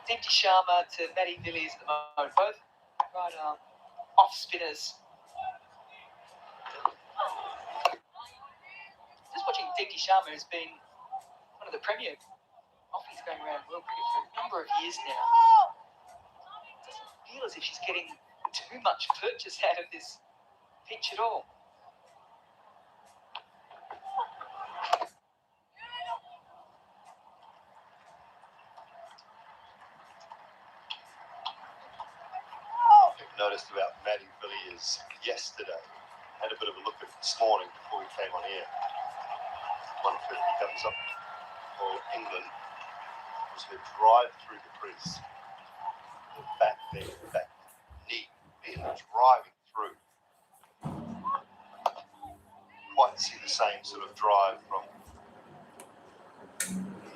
Speaker 4: Dipti Sharma to Maddie Villiers at the moment, both right arm off spinners. Just watching Dipti Sharma, who's been one of the premier offies going around world cricket for a number of years now. Doesn't feel as if she's getting too much purchase out of this pitch at all.
Speaker 2: Noticed about Maddie Villiers yesterday. Had a bit of a look at it this morning before we came on air. 150 comes up for England. It was her drive through the crease. The back there, the back knee being driving through. Quite see the same sort of drive from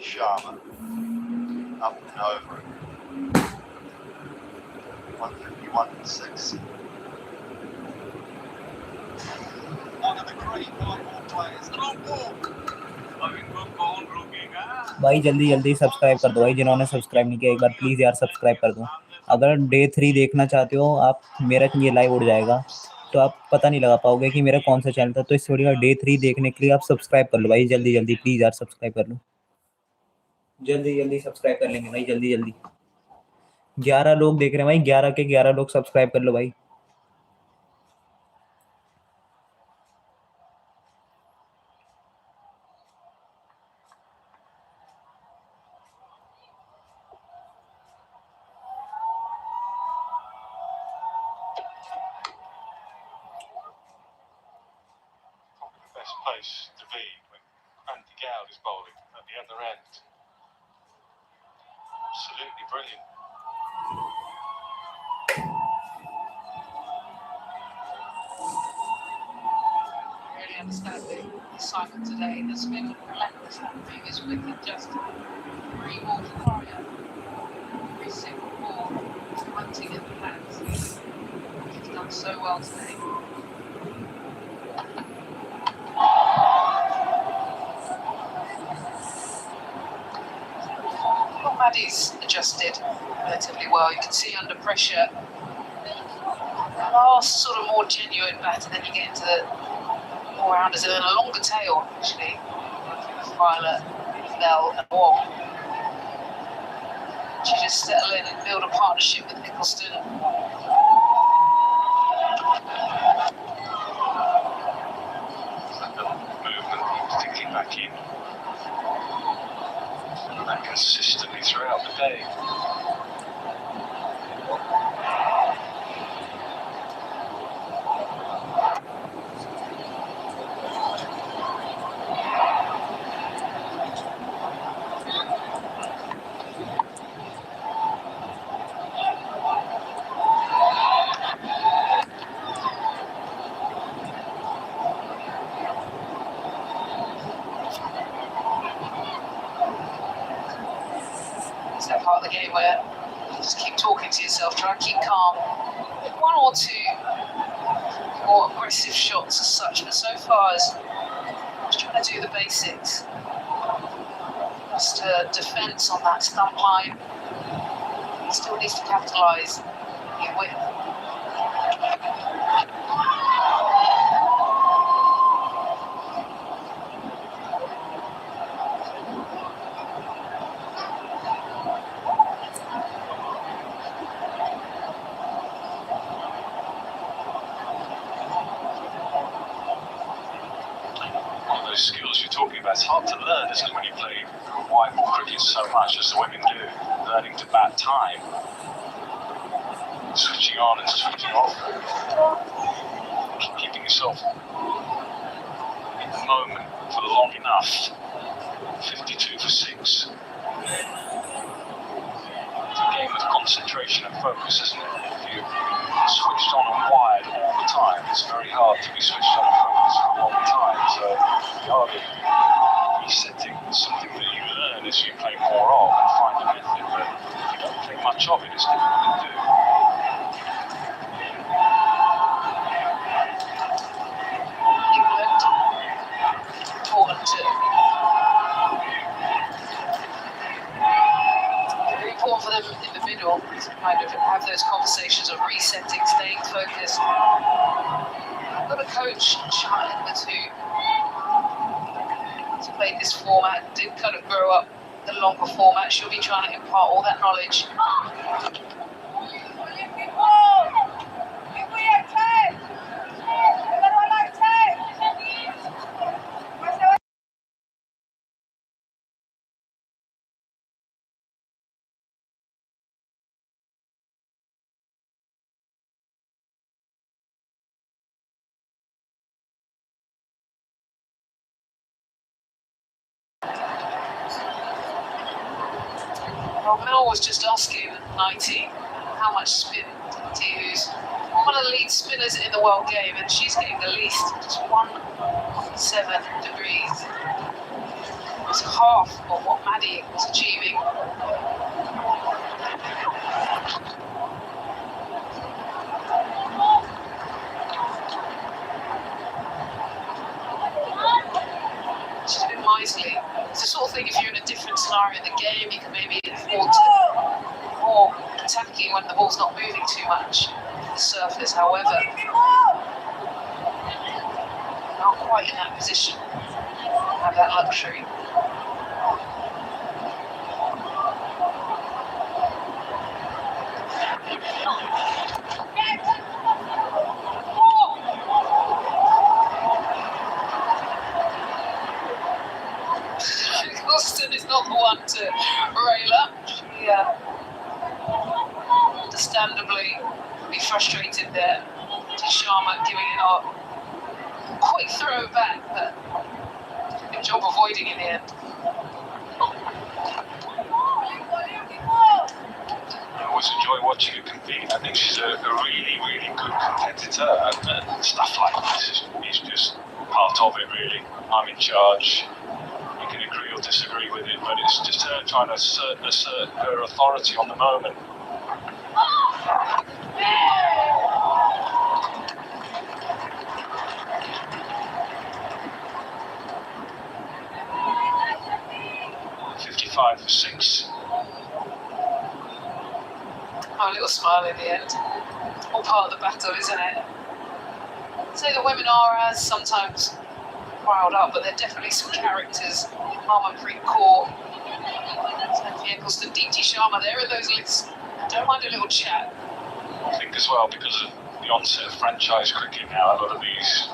Speaker 2: Sharma. Up and over it. 151.6.
Speaker 8: One of the great white ball players. The long ball.
Speaker 1: भाई जल्दी जल्दी subscribe कर दो भाई, जिन्होंने subscribe नहीं किया एक बार प्लीज़ यार सब्सक्राइब कर दो। अगर डे 3 देखना चाहते हो आप, मेरा ये लाइव उड़ जाएगा तो आप पता नहीं लगा पाओगे कि मेरा कौन सा चैनल था। तो इस वीडियो का डे 3 देखने के लिए आप सब्सक्राइब कर लो भाई, जल्दी जल्दी प्लीज़ यार सब्सक्राइब कर लो, जल्दी जल्दी सब्सक्राइब कर लेंगे भाई, जल्दी जल्दी। 11 लोग देख रहे हैं भाई, 11 के 11 लोग सब्सक्राइब कर लो भाई।
Speaker 5: Best place to be when Andy Gowd is bowling at the other end. Absolutely brilliant.
Speaker 3: Really understand the assignment today. There's been relentless on the previous wicket, just 3 balls prior. Every single ball hunting at the pads. She's done so well today. Maddie's adjusted relatively well. You can see under pressure. The last sort of more genuine batter, then you get into the more rounders and then a longer tail actually. Violet, Nell and Wong. She just settle in and build a partnership with Nicholson.
Speaker 5: Movement, thinking back in. And that consistently throughout the day.
Speaker 3: one or two more aggressive shots as such, but so far as just trying to do the basics. Just defence on that stump line. Still needs to capitalise in width.
Speaker 5: One of those skills you're talking about, it's hard to learn, isn't it, when you play white ball cricket so much as the women do, learning to bat time, switching on and switching off, keeping yourself in the moment for long enough. 52 for 6. It's a game of concentration and focus, isn't it? If you're switched on and wired all the time, it's very hard to be switched on and focused for a long time. So you are resetting something that you learn as you play more of and find a method, but if you don't play much of it, it's difficult to do.
Speaker 3: England, important to very important for them in the middle to kind of have those conversations of resetting, staying focused. I've got a coach, Charlotte Edwards, who played this format, did kind of grow up the longer format. She'll be trying to impart all that knowledge. Well, Mel was just asking 90 how much spin to use. One of the lead spinners in the world game, and she's getting the least, just 1.7 degrees. It's half of what Maddie was achieving. She's been wisely. It's the sort of thing, if you're in a different scenario in the game, you can maybe afford to be more attacking when the ball's not moving too much to the surface. However, not quite in that position, have that luxury. Austin is not the one to rail up. She understandably be frustrated there. Sharma giving it a quick throw back, but good job avoiding in the end.
Speaker 5: I always enjoy watching her compete. I think she's a really, really good competitor, and stuff like this is just part of it, really. I'm in charge. You can agree or disagree with it, but it's just her trying to assert her authority on the moment. $55 for 6.
Speaker 3: Oh, a little smile in the end. All part of the battle, isn't it? So the women are as sometimes riled up, but they're definitely some characters. Harmanpreet, Kaur, Eccleston, DT Sharma, they're in those lists. Don't mind a little chat.
Speaker 5: I think as well, because of the onset of franchise cricket now, a lot of these,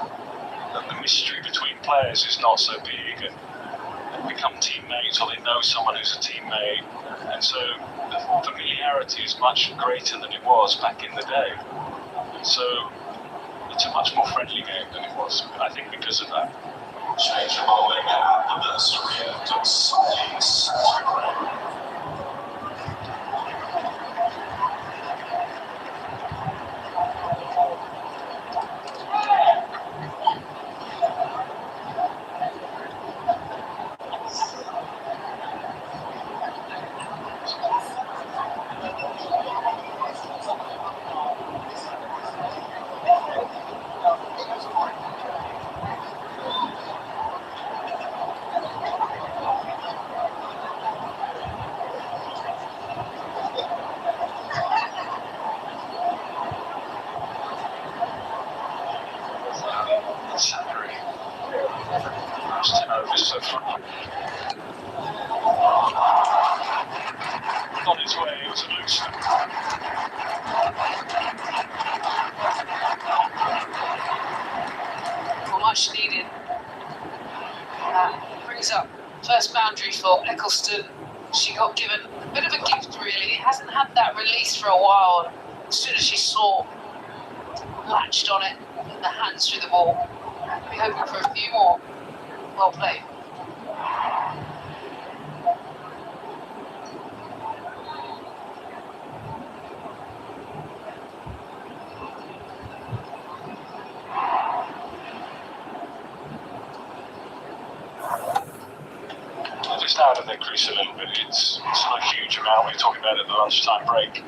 Speaker 5: the mystery between players is not so big, and they become teammates, or they know someone who's a teammate, and so the familiarity is much greater than it was back in the day. So it's a much more friendly game than it was, I think, because of that.
Speaker 11: Change of bowling at the Surya to Sony's
Speaker 5: On his way, it was a loose one.
Speaker 3: Well, much needed. Brings up first boundary for Eccleston. She got given a bit of a gift, really. Hasn't had that release for a while. As soon as she saw, latched on it, and the hands through the ball. Be hoping for a few more. Well played.
Speaker 5: Just out of their crease a little bit. It's not a huge amount we're talking about at the lunchtime break.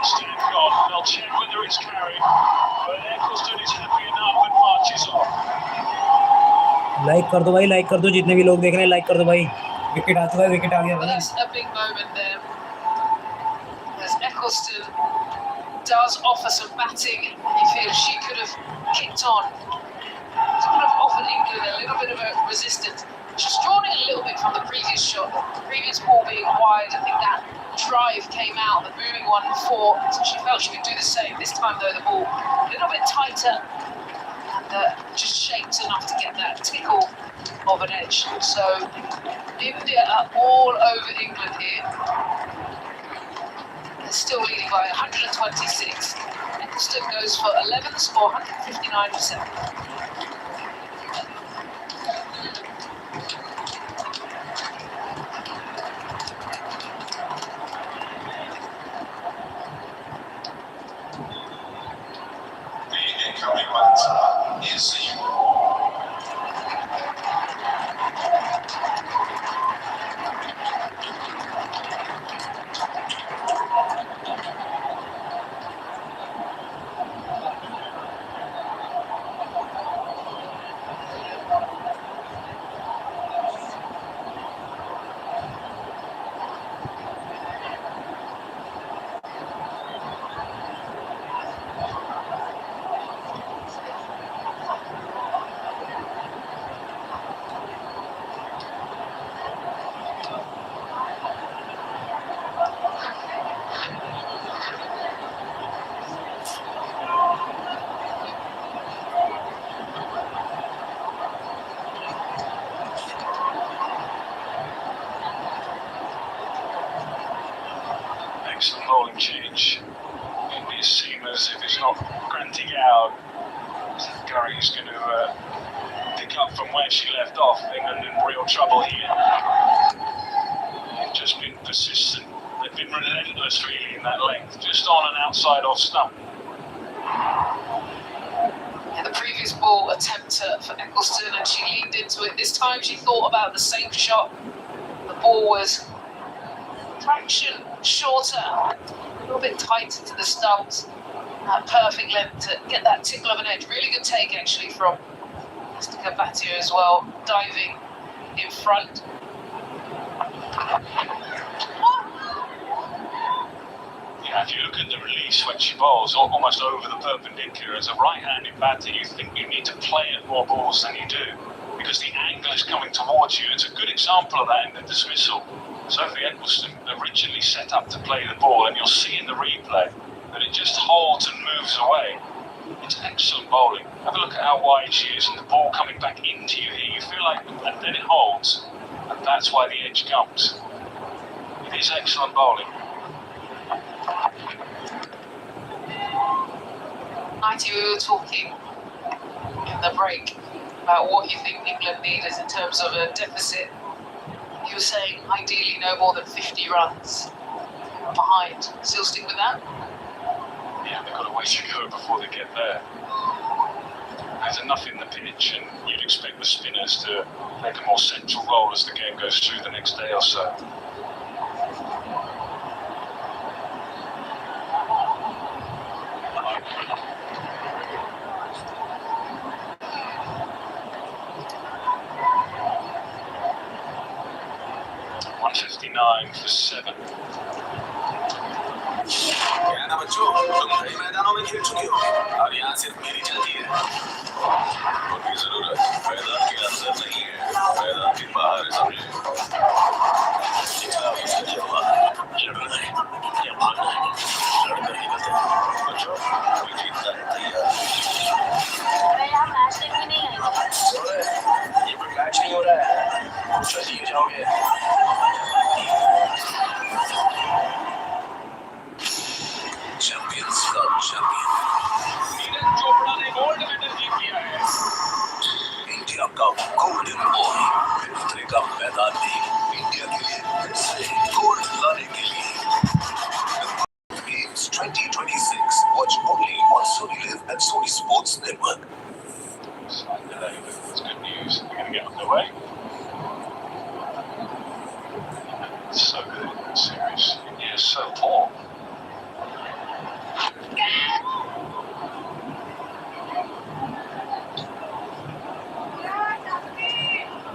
Speaker 5: Stand gone. They'll check whether it's carried. But Eccleston is happy enough and marches on.
Speaker 1: Like कर दो भाई, like कर दो, जितने भी लोग देख रहे हैं लाइक कर दो भाई। विकेट आ चुका है, विकेट आ गया
Speaker 3: Well,
Speaker 1: भाई।
Speaker 3: that's a big moment there. As Eccleston does offer some batting, he feels she could have kicked on. She could have offered England a little bit of a resistance. She's drawn it a little bit from the previous shot, the previous ball being wide. I think that drive came out, the moving one before, so she felt she could do the same. This time, though, the ball a little bit tighter and just shaped enough to get that tickle of an edge. So India are all over England here. They're still leading by 126. Eccleston goes for 11, the score 159 for 7.
Speaker 11: The incoming batter is
Speaker 5: excellent bowling change. It may seem as if it's not granting out. Curry's going to pick up from where she left off. England in real trouble here. They've just been persistent. They've been relentless, really, in that length. Just on an outside off stump.
Speaker 3: Yeah, the previous ball attempt for Eccleston, and she leaned into it. This time she thought about the same shot. The ball was a fraction shorter, a little bit tighter to the stumps. Perfect length to get that tickle of an edge. Really good take, actually, from Mr. Kabatia as well, diving in front.
Speaker 5: Yeah, if you look at the release when she bowls, almost over the perpendicular, as a right-handed batter, you think you need to play at more balls than you do, because the angle is coming towards you. It's a good example of that in the dismissal. Sophie Eccleston originally set up to play the ball, and you'll see in the replay that it just holds and moves away. It's excellent bowling. Have a look at how wide she is, and the ball coming back into you here. You feel like, and then it holds, and that's why the edge comes. It is excellent bowling.
Speaker 3: 90, we were talking in the break about what you think England need in terms of a deficit. You were saying ideally no more than 50 runs behind. Still stick with that?
Speaker 5: Yeah, they've got a way to go before they get there. There's enough in the pitch, and you'd expect the spinners to make a more central role as the game goes through the next day or so. For 7.
Speaker 11: कहना बच्चों तुम कई मैदानों में खेल चुके हो अब यहाँ सिर्फ मेरी चलती है उनकी जरूरत मैदान के अंदर नहीं है, मैदान के बाहर है समझे। जितना उससे जवाब लड़ना है या भागना है, लड़कर निकलते हैं। बच्चों, कोई जीतता है तैयार।
Speaker 6: यहाँ मैच देखने नहीं आई।
Speaker 11: ये कोई मैच नहीं हो रहा है, कुछ जीत जाओगे। चैंपियंस का चैंपियन
Speaker 5: नीरज चोपड़ा ने गोल्ड मेडल जीत लिया है।
Speaker 11: इंडिया का गोल्डन बॉय फिर उतरेगा मैदान में इंडिया के लिए फिर से गोल्ड लाने के लिए। Games 2026 watch only on Sony LIV and Sony Sports Network.
Speaker 5: It's good news. We're going to get underway. It's so good in this series. India is so poor.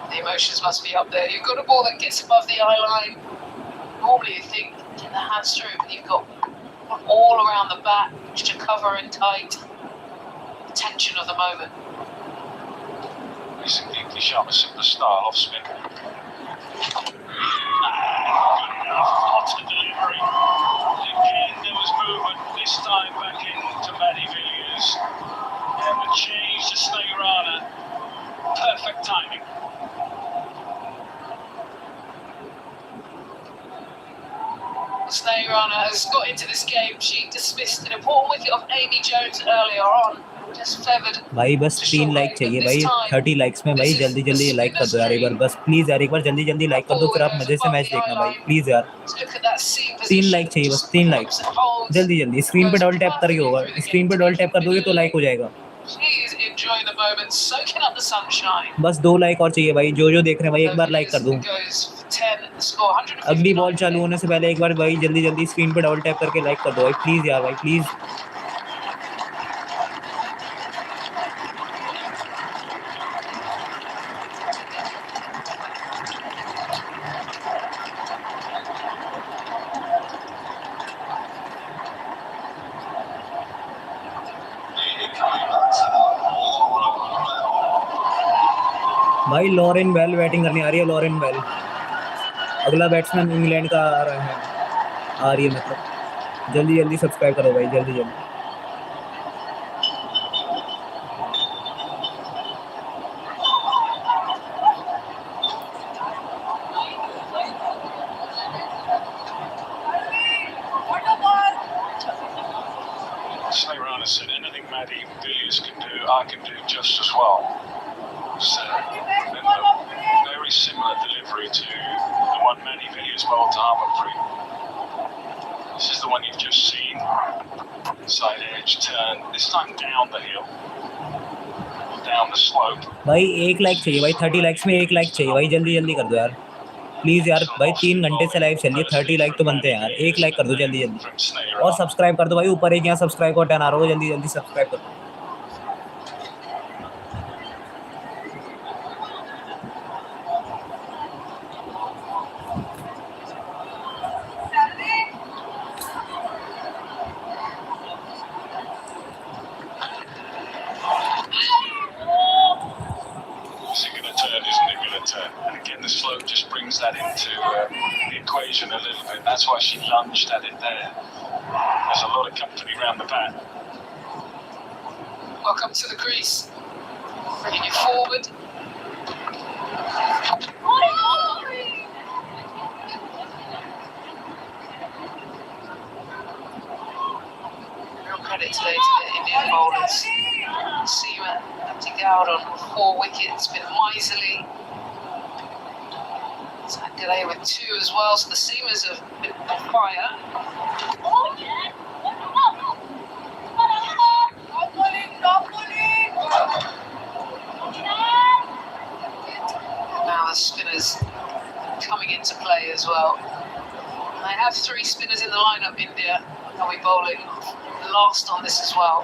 Speaker 3: The emotions must be up there. You've got a ball that gets above the eye line. Normally you think, get the hands through, but you've got all around the bat, which to cover in tight. The tension of the moment.
Speaker 5: He's completely sharp, a superstar off spin. Good enough, lots of delivery. Again, there was movement, this time back into Matty Villiers. And the change to Snegurana. Perfect timing.
Speaker 3: Snegurana has got into this game. She dismissed an important wicket of Amy Jones earlier on. Just feathered.
Speaker 1: भाई बस 3 like चाहिए भाई, 30 likes में भाई जल्दी जल्दी like कर दो यार एक बार, बस प्लीज़ यार एक बार जल्दी जल्दी लाइक कर दो, फिर आप मजे से मैच देखना भाई प्लीज़ यार। 3 लाइक चाहिए बस, 3 लाइक जल्दी जल्दी। स्क्रीन पे डबल टैप करके होगा, स्क्रीन पे डबल टैप कर दोगे तो लाइक हो जाएगा।
Speaker 3: She's enjoying the moment, soaking up the sunshine.
Speaker 1: बस 2 लाइक और चाहिए भाई, जो देख रहे हैं भाई एक बार लाइक कर दो।
Speaker 3: Goes for 10, the score 159.
Speaker 1: अगली बॉल चालू होने से पहले एक बार भाई जल्दी जल्दी स्क्रीन पे डबल टैप करके लाइक कर दो भाई प्लीज़ यार भाई प्लीज़। भाई लॉरेन बेल बैटिंग करनी आ रही है, लॉरेन बेल अगला बैट्समैन इंग्लैंड का आ रहा है, आ रही है मतलब। जल्दी जल्दी सब्सक्राइब करो भाई जल्दी जल्दी।
Speaker 5: Snegurana said anything Matty Villiers can do, I can do just as well. So, very similar delivery to the one Matty Villiers bowled to Harmanpreet. This is the one you've just seen. Side edge turn, this time down the hill, down the slope.
Speaker 1: भाई 1 like चाहिए भाई, 30 likes में 1 like चाहिए भाई, जल्दी जल्दी कर दो यार प्लीज़ यार भाई। 3 घंटे से लाइव चलिए, 30 लाइक तो बनते हैं यार, 1 लाइक कर दो जल्दी जल्दी और सब्सक्राइब कर दो भाई। ऊपर एक यहाँ सब्सक्राइब का बटन आ रहा होगा, जल्दी जल्दी सब्सक्राइब कर दो।
Speaker 5: Is it going to turn? Isn't it going to turn? And again, the slope just brings that into the equation a little bit. That's why she lunged at it there. There's a lot of company around the bat.
Speaker 3: Welcome to the crease. Bringing you forward. Real credit today to the Indian bowlers. Seaman emptying out on 4 wickets, been miserly. Delay with 2 as well, so the seamers have been on fire. Now the spinners coming into play as well. They have 3 spinners in the lineup, India. They'll be bowling last on this as well.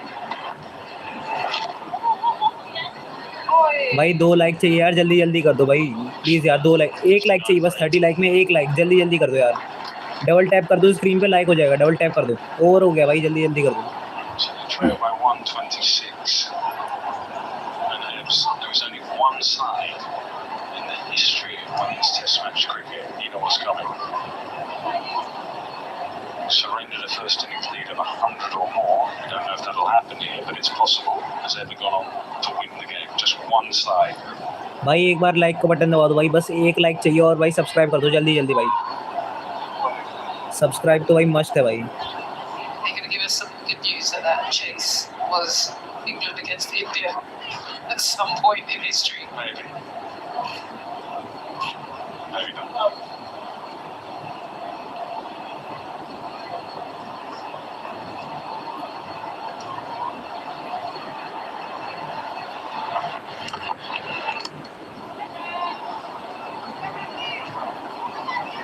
Speaker 1: भाई 2 like चाहिए यार, जल्दी जल्दी कर दो भाई please यार। 2 like, 1 like चाहिए बस, 30 लाइक में 1 लाइक, जल्दी जल्दी कर दो यार। डबल टैप कर दो स्क्रीन पे, लाइक हो जाएगा, डबल टैप कर दो। ओवर हो गया भाई, जल्दी जल्दी कर दो।
Speaker 5: Trail by 126. surrendered a first innings lead of 100 or more. I don't know if that'll happen here, but it's possible. Has ever gone on to win the game. Just one side.
Speaker 1: भाई एक बार like का button दबा दो भाई, बस एक like चाहिए और भाई सब्सक्राइब कर दो जल्दी जल्दी भाई, सब्सक्राइब तो भाई मस्ट है भाई।
Speaker 3: They're going to give us some good news that chase was England against India at some point in history.
Speaker 5: Maybe. Maybe not.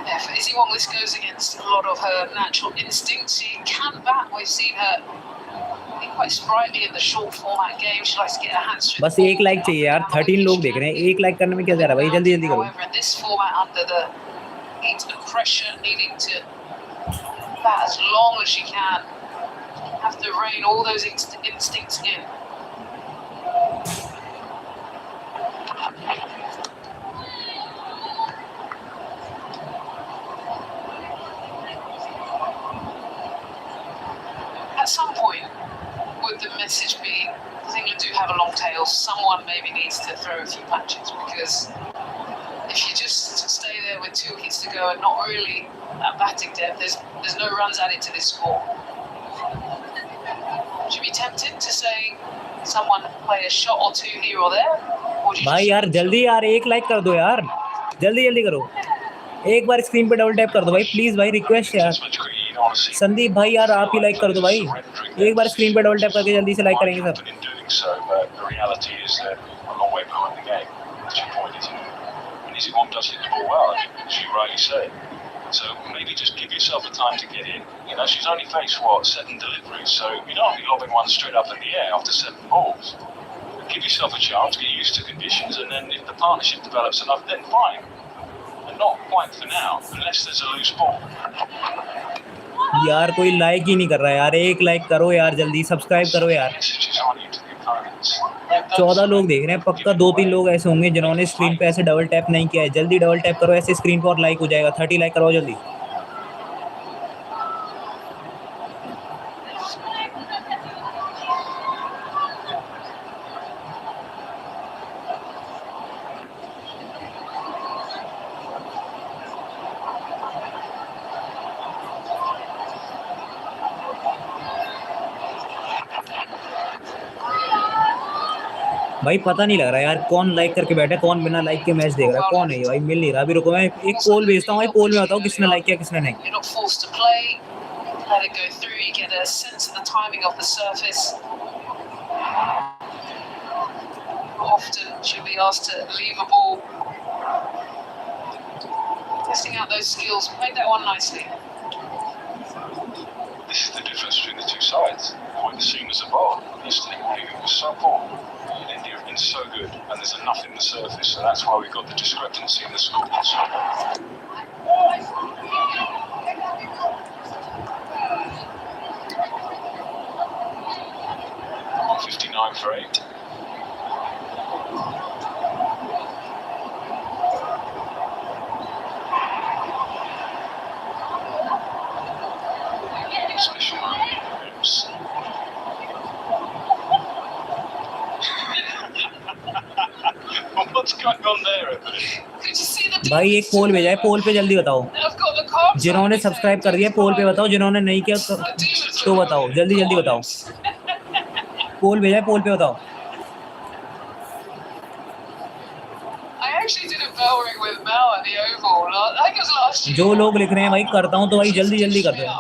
Speaker 3: Yeah, for Izzy Wong, this goes against a lot of her natural instincts. She can bat. We've seen her be quite sprightly in the short format game. She likes to get her hands through.
Speaker 1: बस एक like चाहिए यार, 13 लोग देख रहे हैं, एक like करने में क्या जा रहा है भाई, जल्दी जल्दी करो।
Speaker 3: However, in this format, under the heat and pressure, needing to bat as long as she can, have to rein all those instincts in. At some point, would the message be, because England do have a long tail, someone maybe needs to throw a few punches, because if you just stay there with 2 wickets to go and not really at batting depth, there's no runs added to this score. Would you be tempted to say someone play a shot or two here or there? Or do you
Speaker 1: भाई यार जल्दी यार एक like कर दो यार, जल्दी जल्दी करो, एक बार स्क्रीन पे डबल टैप कर दो भाई प्लीज भाई, रिक्वेस्ट यार। संदीप भाई यार आप ही लाइक कर दो भाई, एक बार स्क्रीन पे डबल टैप करके जल्दी से लाइक करेंगे सब।
Speaker 5: Izzy Wong does hit the ball well, as you rightly say. So maybe just give yourself the time to get in. You know, she's only faced, 7 deliveries, so you don't be lobbing one straight up in the air after 7 balls. Give yourself a chance, get used to conditions, and then if the partnership develops enough, then fine. And not quite for now, unless there's a loose ball.
Speaker 1: यार कोई like he नहीं कर रहा यार, एक like करो यार, जल्दी सब्सक्राइब करो यार।
Speaker 5: Messages on you to the opponents.
Speaker 1: 14 लोग देख रहे हैं, पक्का 2-3 लोग ऐसे होंगे जिन्होंने स्क्रीन पे ऐसे डबल टैप नहीं किया है, जल्दी डबल टैप करो ऐसे स्क्रीन पर और लाइक हो जाएगा। 30 लाइक करवाओ जल्दी। भाई पता नहीं लग रहा यार कौन लाइक करके बैठा है, कौन बिना लाइक के मैच देख रहा है, कौन है ये भाई, मिल नहीं रहा। अभी रुको मैं एक पोल भेजता हूँ भाई, पोल में बताओ किसने लाइक किया किसने नहीं।
Speaker 3: You're not forced to play. Let it go through. You get a sense of the timing of the surface. Often she'll be asked to leave a ball. Testing out those skills. Played that one nicely.
Speaker 5: This is the difference between the two sides. Point the seamers are bowled. Yesterday, it was so poor. India have been so good, and there's enough in the surface, so that's why we've got the discrepancy in the scores. 59 for 8. Special moments. What's going on there, Evelyn?
Speaker 3: Could you see the
Speaker 1: भाई एक पोल भेजा है, पोल पे जल्दी बताओ,
Speaker 3: I've got the cards.
Speaker 1: जिन्होंने subscribe कर दिया पोल पे बताओ, जिन्होंने नहीं किया तो बताओ, जल्दी जल्दी बताओ। पोल भेजा है, पोल पे बताओ।
Speaker 3: I actually did a bowling with Mel at the Oval. I think it was last year.
Speaker 1: जो लोग लिख रहे हैं भाई करता हूँ, तो भाई जल्दी जल्दी कर दो।
Speaker 3: Yeah.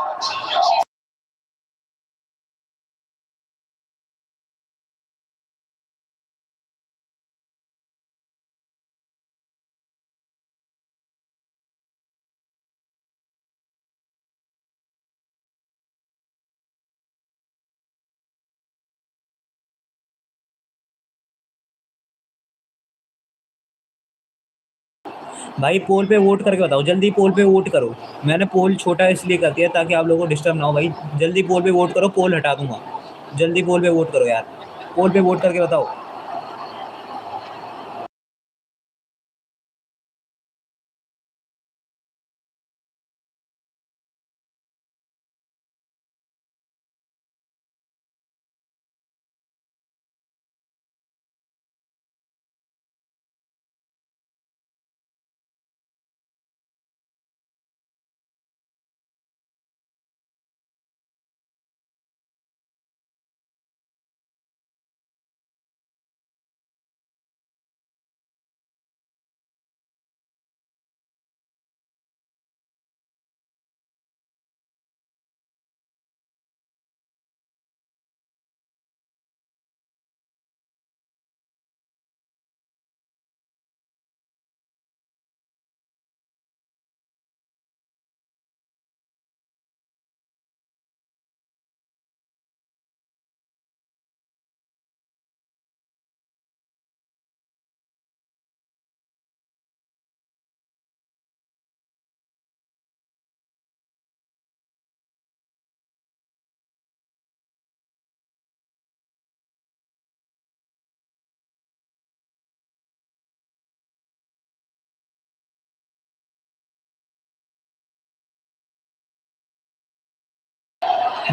Speaker 1: भाई पोल पे वोट करके बताओ, जल्दी पोल पे वोट करो। मैंने पोल छोटा इसलिए कर दिया ताकि आप लोगों को डिस्टर्ब ना हो भाई, जल्दी पोल पे वोट करो, पोल हटा दूंगा। जल्दी पोल पे वोट करो यार, पोल पे वोट करके बताओ।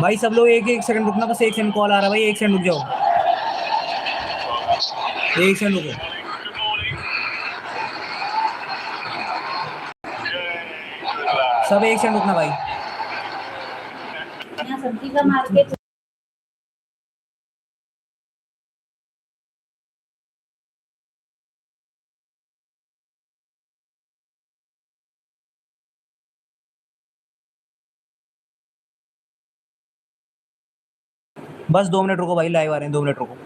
Speaker 1: भाई सब लोग एक एक सेकंड रुकना, बस 1 सेकंड कॉल आ रहा है भाई, 1 सेकंड रुक जाओ, 1 सेकंड रुको। सब 1 सेकंड रुकना भाई।
Speaker 12: यहाँ सब्जी का मार्केट
Speaker 1: बस 2 मिनट रुको भाई, लाइव आ रहे हैं, 2 मिनट रुको।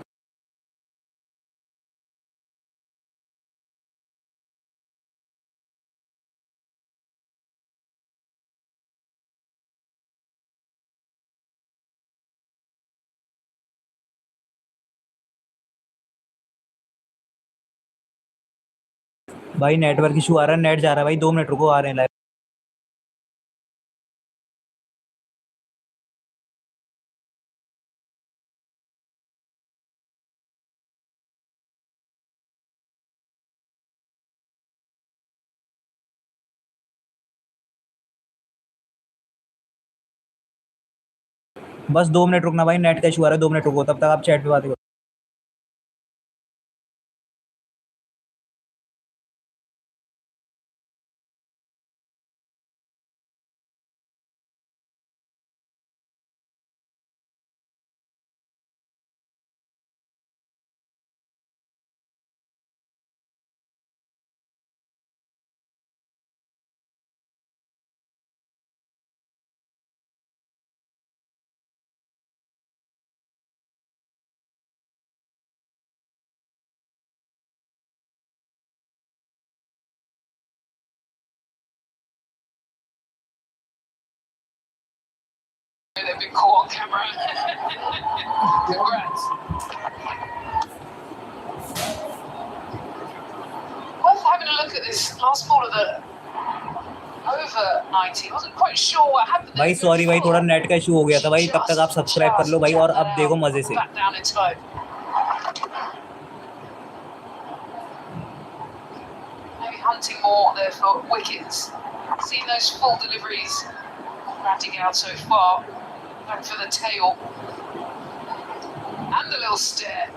Speaker 1: भाई नेटवर्क इशू आ रहा है, नेट जा रहा है भाई, 2 मिनट रुको, आ रहे हैं लाइव। बस 2 मिनट रुकना भाई, नेट का इशू आ रहा है, 2 मिनट रुको, तब तक आप चैट पे बात करो।
Speaker 3: They've been caught on camera. Congrats. Worth having a look at this last ball of the over 90. Wasn't quite sure what happened.
Speaker 1: भाई सॉरी भाई, थोड़ा नेट का इशू हो गया था भाई, तब तक आप सब्सक्राइब कर लो भाई, और अब देखो मजे से।
Speaker 3: Back down in time. Maybe hunting more there for wickets. Seeing those full deliveries rounding out so far. Going for the tail. And the little stare.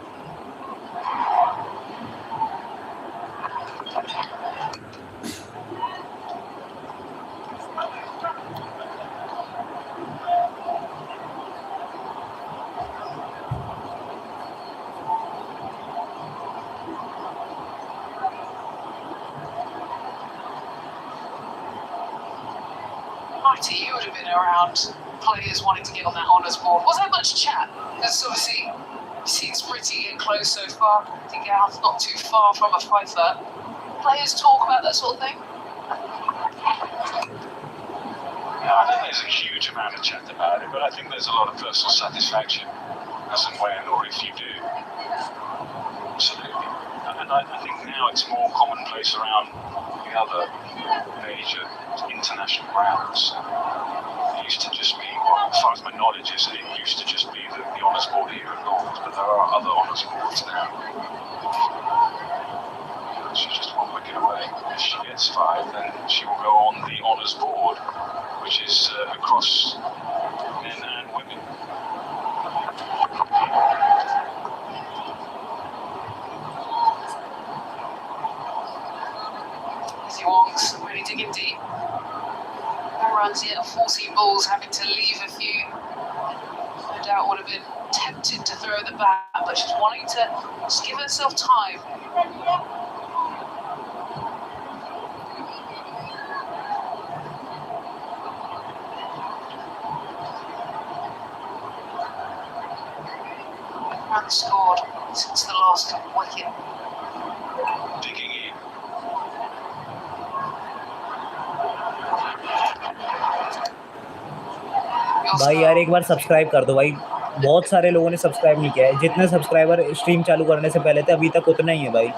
Speaker 3: Marty, you would have been around players wanting to get on that honours board. Was there much chat? Because obviously you've seen Smriti in close so far. I think Al's not too far from a fifer. Players talk about that sort of thing?
Speaker 5: Yeah, I don't think there's a huge amount of chat about it, but I think there's a lot of personal satisfaction as and when, or if you do. Absolutely. And I think now it's more commonplace around the other major international grounds. It used to just be, well, as far as my knowledge is, it used to just be the honours board here at Lords, but there are other honours boards now. She's just one wicket away. If she gets 5, then she will go on the honours board, which is across men and women.
Speaker 3: Wong's really digging deep. More runs yet, 14 balls, having to leave a few. No doubt would have been tempted to throw the bat, but she's wanting to just give herself time. Runs scored since the last wicket.
Speaker 5: Digging in.
Speaker 1: भाई यार एक बार subscribe कर दो भाई, बहुत सारे लोगों ने सब्सक्राइब नहीं किया है। जितने सब्सक्राइबर स्ट्रीम चालू करने से पहले थे अभी तक उतना ही है भाई,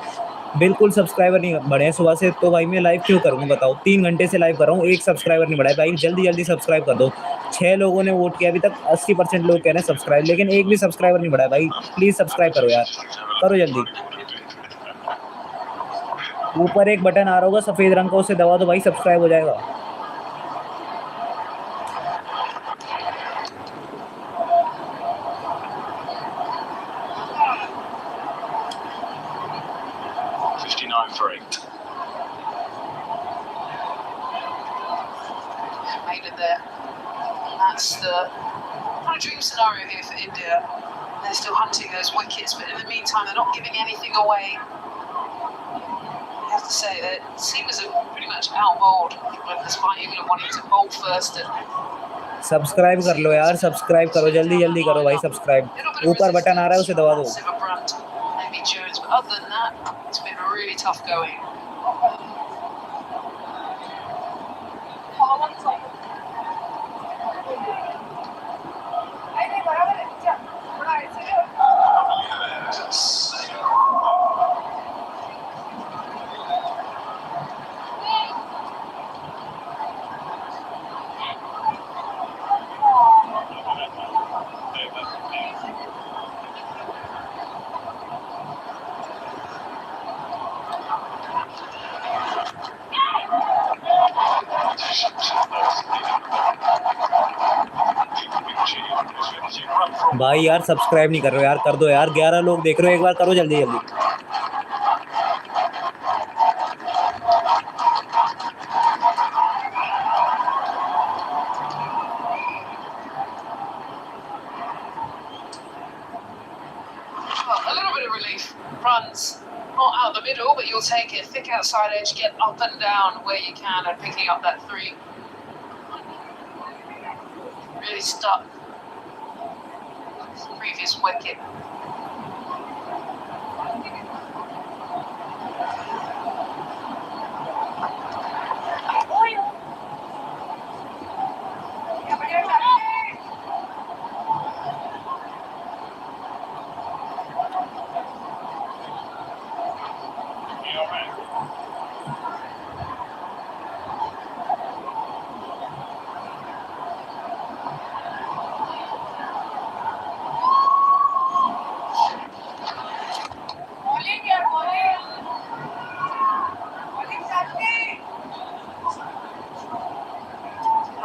Speaker 1: बिल्कुल सब्सक्राइबर नहीं बढ़े हैं सुबह से। तो भाई मैं लाइव क्यों करूँगा बताओ, 3 घंटे से लाइव कर रहा हूँ, एक सब्सक्राइबर नहीं बढ़ा है भाई। जल्दी जल्दी सब्सक्राइब कर दो। 6 लोगों ने वोट किया, अभी तक 80% लोग कह रहे हैं सब्सक्राइब, लेकिन एक भी सब्सक्राइबर नहीं बढ़ा है भाई। प्लीज़ सब्सक्राइब करो यार, करो जल्दी। ऊपर एक बटन आ रहा होगा सफ़ेद रंग का, उसे दबा दो भाई, सब्सक्राइब हो जाएगा।
Speaker 5: for 8.
Speaker 3: Made it there. That's the kind of dream scenario here for India. They're still hunting those wickets, but in the meantime, they're not giving anything away. I have to say that seamers are pretty much out-bowled, despite England wanting to bowl first.
Speaker 1: Subscribe कर लो यार, subscribe करो, जल्दी जल्दी करो भाई subscribe. ऊपर button आ रहा है उसे दबा दो।
Speaker 3: Maybe Jones, but other than that, it's been really tough going.
Speaker 1: भाई यार सब्सक्राइब नहीं कर रहे हो यार, कर दो यार, 11 लोग देख रहे हो, एक बार करो जल्दी जल्दी।
Speaker 3: A little bit of relief. Runs not out the middle, but you'll take it. Thick outside edge, get up and down where you can, and picking up that 3. Really stuck. Previous wicket.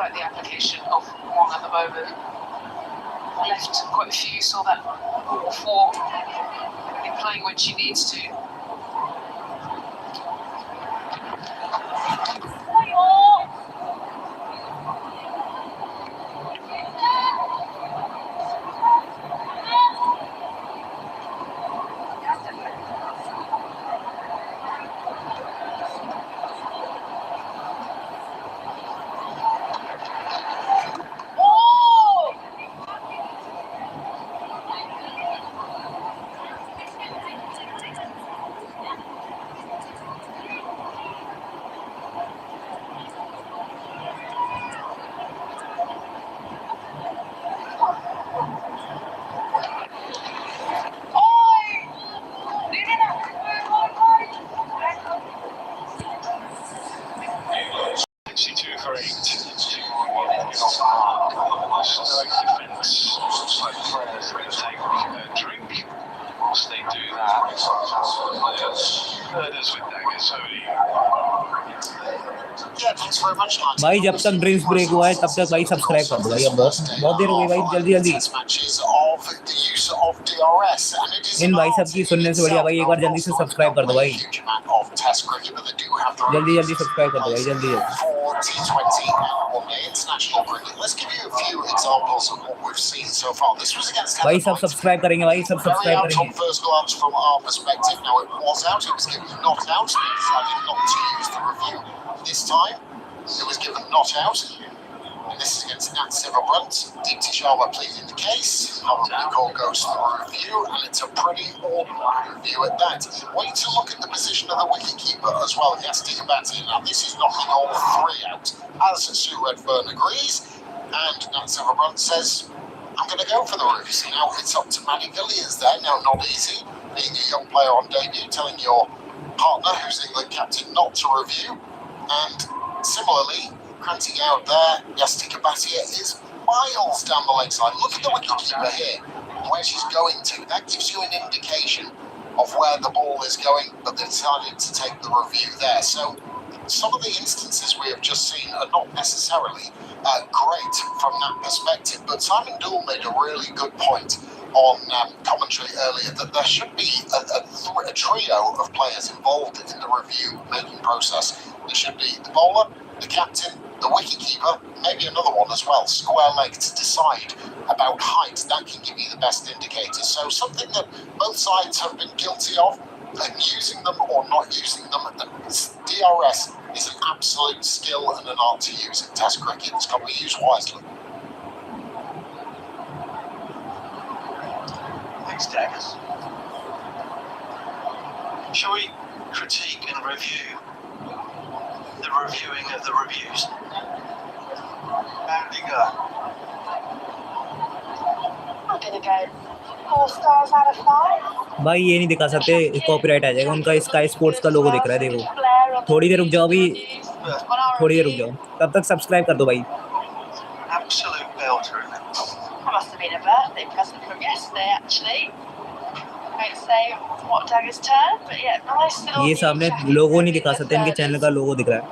Speaker 3: Like the application of one at the moment. Left quite a few, saw that all 4 really playing when she needs to.
Speaker 1: भाई जब तक drinks break हुआ है तब तक भाई subscribe कर दो भाई, अब बहुत देर हो गई भाई, जल्दी जल्दी। इन भाई सब की सुनने से बढ़िया भाई एक बार जल्दी से सब्सक्राइब कर दो भाई, जल्दी जल्दी सब्सक्राइब कर दो भाई, जल्दी जल्दी। भाई सब सब्सक्राइब करेंगे भाई, सब सब्सक्राइब करेंगे।
Speaker 2: This time, it was given not out. And this is against Nat Silverbrunt. Deepti Sharma pleading the case. Kaur goes to the review, and it's a pretty ordinary review at that. Way to look at the position of the wicketkeeper as well. He has to take a bat in. Now, this is knocking all 3 out. As Sue Redfern agrees, and Nat Silverbrunt says, I'm going to go for the review. So now it's up to Maddie Villiers there. Now, not easy, being a young player on debut, telling your partner, who's England captain, not to review. And similarly, Kranti out there, Yastika Bhatia is miles down the leg side. Look at the wicketkeeper here, where she's going to. That gives you an indication of where the ball is going, but they decided to take the review there. So some of the instances we have just seen are not necessarily great from that perspective, but Simon Doull made a really good point. on commentary earlier that there should be a trio of players involved in the review making process. There should be the bowler, the captain, the wicketkeeper, maybe another one as well, square leg, to decide about height. That can give you the best indicator. So something that both sides have been guilty of, and using them or not using them. DRS is an absolute skill and an art to use in Test cricket. It's got to be used wisely.
Speaker 7: Thanks, Daggers. Shall we critique and review the reviewing of the reviews? How did it go?
Speaker 6: I'm gonna go 4 stars out of 5.
Speaker 1: भाई ये नहीं दिखा सकते, copyright आ जाएगा। उनका sky sports का लोगो दिख रहा है, देखो। थोड़ी देर रुक जाओ अभी, थोड़ी देर रुक जाओ, तब तक सब्सक्राइब कर दो भाई।
Speaker 7: Absolute belter, isn't it?
Speaker 6: That must have been a birthday present from yesterday, actually. I won't say what Dagger's turn, but yeah, nice little.
Speaker 1: ये सामने लोगो नहीं दिखा सकते, इनके चैनल का लोगो दिख रहा है,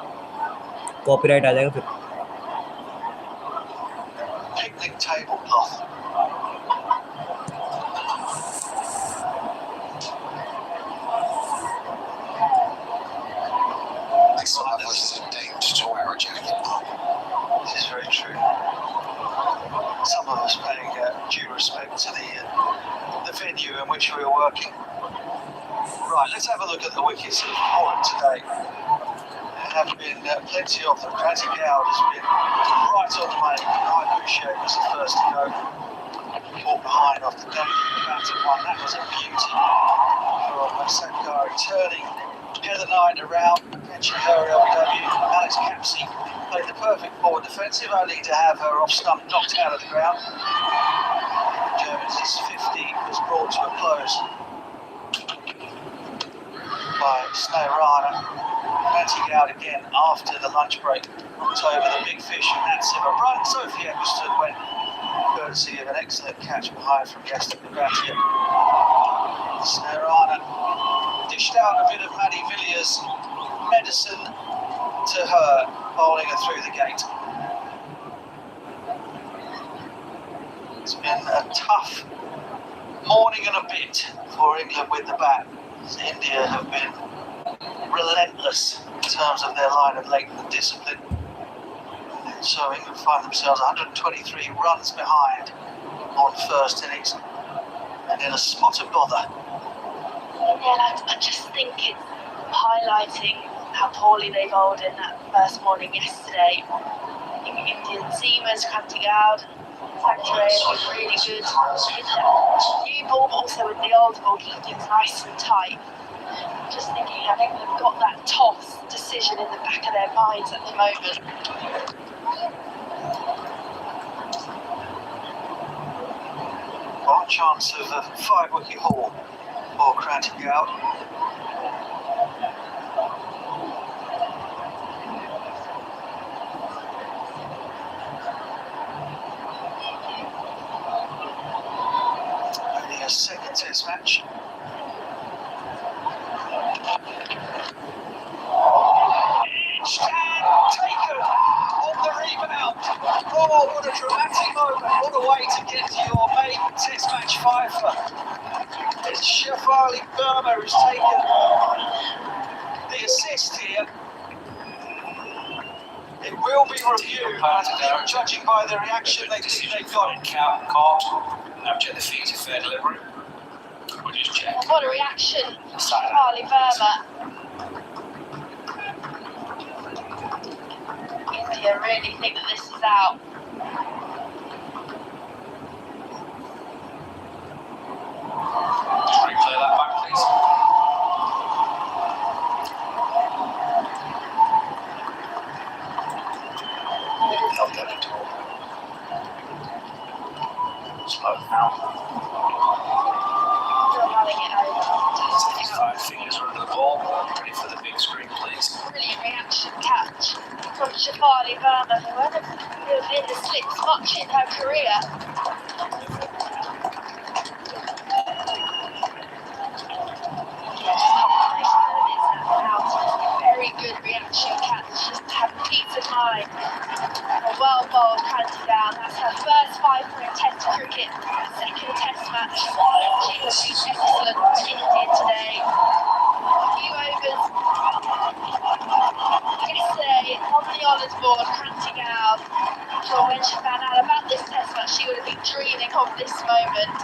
Speaker 1: कॉपीराइट आ जाएगा फिर।
Speaker 7: Picnic tablecloth.
Speaker 2: This is deigned to wear a jacket.
Speaker 7: This is very true. Some of us paying due respect to the venue in which we are working. Right, let's have a look at the wickets that have fallen today. There have been plenty of them. Kranti Gowd has been right on the money. I appreciate was the first to go. Caught behind off the batted one. That was a beauty from Sankari, turning Heather Knight around, catching her LBW. Alex Capsey played the perfect ball defensive, only to have her off stump knocked out of the ground. Jones' 50 was brought to a close by Snehirana. Kranti Gowd again after the lunch break. Knocked over the big fish, and that's him. Right, Sophie Eccleston went courtesy of an excellent catch behind from Gaston Gabatia. Snehirana dished out a bit of Maddie Villiers' medicine to her, bowling her through the gate. It's been a tough morning and a bit for England with the bat. India have been relentless in terms of their line of length and discipline. So England find themselves 123 runs behind on first innings and in a spot of bother.
Speaker 6: Yeah, I just think it's highlighting how poorly they bowled in that first morning yesterday. I think the Indian seamers, Kranti Gowd, Sankari was really good. With the new ball, but also with the old ball, keeping things nice and tight. Just thinking how they've got that toss decision in the back of their minds at the moment.
Speaker 7: One chance of a 5-wicket haul for Kranti Gowd. Only a second test match. Taken on the rebound. Oh, what a dramatic moment. What a way to get to your main test match fifer. It's Shafali Burma who's taken the assist here. It will be reviewed, but I think, judging by the reaction, they think they've got it.
Speaker 10: Caught. Now check the feet of fair delivery. We'll just check.
Speaker 6: What a reaction, Shafali Burma. India really think that this is out.
Speaker 10: Replay that back, please. Not dead at all. Slow now.
Speaker 6: Still running it over.
Speaker 10: 5 fingers under the ball. Ready for the big screen, please.
Speaker 6: Brilliant reaction catch from Shafali Burma, who hasn't filled in the slips much in her career. Very good reaction catch. Just have peace of mind. A well bowled Kranti Gowd. That's her first 5-point test cricket, second test match. She has been excellent in India today. A few overs yesterday on the honours board, Kranti Gaur. So when she found out about this test match, she would have been dreaming of this moment.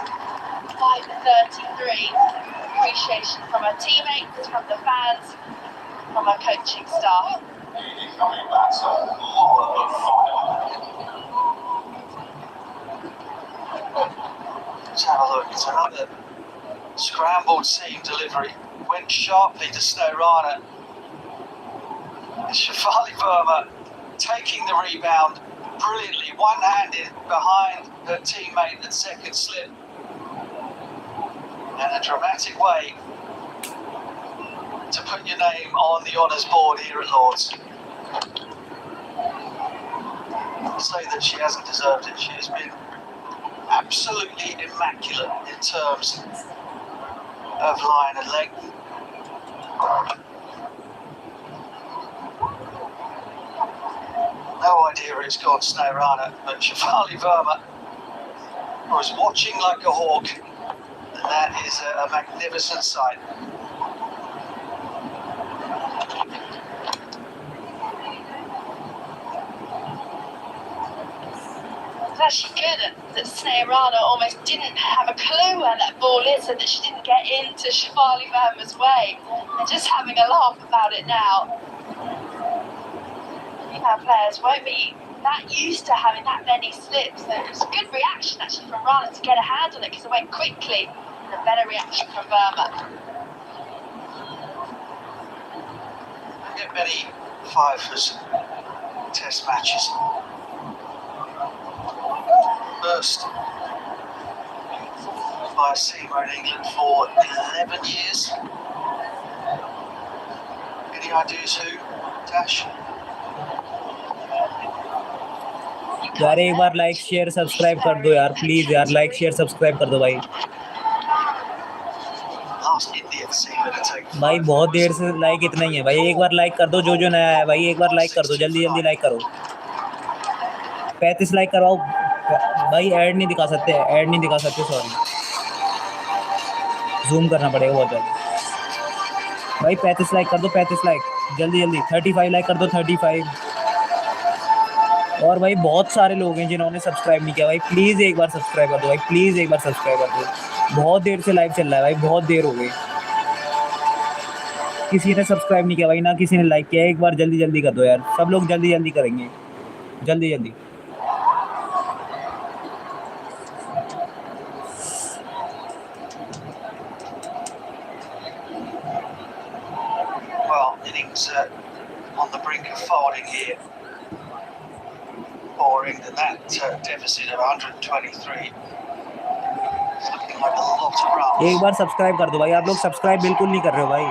Speaker 6: 5 for 33. Appreciation from her teammates, from the fans, from her coaching staff.
Speaker 7: Let's have a look. It's another scrambled seam delivery. Went sharply to Snow Rana. Shefali Verma taking the rebound brilliantly, one-handed behind her teammate at second slip. And a dramatic way to put your name on the honours board here at Lord's. I'll say that she hasn't deserved it. She has been absolutely immaculate in terms of line and leg. No idea where it's gone, Snow Rana, but Shefali Verma was watching like a hawk, and that is a magnificent sight.
Speaker 6: It's actually good that Sneha Rana almost didn't have a clue where that ball is, so that she didn't get into Shefali Verma's way. They're just having a laugh about it now. Female players won't be that used to having that many slips, so it was a good reaction actually from Rana to get a hand on it because it went quickly, and a better reaction from Verma.
Speaker 7: I get many 5-ers test matches. First by a seamer in England for 11 years. Any ideas who, Tash?
Speaker 1: यार एक बार like share subscribe कर दो यार please यार like share subscribe कर दो भाई
Speaker 7: Last Indian seamer to take
Speaker 1: भाई बहुत देर से लाइक इतना ही है भाई एक बार लाइक कर दो जो नया है भाई एक बार लाइक कर दो जल्दी जल्दी लाइक करो 35 लाइक करवाओ भाई ऐड नहीं दिखा सकते सॉरी जूम करना पड़ेगा बहुत जल्दी भाई 35 लाइक कर दो 35 लाइक जल्दी 35 लाइक कर दो 35 और भाई बहुत सारे लोग हैं जिन्होंने सब्सक्राइब नहीं किया भाई प्लीज़ एक बार सब्सक्राइब कर दो भाई प्लीज़ एक बार सब्सक्राइब कर दो बहुत देर से लाइव चल रहा है भाई बहुत देर हो गई किसी ने सब्सक्राइब नहीं किया भाई ना किसी ने लाइक किया एक बार जल्दी कर दो यार सब लोग जल्दी करेंगे जल्दी
Speaker 7: Well, innings on the brink of folding here. Boring, and that deficit of 123 is looking like a lot of runs.
Speaker 1: एक बार सब्सक्राइब कर दो भाई आप लोग सब्सक्राइब बिल्कुल नहीं कर रहे हो भाई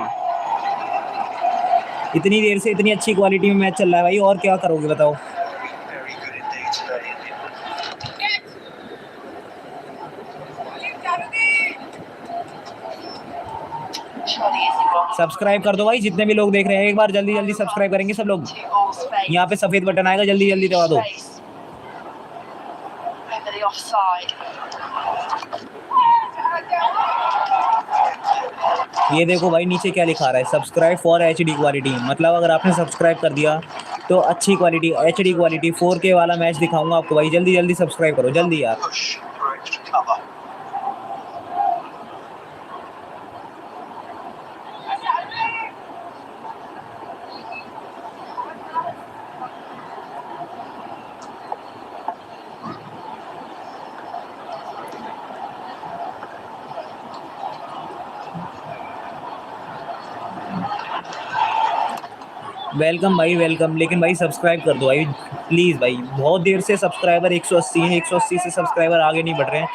Speaker 1: इतनी देर से इतनी अच्छी क्वालिटी में मैच चल रहा है भाई और क्या करोगे बताओ
Speaker 7: Very good indeed today, India.
Speaker 1: Subscribe कर दो भाई जितने भी लोग देख रहे हैं एक बार जल्दी सब्सक्राइब करेंगे सब लोग यहाँ पे सफेद बटन आएगा जल्दी दबा दो ये देखो भाई नीचे क्या लिखा रहा है सब्सक्राइब फॉर एचडी क्वालिटी मतलब अगर आपने सब्सक्राइब कर दिया तो अच्छी क्वालिटी एचडी क्वालिटी 4K वाला मैच दिखाऊंगा आपको भाई जल्दी सब्सक्राइब करो जल्दी यार वेलकम भाई वेलकम लेकिन भाई सब्सक्राइब कर दो भाई प्लीज़ भाई बहुत देर से सब्सक्राइबर 180 हैं 180 से सब्सक्राइबर आगे नहीं बढ़ रहे हैं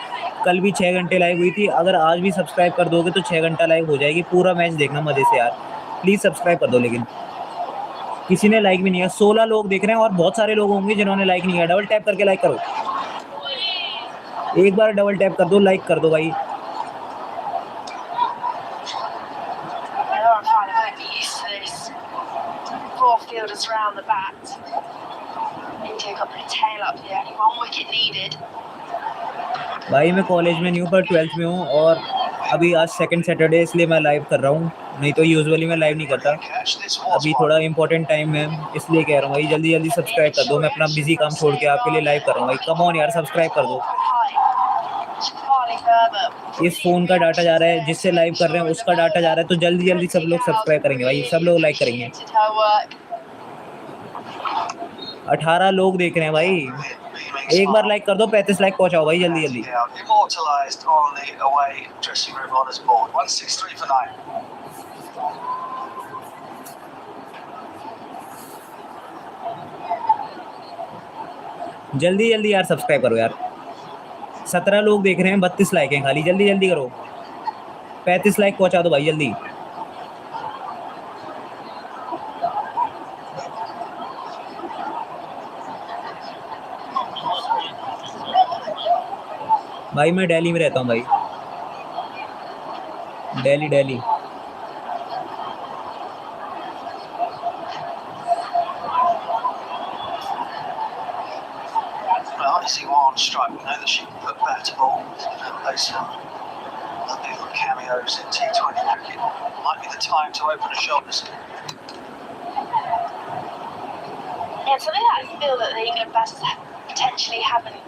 Speaker 1: कल भी 6 घंटे लाइव हुई थी अगर आज भी सब्सक्राइब कर दोगे तो 6 घंटा लाइव हो जाएगी पूरा मैच देखना मज़े से यार प्लीज़ सब्सक्राइब कर दो लेकिन किसी ने लाइक भी नहीं किया 16 लोग देख रहे हैं और बहुत सारे लोग होंगे जिन्होंने लाइक नहीं किया डबल टैप करके लाइक करो एक बार डबल टैप कर दो लाइक कर दो भाई
Speaker 6: Fielders round the bat. India got their tail up here. Only 1 wicket needed.
Speaker 1: भाई मैं कॉलेज में नहीं हूँ पर 12th में हूँ और अभी आज सेकंड सैटरडे इसलिए मैं लाइव कर रहा हूँ, नहीं तो यूजुअली मैं लाइव नहीं करता। अभी थोड़ा इंपॉर्टेंट टाइम है इसलिए कह रहा हूँ भाई जल्दी जल्दी सब्सक्राइब कर दो। मैं अपना बिजी काम छोड़ के आपके लिए लाइव कर रहा हूँ भाई। कम ऑन यार, सब्सक्राइब कर दो। इस फोन का डाटा जा रहा है, जिससे लाइव कर रहे हैं उसका डाटा जा रहा है, तो जल्दी जल्दी सब लोग सब्सक्राइब करेंगे भाई, सब लोग लाइक करेंगे। 18 लोग देख रहे हैं भाई, एक बार लाइक कर दो, 35 लाइक पहुंचाओ भाई जल्दी जल्दी।
Speaker 7: Immortalised on the away dressing room honours board. 163 for 9.
Speaker 1: जल्दी जल्दी यार सब्सक्राइब करो यार। 17 लोग देख रहे हैं, 32 लाइक हैं खाली, जल्दी जल्दी करो। 35 लाइक पहुंचा दो भाई जल्दी। भाई मैं दिल्ली में रहता हूँ भाई, Delhi.
Speaker 7: Obviously, while on strike, we know that she can put batter ball and play some lovely little cameos in T20 cricket. Might be the time to open her shoulders.
Speaker 6: Yeah, something that I feel that the England batters potentially haven't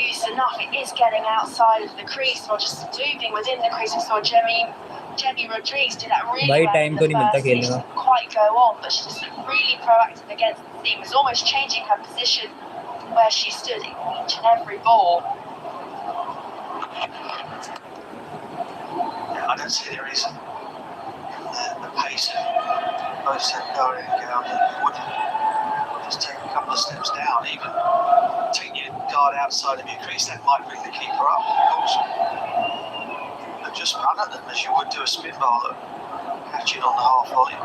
Speaker 6: used enough. It is getting outside of the crease or just moving within the crease. We saw Jenny Rodriguez do that really
Speaker 1: भाई
Speaker 6: well
Speaker 1: time
Speaker 6: in
Speaker 1: तो
Speaker 6: the
Speaker 1: नहीं मिलता
Speaker 6: first. She
Speaker 1: खेलने का।
Speaker 6: didn't quite go on, but she just looked really proactive against the seam. Was almost changing her position where she stood each and every ball.
Speaker 7: Yeah, I don't see the reason the pace of both Kaur and ENG-W wouldn't just take a couple of steps down, even take your guard outside of your crease. That might bring the keeper up, of course. But just run at them as you would do a spin bowler, catch it on the half volley.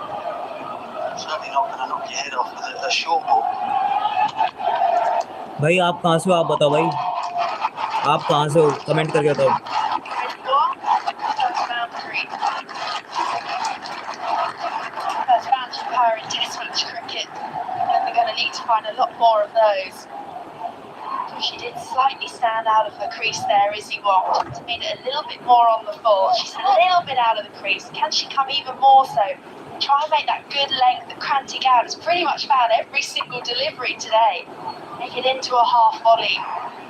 Speaker 7: Certainly not going to knock your head off with a short ball.
Speaker 1: भाई आप कहाँ से हो, आप बताओ भाई, आप कहाँ से हो, कमेंट करके बताओ।
Speaker 6: Harmanpreet. First boundary for her in Test match cricket, and they're going to need to find a lot more of those. She did slightly stand out of her crease there, Izzy Wong. She made it a little bit more on the full. She's a little bit out of the crease. Can she come even more so? Try and make that good length that Kranti Goud has pretty much found every single delivery today. Make it into a half volley.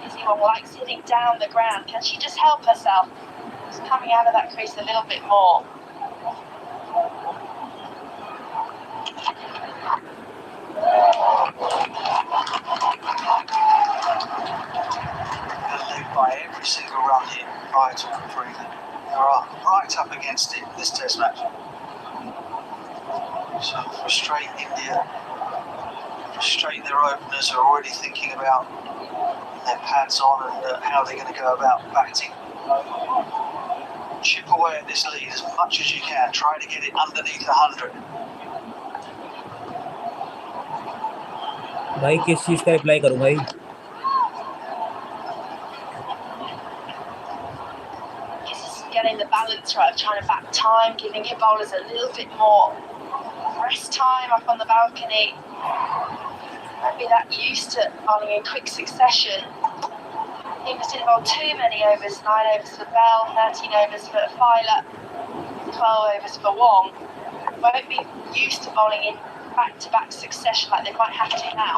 Speaker 6: Izzy Wong likes hitting down the ground. Can she just help herself? Just coming out of that crease a little bit more.
Speaker 7: By every single run here prior to improving. They are right up against it in this Test match. So frustrate India, frustrate their openers who are already thinking about their pads on and how they're going to go about batting. Chip away at this lead as much as you can. Try to get it underneath 100.
Speaker 1: भाई किस चीज़ का reply करूँ भाई?
Speaker 6: Getting the balance right of trying to back time, giving your bowlers a little bit more rest time up on the balcony. Won't be that used to bowling in quick succession. England didn't bowl too many overs, 9 overs for Bell, 13 overs for Filer, 12 overs for Wong. Won't be used to bowling in back-to-back succession like they might have to now.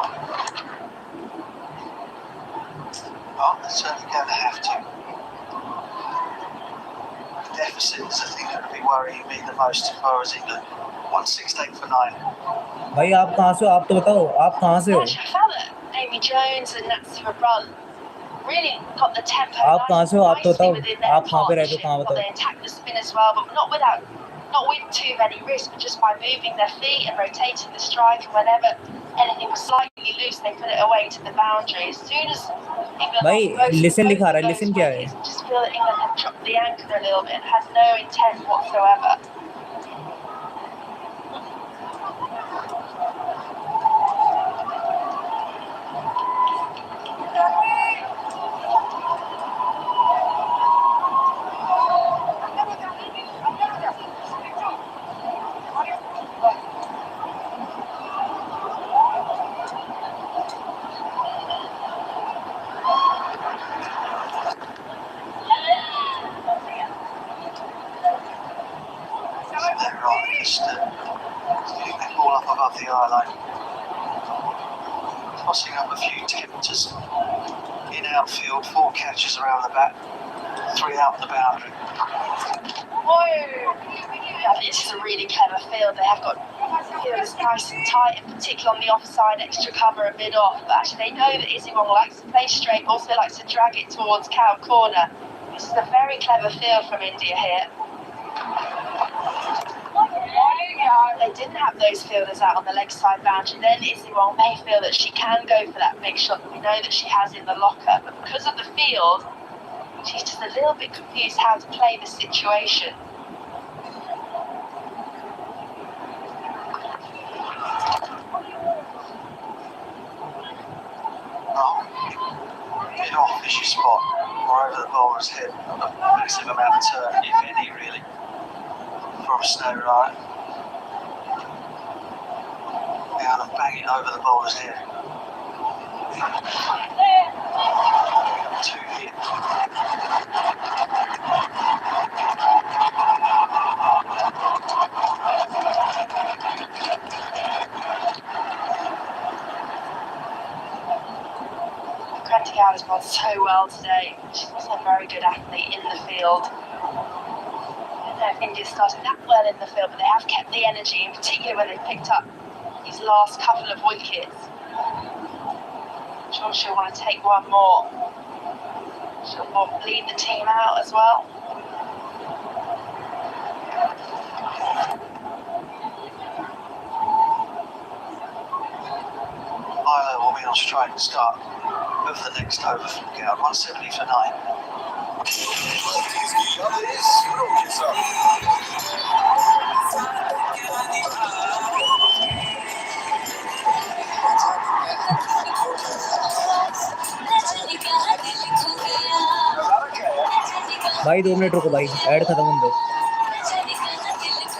Speaker 7: Well, they're certainly going to have to. Deficit is the thing that would be worrying me the most as far as England. 168 for 9.
Speaker 1: भाई आप कहाँ से हो, आप तो बताओ, आप कहाँ से हो?
Speaker 6: I felt that Amy Jones and Natsira Run really got the tempo
Speaker 1: आप कहाँ से हो, आप तो
Speaker 6: nicely
Speaker 1: बताओ,
Speaker 6: within their
Speaker 1: आप कहाँ पे रहते हो,
Speaker 6: partnership.
Speaker 1: कहाँ
Speaker 6: Well,
Speaker 1: बताओ?
Speaker 6: they attacked the spin as well, but not with too many risks, but just by moving their feet and rotating the strike. And whenever anything was slightly loose, they put it away to the boundary. As soon as England
Speaker 1: भाई
Speaker 6: lost
Speaker 1: listen लिखा रहा है,
Speaker 6: both
Speaker 1: listen
Speaker 6: those
Speaker 1: क्या है?
Speaker 6: wickets, I just feel that England had dropped the anchor a little bit and had no intent whatsoever.
Speaker 7: above the eye line. Tossing up a few tempters in outfield, 4 catches around the bat, 3 out the boundary.
Speaker 6: Yeah, this is a really clever field. They have got fielders nice and tight, in particular on the offside, extra cover a bit off. But actually, they know that Isiwong likes to play straight, also likes to drag it towards cow corner. This is a very clever field from India here. They didn't have those fielders out on the leg side boundary. Then Isiwong may feel that she can go for that big shot that we know that she has in the locker. But because of the field, she's just a little bit confused how to play the situation.
Speaker 7: Bit off vicious spot, or over the bowler's head. A massive amount of turn, if any, really, from a snow rider. Down and bang it over the bowler's head. 2 hit.
Speaker 6: Grantigau has gone so well today. She's also a very good athlete in the field. I don't know if India's started that well in the field, but they have kept the energy, in particular when they've picked up these last couple of wickets. I'm sure she'll want to take one more. She'll want to lead the team out as well.
Speaker 7: Isla will be on strike at the start of the next over from Kaur, 170 for 9.
Speaker 1: भाई 2 minute रुको भाई, add खत्म हो दो,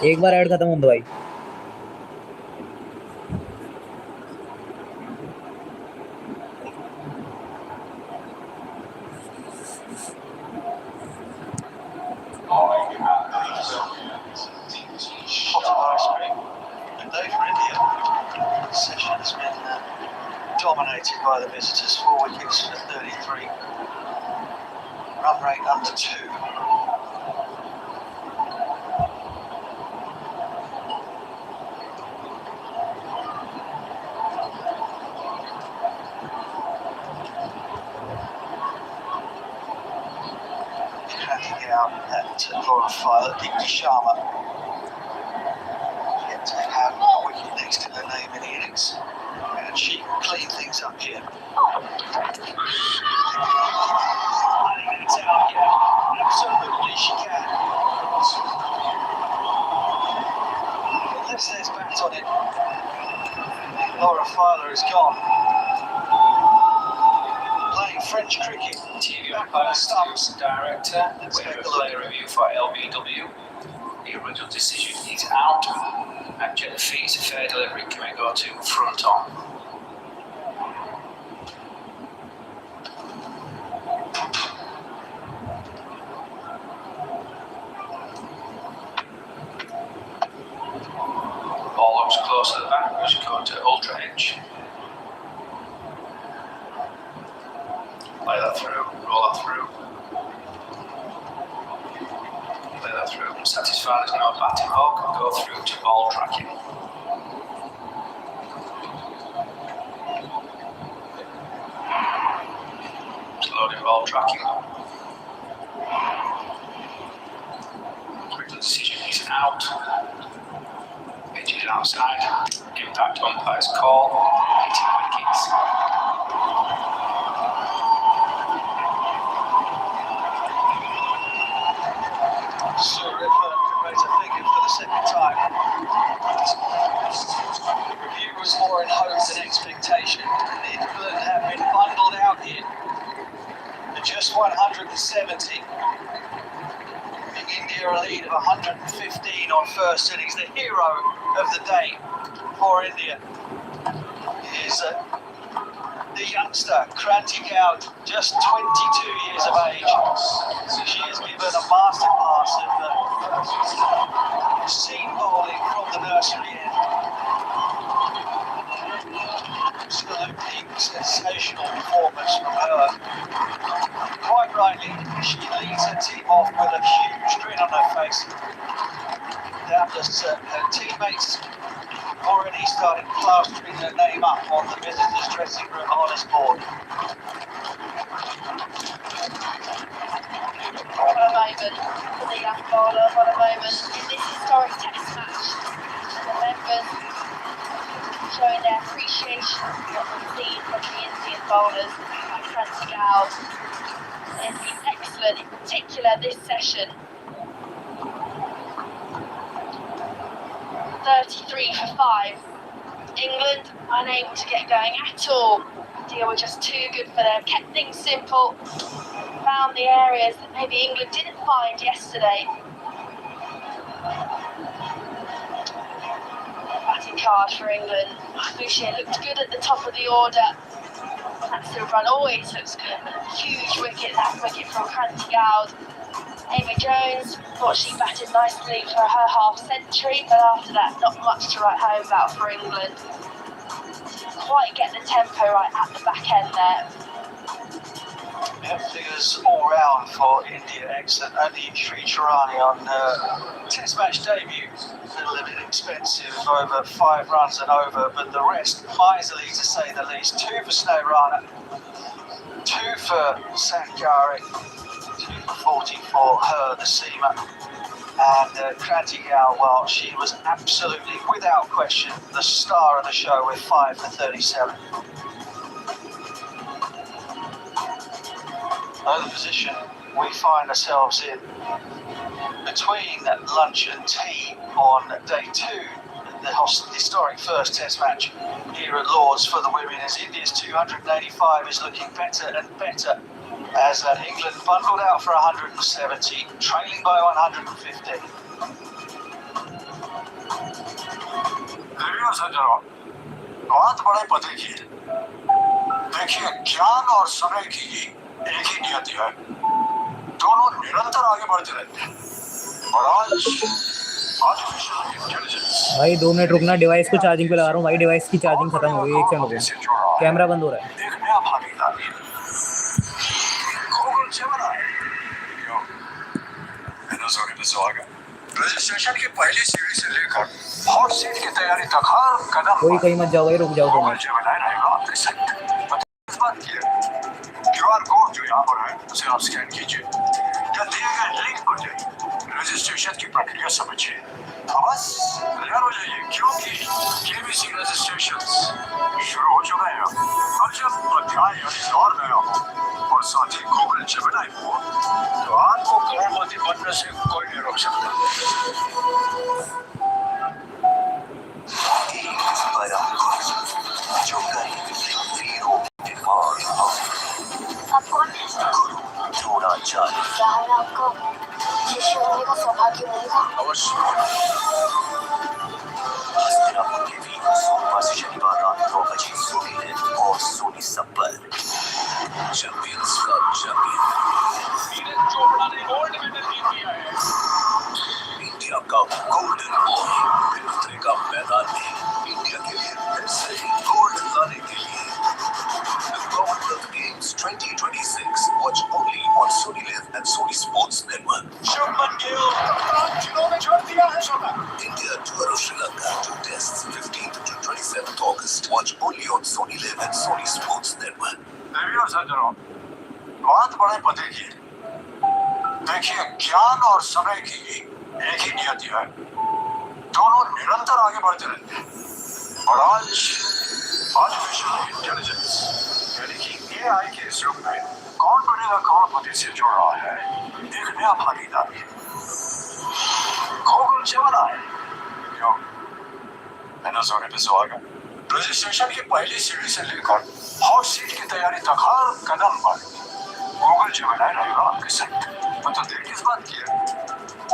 Speaker 1: एक बार add खत्म हो दो भाई।
Speaker 7: Session has been dominated by the visitors, 4 wickets for 33. Run rate under 2. Cracking out that Laura File, Dikti Sharma. Yet to have a wicket next to her name in the innings. And she can clean things up here. Running it out here. Absolutely she can. Unless there's bat on it, Laura Filer is gone. Playing French cricket.
Speaker 10: TV umpire stumps director. We have a player review for LBW. The original decision is out. And check the feet, fair delivery. Can we go to front on? Ball looks close to the back, we should go to ultra edge. Play that through, roll that through. Play that through. Satisfied there's no batting hog, go through to ball tracking. Loading ball tracking. Critical decision is out. Pitch is outside. Impact umpire's call. 18 wickets.
Speaker 7: For the second time. The review was more in hope than expectation. England have been bundled out here for just 170. India a lead of 115 on first innings. The hero of the day for India is the youngster, Kranti Kaur, just 22 years of age. She has given a masterclass of seam bowling from the nursery end. He leads her team off with a huge grin on her face. Doubtless her teammates already started plastering her name up on the visitors' dressing room honours board.
Speaker 6: What a moment for the young bowler, what a moment in this historic test match. The members showing their appreciation for what they've seen from the Indian bowlers like Kranti Gaur. It's been excellent, in particular this session. 33 for 5. England unable to get going at all. India were just too good for them, kept things simple, found the areas that maybe England didn't find yesterday. Batting card for England. Boucher looked good at the top of the order. That still run always looks good. Huge wicket, that wicket from Kranti Gaur. Amy Jones thought she batted nicely for her half century, but after that, not much to write home about for England. Quite get the tempo right at the back end there.
Speaker 7: Figures all round for India, excellent. Only Sri Charani on test match debut. A little bit expensive, over 5 runs and over, but the rest miserly to say the least. 2 for Snow Rana, 2 for Sankari, 2 for 40 for her, the seamer. And Kranti Gaur, well, she was absolutely, without question, the star of the show with 5 for 37. The position we find ourselves in between lunch and tea on day 2, the historic first test match here at Lord's for the women, as India's 285 is looking better and better as England bundled out for 170, trailing by 150.
Speaker 5: बात बड़े पते की है। देखिए, ज्ञान और समय की एक ही नियति है, दोनों निरंतर आगे बढ़ते रहते हैं। और आज आर्टिफिशियल इंटेलिजेंस
Speaker 1: भाई 2 मिनट रुकना, डिवाइस को चार्जिंग पे लगा रहा हूँ भाई, डिवाइस की चार्जिंग खत्म हो गई, 1 सेकंड रुको, कैमरा बंद हो रहा है।
Speaker 5: एक नया भागीदार गूगल जेमिनी एंड्रॉइड पे स्वागत। रजिस्ट्रेशन की पहली सीढ़ी से लेकर हॉट सीट की तैयारी तक हर कदम
Speaker 1: कोई कहीं मत जाओ भाई, रुक जाओ 2
Speaker 5: गूगल
Speaker 1: मिनट।
Speaker 5: जेमिनी रहेगा आपके साथ। इस बात की QR कोड जो यहाँ पर है उसे आप स्कैन कीजिए या दिए गए लिंक पर जाइए, रजिस्ट्रेशन की प्रक्रिया समझिए। बस तैयार हो जाइए, क्योंकि KBC रजिस्ट्रेशन शुरू हो चुका है। अब जब अध्याय यानी दौर नया हो और साथ ही गूगल जेमिनी हो, तो आपको करोड़पति बनने से कोई नहीं रोक सकता।
Speaker 6: आप कौन है? क्या है आपको? शिष्य होने का सौभाग्य मिलेगा?
Speaker 5: अवश्य।
Speaker 11: सोमवार से शनिवार रात 9 बजे सोनी लिव और सोनी सब पर। चैंपियंस का चैंपियन
Speaker 8: नीरज चोपड़ा ने गोल्ड मेडल जीत लिया है।
Speaker 11: इंडिया का गोल्डन बॉय फिर उतरेगा मैदान में इंडिया के लिए फिर से गोल्ड लाने के लिए। The Commonwealth Games 2026 watch only on Sony Live and Sony Sports Network.
Speaker 8: Shubman Gill चुनाव में छोड़ दिया है शोभा।
Speaker 11: India tour of Sri Lanka 2 tests 15th to 27th August. Watch only on Sony Live and Sony Sports Network.
Speaker 5: देवी और सज्जनों, बात बड़े पते की है। देखिए, ज्ञान और समय की एक ही नियति है, दोनों निरंतर आगे बढ़ते रहते हैं। और आज आर्टिफिशियल इंटेलिजेंस यानी कि AI के इस युग में कौन बनेगा करोड़पति से जुड़ रहा है एक नया भागीदार। गूगल जेमिनी एंड्रॉइड पे स्वागत। रजिस्ट्रेशन की पहली सीढ़ी से लेकर हॉट सीट की तैयारी तक हर कदम पर गूगल जेमिनी रहेगा आपके साथ। तो देर किस बात की है?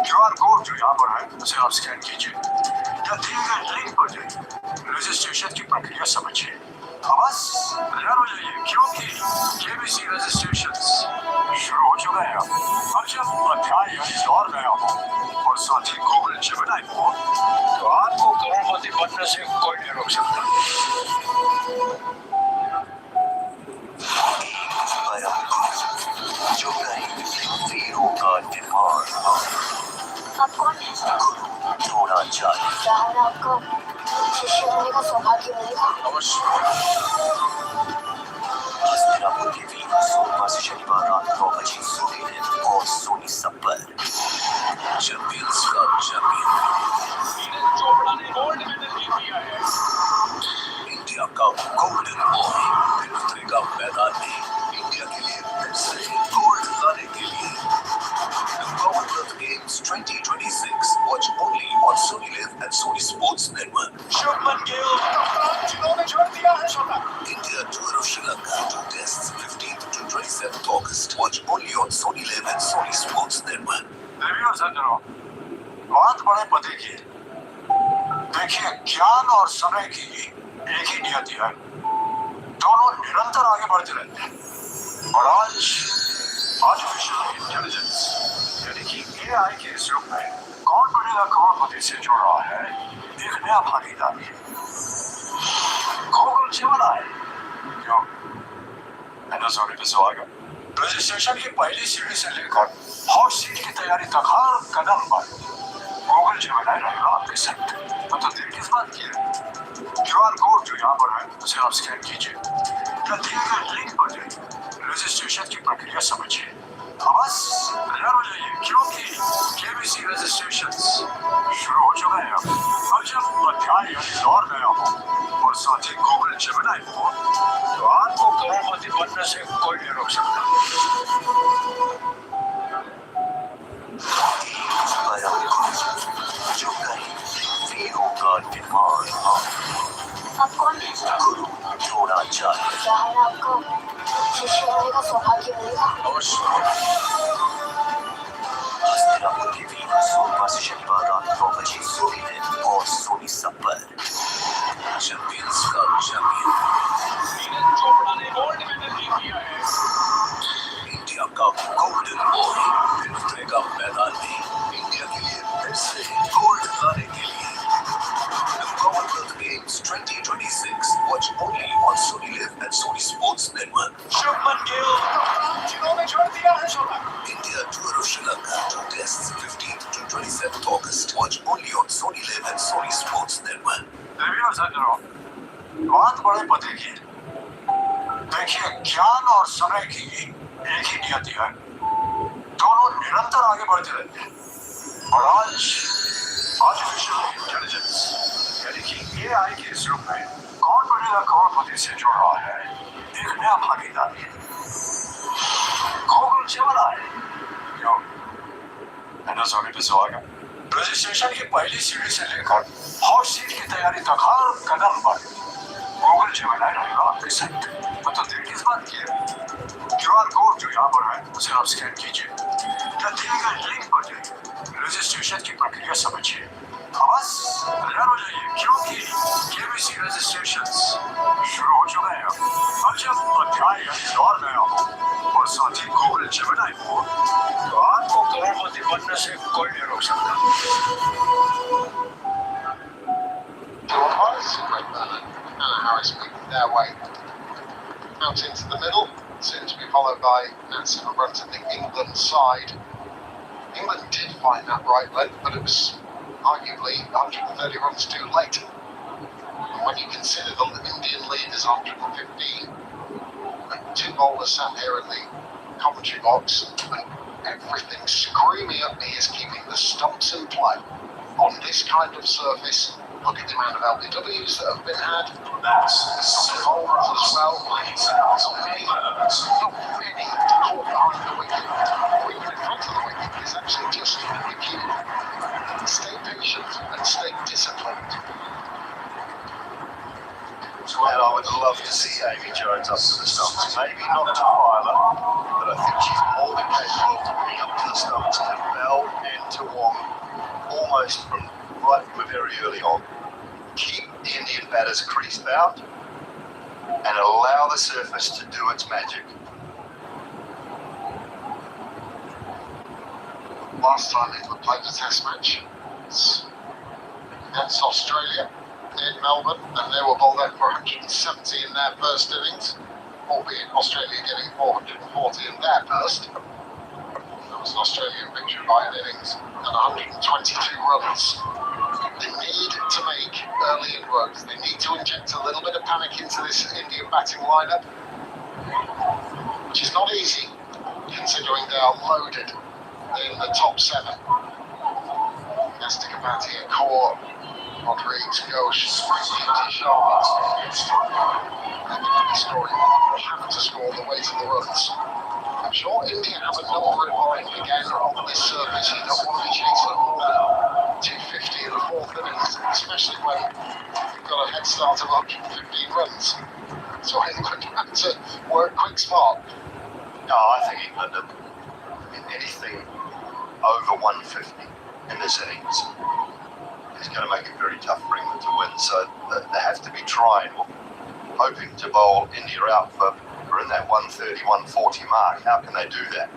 Speaker 5: QR कोड जो यहाँ पर है उसे आप स्कैन कीजिए या दिए गए लिंक पर जाइए, रजिस्ट्रेशन की प्रक्रिया समझिए। बस तैयार हो जाइए, क्योंकि KBC रजिस्ट्रेशन शुरू हो चुका है। अब जब अध्याय यानी दौर नया हो और साथ ही गूगल जेमिनी हो, तो आपको करोड़पति बनने से कोई नहीं रोक सकता।
Speaker 11: जो कहीं का निर्माण।
Speaker 6: आप कौन है?
Speaker 11: द्रोणाचार्य।
Speaker 6: शायद आपको शिष्य होने का सौभाग्य मिलेगा।
Speaker 11: अवश्य। हस्तिनापुर के वीर सोमवार से शनिवार रात 9 बजे सोनी लिव और सोनी सब पर। चैंपियंस का चैंपियन
Speaker 8: चोपड़ा ने गोल्ड मेडल जीत लिया है।
Speaker 11: इंडिया का गोल्डन बॉय फिर उतरेगा मैदान में इंडिया के लिए फिर से गोल्ड लाने के लिए। The Commonwealth Games 2026 watch only on Sony Live and Sony Sports Network.
Speaker 8: Shubman Gill कप्तान जिन्होंने छोड़ दिया है शतक।
Speaker 11: India tour of Sri Lanka, 2 tests, 15th to 27th August. Watch only on Sony Live and Sony Sports Network.
Speaker 5: देवी और सज्जनों, बात बड़े पते की है। देखिए, ज्ञान और समय की एक ही नियति है, दोनों निरंतर आगे बढ़ते रहते हैं। और आज आर्टिफिशियल इंटेलिजेंस यानी कि AI के इस युग में कौन बनेगा करोड़पति से जुड़ रहा है, एक नया भागीदारी है। गूगल जेमिनी है, क्यों? एंड्रॉइड पे स्वागत। रजिस्ट्रेशन की पहली सीढ़ी से लेकर हॉट सीट की तैयारी तक हर कदम पर गूगल जेमिनी रहेगा आपके साथ। तो देर किस बात की है? QR कोड जो यहाँ पर है उसे आप स्कैन कीजिए या दिए गए लिंक पर जाइए, रजिस्ट्रेशन की प्रक्रिया समझिए। बस तैयार हो जाइए क्योंकि KBC रजिस्ट्रेशंस शुरू हो चुके हैं। अब जब अध्याय यानी दौर नया हो और साथ ही गूगल जेमिनी हो तो आपको करोड़पति बनने से कोई नहीं रोक सकता।
Speaker 11: जो कहीं वीरों का निर्माण।
Speaker 6: आप कौन है?
Speaker 11: द्रोणाचार्य।
Speaker 6: शायद आपको शिष्य होने का सौभाग्य मिलेगा।
Speaker 11: अवश्य। हस्तिनापुर के वीर सोमवार से शनिवार रात 9 बजे सोनी लिव और सोनी सब पर। चैंपियंस का चैंपियन
Speaker 8: चोपड़ा ने गोल्ड मेडल जीत लिया है।
Speaker 11: इंडिया का गोल्डन बॉय फिर उतरेगा मैदान में इंडिया के लिए फिर से गोल्ड लाने के लिए। The Commonwealth Games 2026 watch only on Sony Live and Sony Sports Network.
Speaker 8: Shubman Gill कप्तान जिन्होंने छोड़ दिया है शतक।
Speaker 11: India tour of Sri Lanka, 2 tests, 15th to 27th August. Watch only on Sony Live and Sony Sports Network.
Speaker 5: देवी और सज्जनों, बात बड़े पते की है। देखिए, ज्ञान और समय की एक ही नियति है, दोनों निरंतर आगे बढ़ते रहते हैं। और आज आर्टिफिशियल इंटेलिजेंस यानी कि AI के इस युग में कौन बनेगा करोड़पति से जुड़ रहा है, एक नया भागीदारी है। गूगल जेमिनी है, क्यों? एंड्रॉइड पे स्वागत। रजिस्ट्रेशन की पहली सीढ़ी से लेकर हॉट सीट की तैयारी तक हर कदम पर गूगल जेमिनी रहेगा आपके साथ। तो देर किस बात की है? QR कोड जो यहाँ पर है उसे आप स्कैन कीजिए या दिए गए लिंक पर जाइए, रजिस्ट्रेशन की प्रक्रिया समझिए। बस तैयार हो जाइए क्योंकि KBC रजिस्ट्रेशंस शुरू हो चुके हैं। अब जब अध्याय यानी दौर नया हो और साथ ही गूगल जेमिनी हो तो आपको करोड़पति बनने से कोई नहीं रोक सकता।
Speaker 2: Anna Harris making their way out into the middle, soon to be followed by Nancy who run to the England side. England did find that right leg, but it was arguably 130 runs too late. And when you consider the Indian lead is 115, and 2 bowlers sat here in the commentary box, and everything screaming at me is keeping the stumps in play on this kind of surface. Look at the amount of LBWs that have been had.
Speaker 5: That's
Speaker 2: Bowlers as well. Not many caught behind the wicket, or even in front of the wicket. It's actually just if you stay patient and stay disciplined.
Speaker 5: And I would love to see Amy Jones up to the stumps. Maybe not to Tyler, but I think she's more than capable of bringing up to the stumps to Bell and to Wong, almost from very early on. Keep the Indian batters crease bound and allow the surface to do its magic.
Speaker 2: Last time England played a test match against Australia in Melbourne, and they were bowled out for 170 in their first innings, albeit Australia getting 440 in their first. That was It's an Australian victory by an innings and 122 runs. They need to make early inroads. They need to inject a little bit of panic into this Indian batting lineup, which is not easy considering they are loaded in the top 7. Nasty Kapadia, Kaur, Harmanpreet, Ghosh, Smriti, Sharma. Scoring. They have to score the weight of the runs. I'm sure India have a number in mind again on this surface. You don't want to be chasing more than 250 in the 4th innings, especially when you've got a head start of 115 runs. So England have to work quick smart.
Speaker 12: No, I think England, anything over 150 in this innings is going to make it very tough for England to win. So they have to be trying, hoping to bowl India out for in that 130, 140 mark. How can they do that?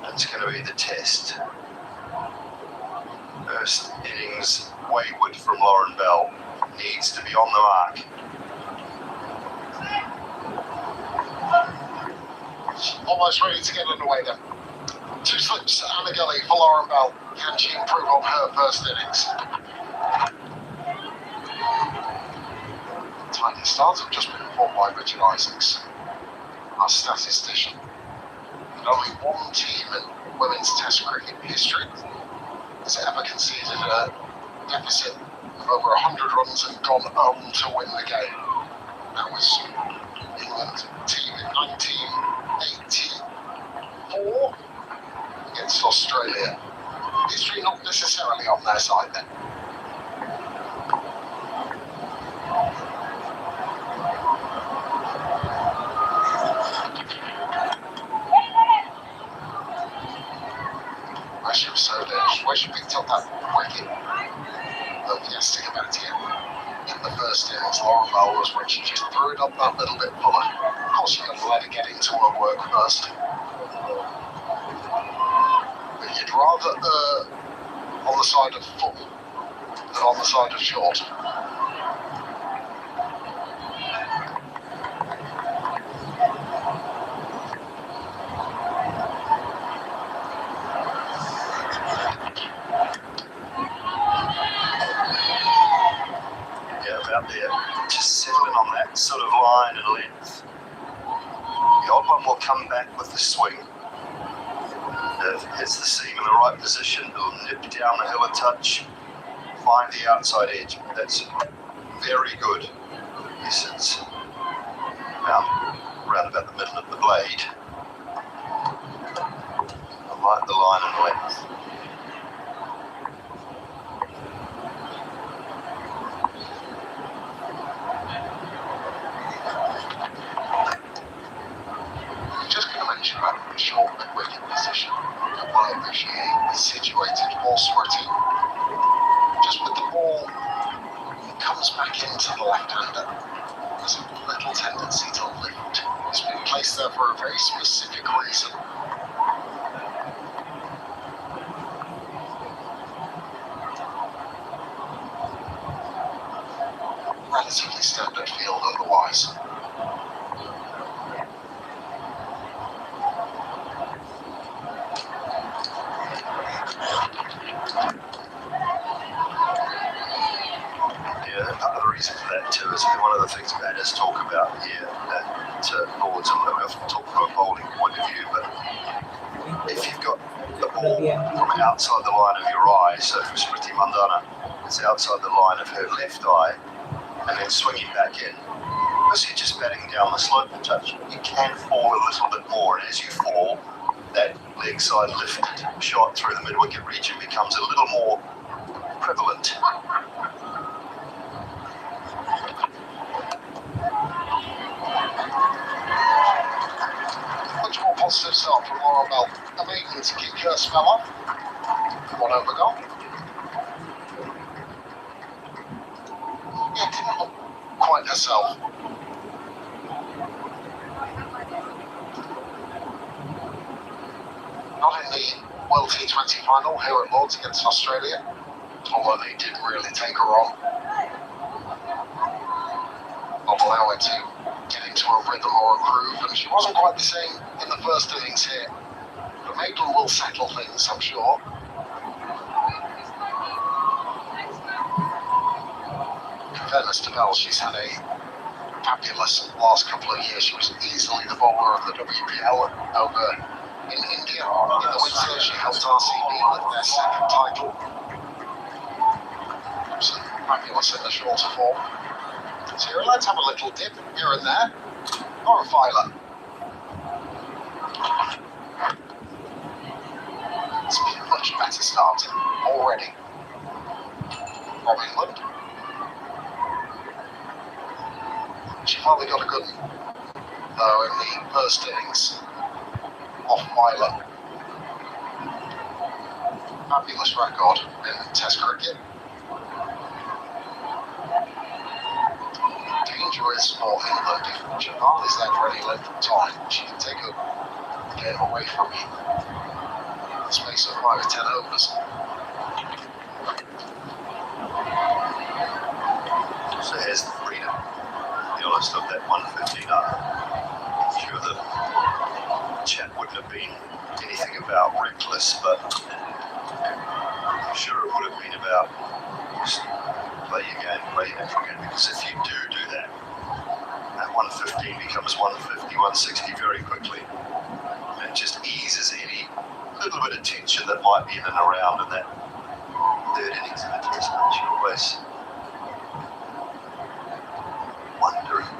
Speaker 12: That's going to be the test. First innings wayward from Lauren Bell, needs to be on the mark.
Speaker 2: Almost ready to get underway then. 2 slips and a gully for Lauren Bell. Can she improve on her first innings? Tiny start have just been fought by Richard Isaacs, our statistician. And only one team in women's Test cricket history has ever conceded a deficit of over 100 runs and gone home to win the game. That was England team in 1984 against Australia. History not necessarily on their side then. She was so there, where she picked up that wicket of Nasty Kapadia in the first innings. Lauren Bell was when she just threw it up that little bit fuller. Of course, you've got to let her get into her work first. But you'd rather on the side of full than on the side of short.
Speaker 12: There, just settling on that sort of line and length. The odd one will come back with the swing. If it hits the seam in the right position, it'll nip down the hill a touch, find the outside edge. That's very good. Yes, it's around about the middle of the blade. I like the line and length.
Speaker 2: About the short mid-wicket position, wherever she is situated for Smriti. Just with the ball, it comes back into the left-hander. There's a little tendency to lift. It's been placed there for a very specific reason. Relatively standard field otherwise.
Speaker 12: For that too is one of the things batters talk about here at Lords, and we often talk from a bowling point of view, but if you've got the ball from outside the line of your eye, so for Smriti Mandhana, it's outside the line of her left eye, and then swinging back in, because you're just batting down the slope a touch, you can fall a little bit more, and as you fall, that leg side lifted shot through the mid-wicket region becomes a little more prevalent.
Speaker 2: Much more positive start from Lauren Bell. A maiden to kick her spell off. 1 over goal. Yeah, didn't look quite herself. Not in the World T20 final here at Lords against Australia, although they did really take her on. Not allow her to get into into a rhythm or a groove, and she wasn't quite the same in the first innings here. But Maitland will settle things, I'm sure. In fairness to Bell, she's had a fabulous last couple of years. She was easily the bowler of the WPL over in India. In the winter, she helped RCB lift their second title. Absolutely fabulous in the shorter form. So let's have a little dip here and there, or a filer. It's been a much better start already from England. She finally got a good one, though, in the first innings off Filer. Fabulous record in Test cricket. Dangerous for England if Japan is there for any length of time. She can take a game away from you in the space of 5 or 10 overs.
Speaker 12: So here's the freedom. The honest of that 115 up. Sure, the chat wouldn't have been anything about reckless, but I'm sure it would have been about just play your game, play your natural game. Because if you do that, that 115 becomes 150, 160 very quickly. And it just eases any little bit of tension that might be in and around in that third innings of the test match. You always wondering.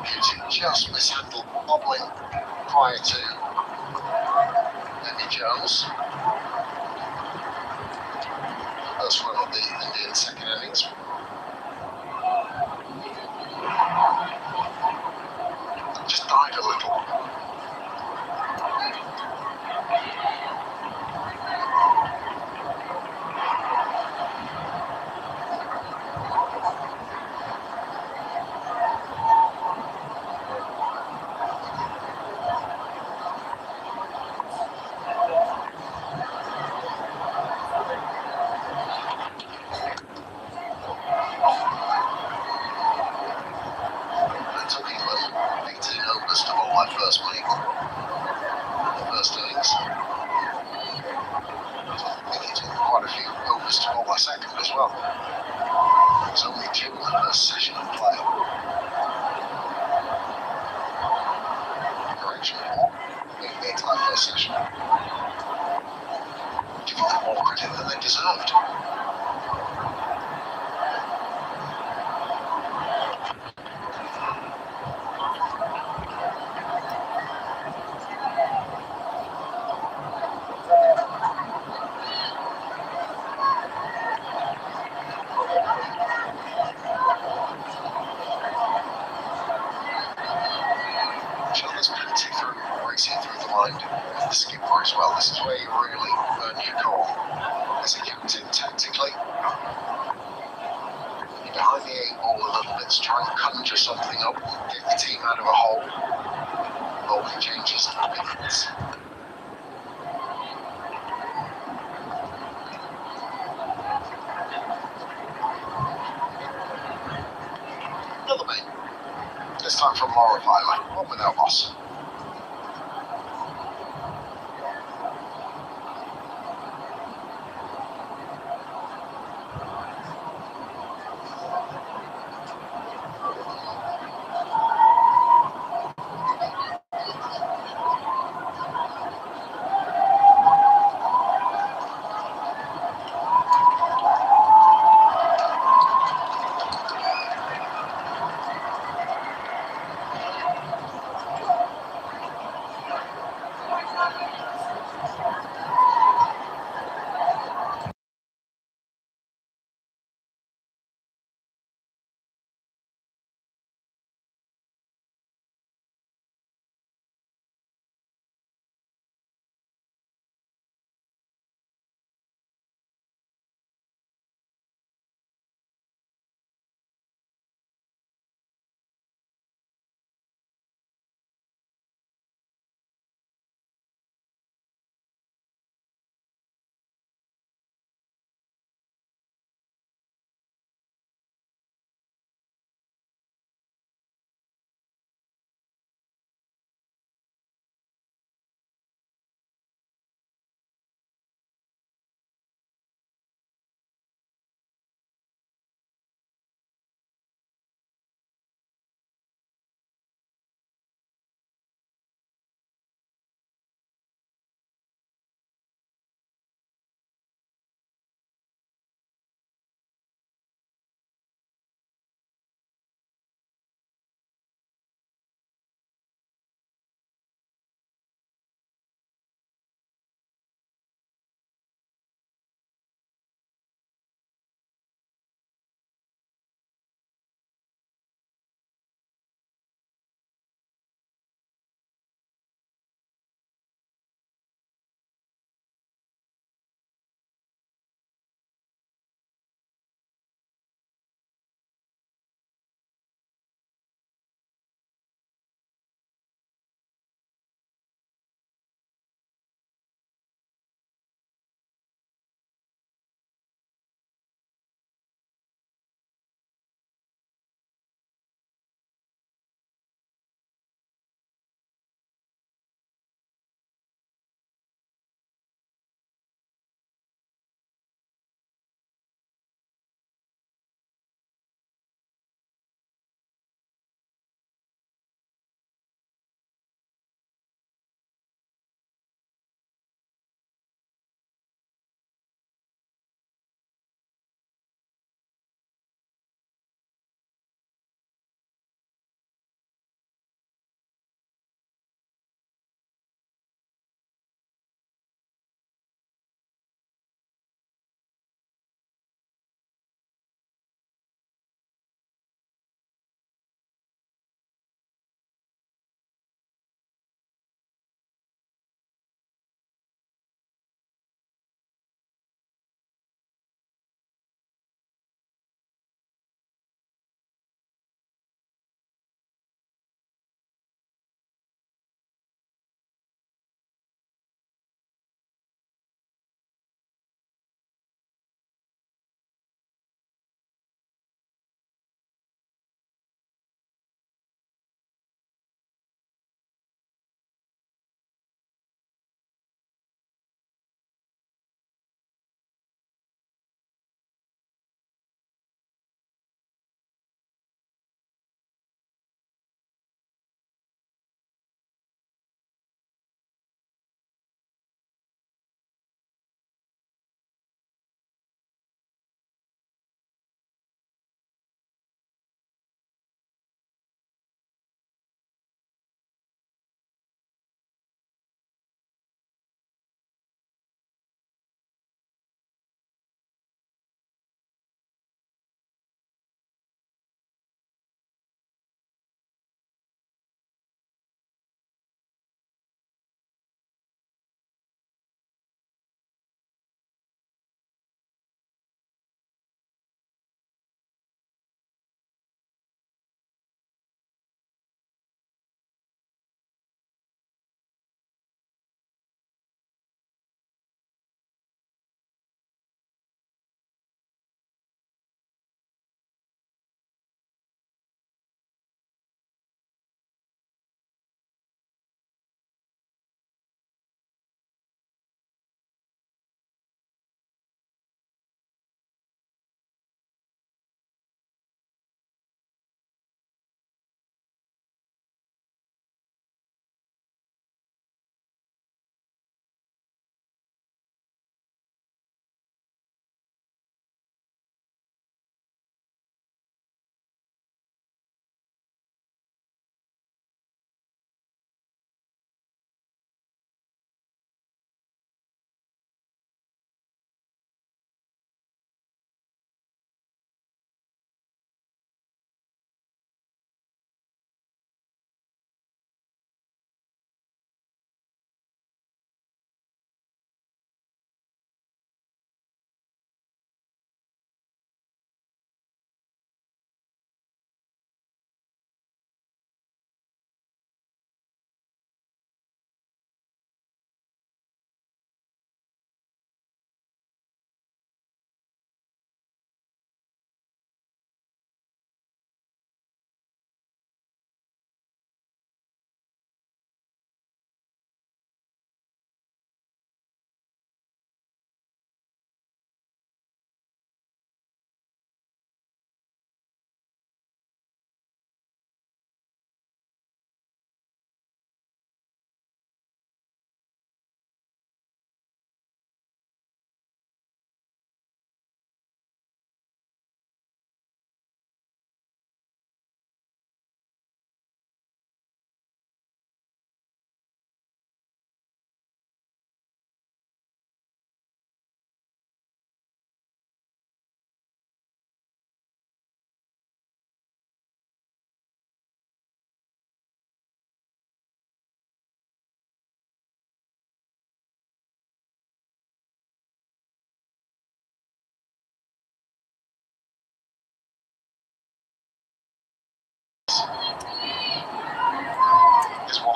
Speaker 2: Beauty just mishandled bobbling prior to Eddie Jones. First run of the Indian second innings. Just died a little. First week, the first innings. I think he took quite a few overs to bowl my second as well. It was only 2 in the first session of play. Correction, 4 in the entire first session. Giving them more credit than they deserved. The skipper as well. This is where you really earn your call as a captain tactically. You're behind the 8 ball a little bit to try and conjure something up, get the team out of a hole. Bowling changes to wickets. Another mate. This time from Laura Filer, one without loss.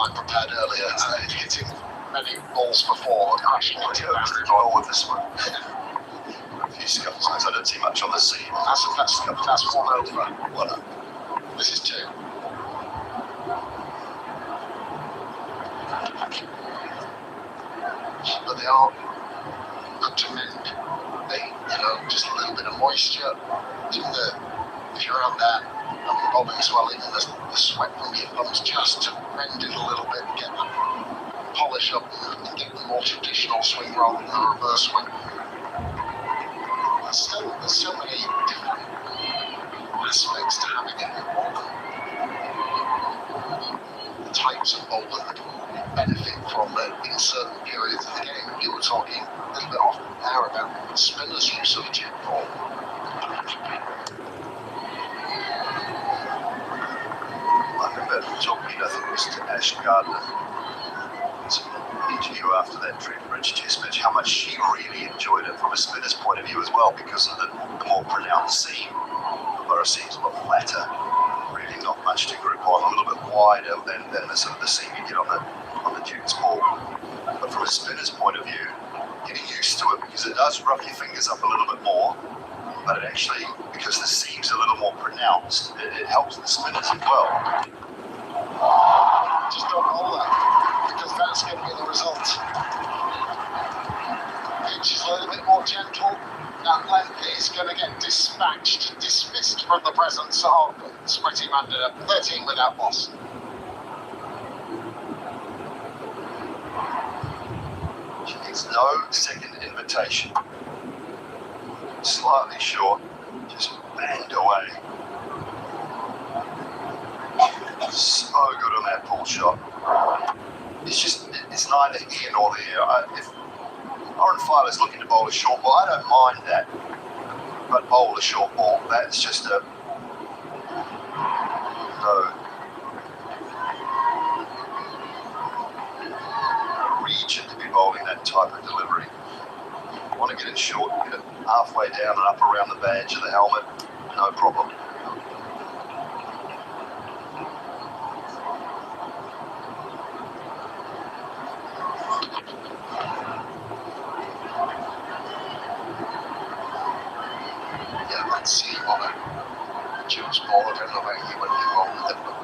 Speaker 2: I prepared earlier. Hitting many balls before, crashing into the boundary ball with this one. A few scuffs. I don't see much on the scene. That's one over. Well, this is two. But they are good to mend. Just a little bit of moisture. If you're out there and bowling swelling and the sweat from your thumbs, just to mend it a little bit, get the polish up and get the more traditional swing rather than the reverse swing. There's so many different aspects to having it. The types of bowler that benefit from it in certain periods of the game. You were talking a little bit off there about spinners' use of jib ball.
Speaker 12: I remember talking, I think it was to Ash Gardner, interview after that Trent Bridge Test match, how much she really enjoyed it from a spinner's point of view as well, because of the more pronounced seam. The borough seam's a lot flatter, really not much to grip on, a little bit wider than the sort of the seam you get on the Duke's ball. But from a spinner's point of view, getting used to it, because it does rough your fingers up a little bit more, but it actually, because the seam's a little more pronounced, it helps the spinners as well.
Speaker 2: Just don't hold that, because that's going to be the result. Pitch is a little bit more gentle. That length is going to get dismissed from the presence of Smriti Mandhana. 13 without loss.
Speaker 12: She needs no second invitation. Slightly short, just banged away. So good on that pull shot. It's neither here nor there. If Oren Filer's looking to bowl a short ball, I don't mind that. But bowl a short ball, that's just a no region to be bowling that type of delivery. You want to get it short, get it halfway down and up around the badge of the helmet, no problem.
Speaker 2: Yeah, let's see on a Jules ball. I don't know about you when you roll with it, but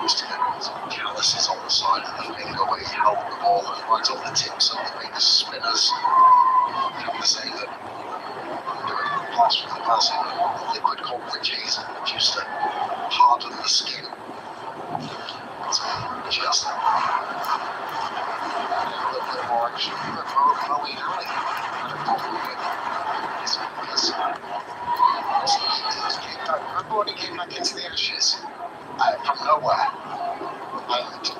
Speaker 2: just to get some calluses on the side of the finger where you held the ball and right on the tips of the fingers. Spinners, the saying that doing pass from the passing liquid called Rich Hazel, which used to harden the skin. It's just a little bit more action, a bit more Chloe Alley. Remember when he came back into the Ashes from nowhere and he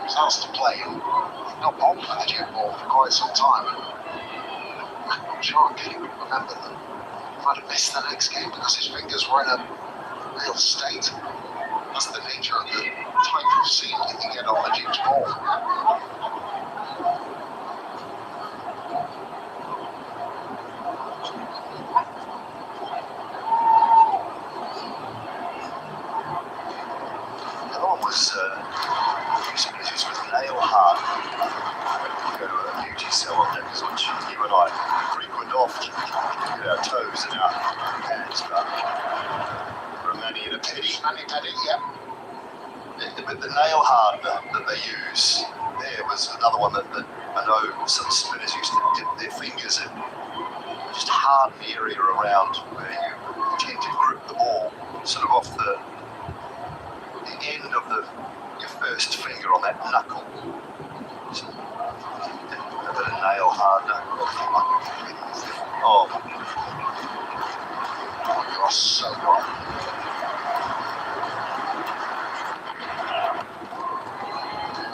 Speaker 2: was asked to play and he'd not bowled with the jib ball for quite some time. I'm sure I can't remember that he might have missed the next game because his fingers were in a real state. That's the nature of the type of seam that you get on a jib's ball.
Speaker 12: Used with nail hard. Go to a beauty salon, which you and I frequent often. Get our toes and our hands done. For a mani and a pedi.
Speaker 2: Mani-pedi, yeah.
Speaker 12: But the nail hardener that they use there was another one that I know some spinners used to dip their fingers in. Just harden the area around where you tend to grip the ball, sort of off the end of your first finger on that knuckle. So, a bit of nail hardener. Oh,
Speaker 2: you are so right.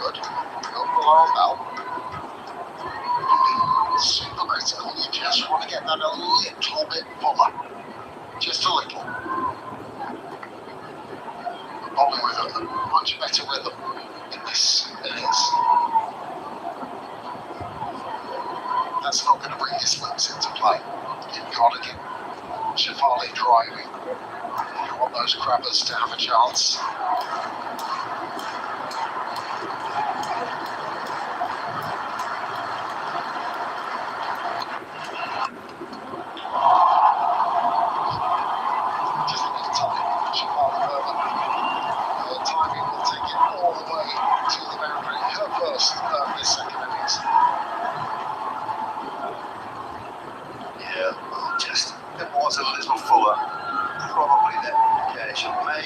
Speaker 2: Good. Good below bell. Super critical. You just want to get that a little bit fuller. Just a little. Bowling rhythm, much better rhythm in this innings. That's not going to bring his slips into play. You've got to get Shafali driving. You want those crabbers to have a chance.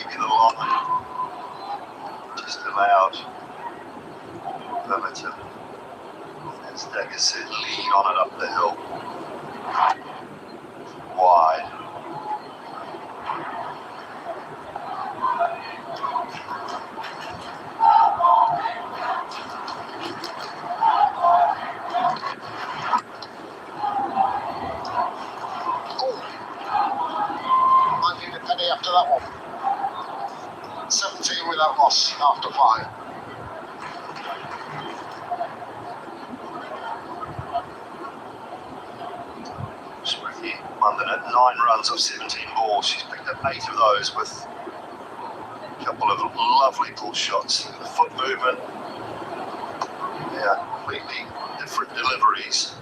Speaker 12: give you the line. Just allowed Vermeer, as Dagger said, lean on it up the hill. Wide.
Speaker 2: Might need a penny after that one. 17 without loss after 5.
Speaker 12: Smriti, Mandhana, 9 runs of 17 balls. She's picked up 8 of those with a couple of lovely pull shots. The foot movement, yeah, completely different deliveries.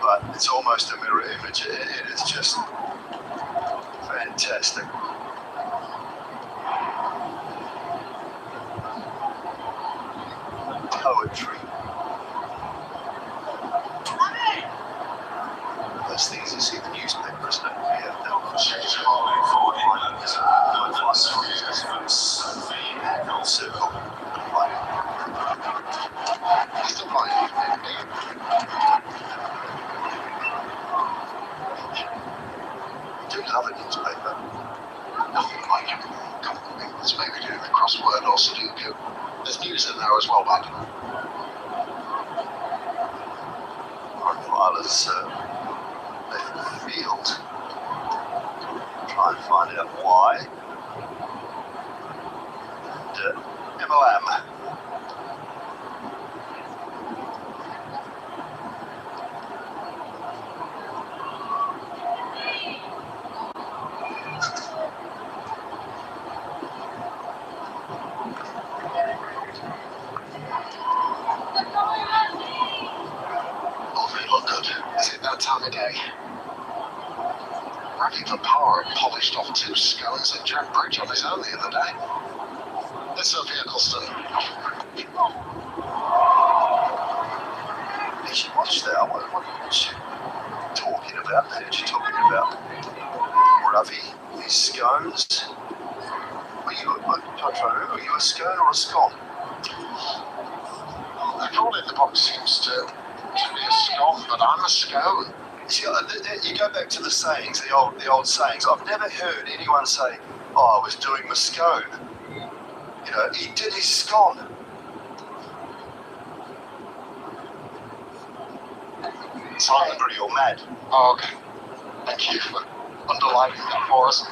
Speaker 12: But it's almost a mirror image. It is just fantastic. Poetry. That's the easy to see the newspaper, isn't it? Yeah, circle.
Speaker 2: Still fine.
Speaker 12: Do love a newspaper.
Speaker 2: Nothing like it. Couple of England's maybe doing a crossword or Sudoku. There's news in there as well, bud.
Speaker 12: Profilers left the field. Try and find out why. And MLM.
Speaker 2: Is it that time of day? Ravi Vapara polished off 2 scones at Jack Bridge on his own the other day. Let's up here, Colston.
Speaker 12: You should watch that. What is she talking about? Who's she talking about? Ravi, his scones. Were you a scone or a scone?
Speaker 2: The call in the box seems to be a scone, but I'm a scone.
Speaker 12: See, you go back to the sayings, the old sayings. I've never heard anyone say, "Oh, I was doing my scone." You know, he did his scone. Simon, agree or mad?
Speaker 2: Oh, okay. Thank you for underlining that for us.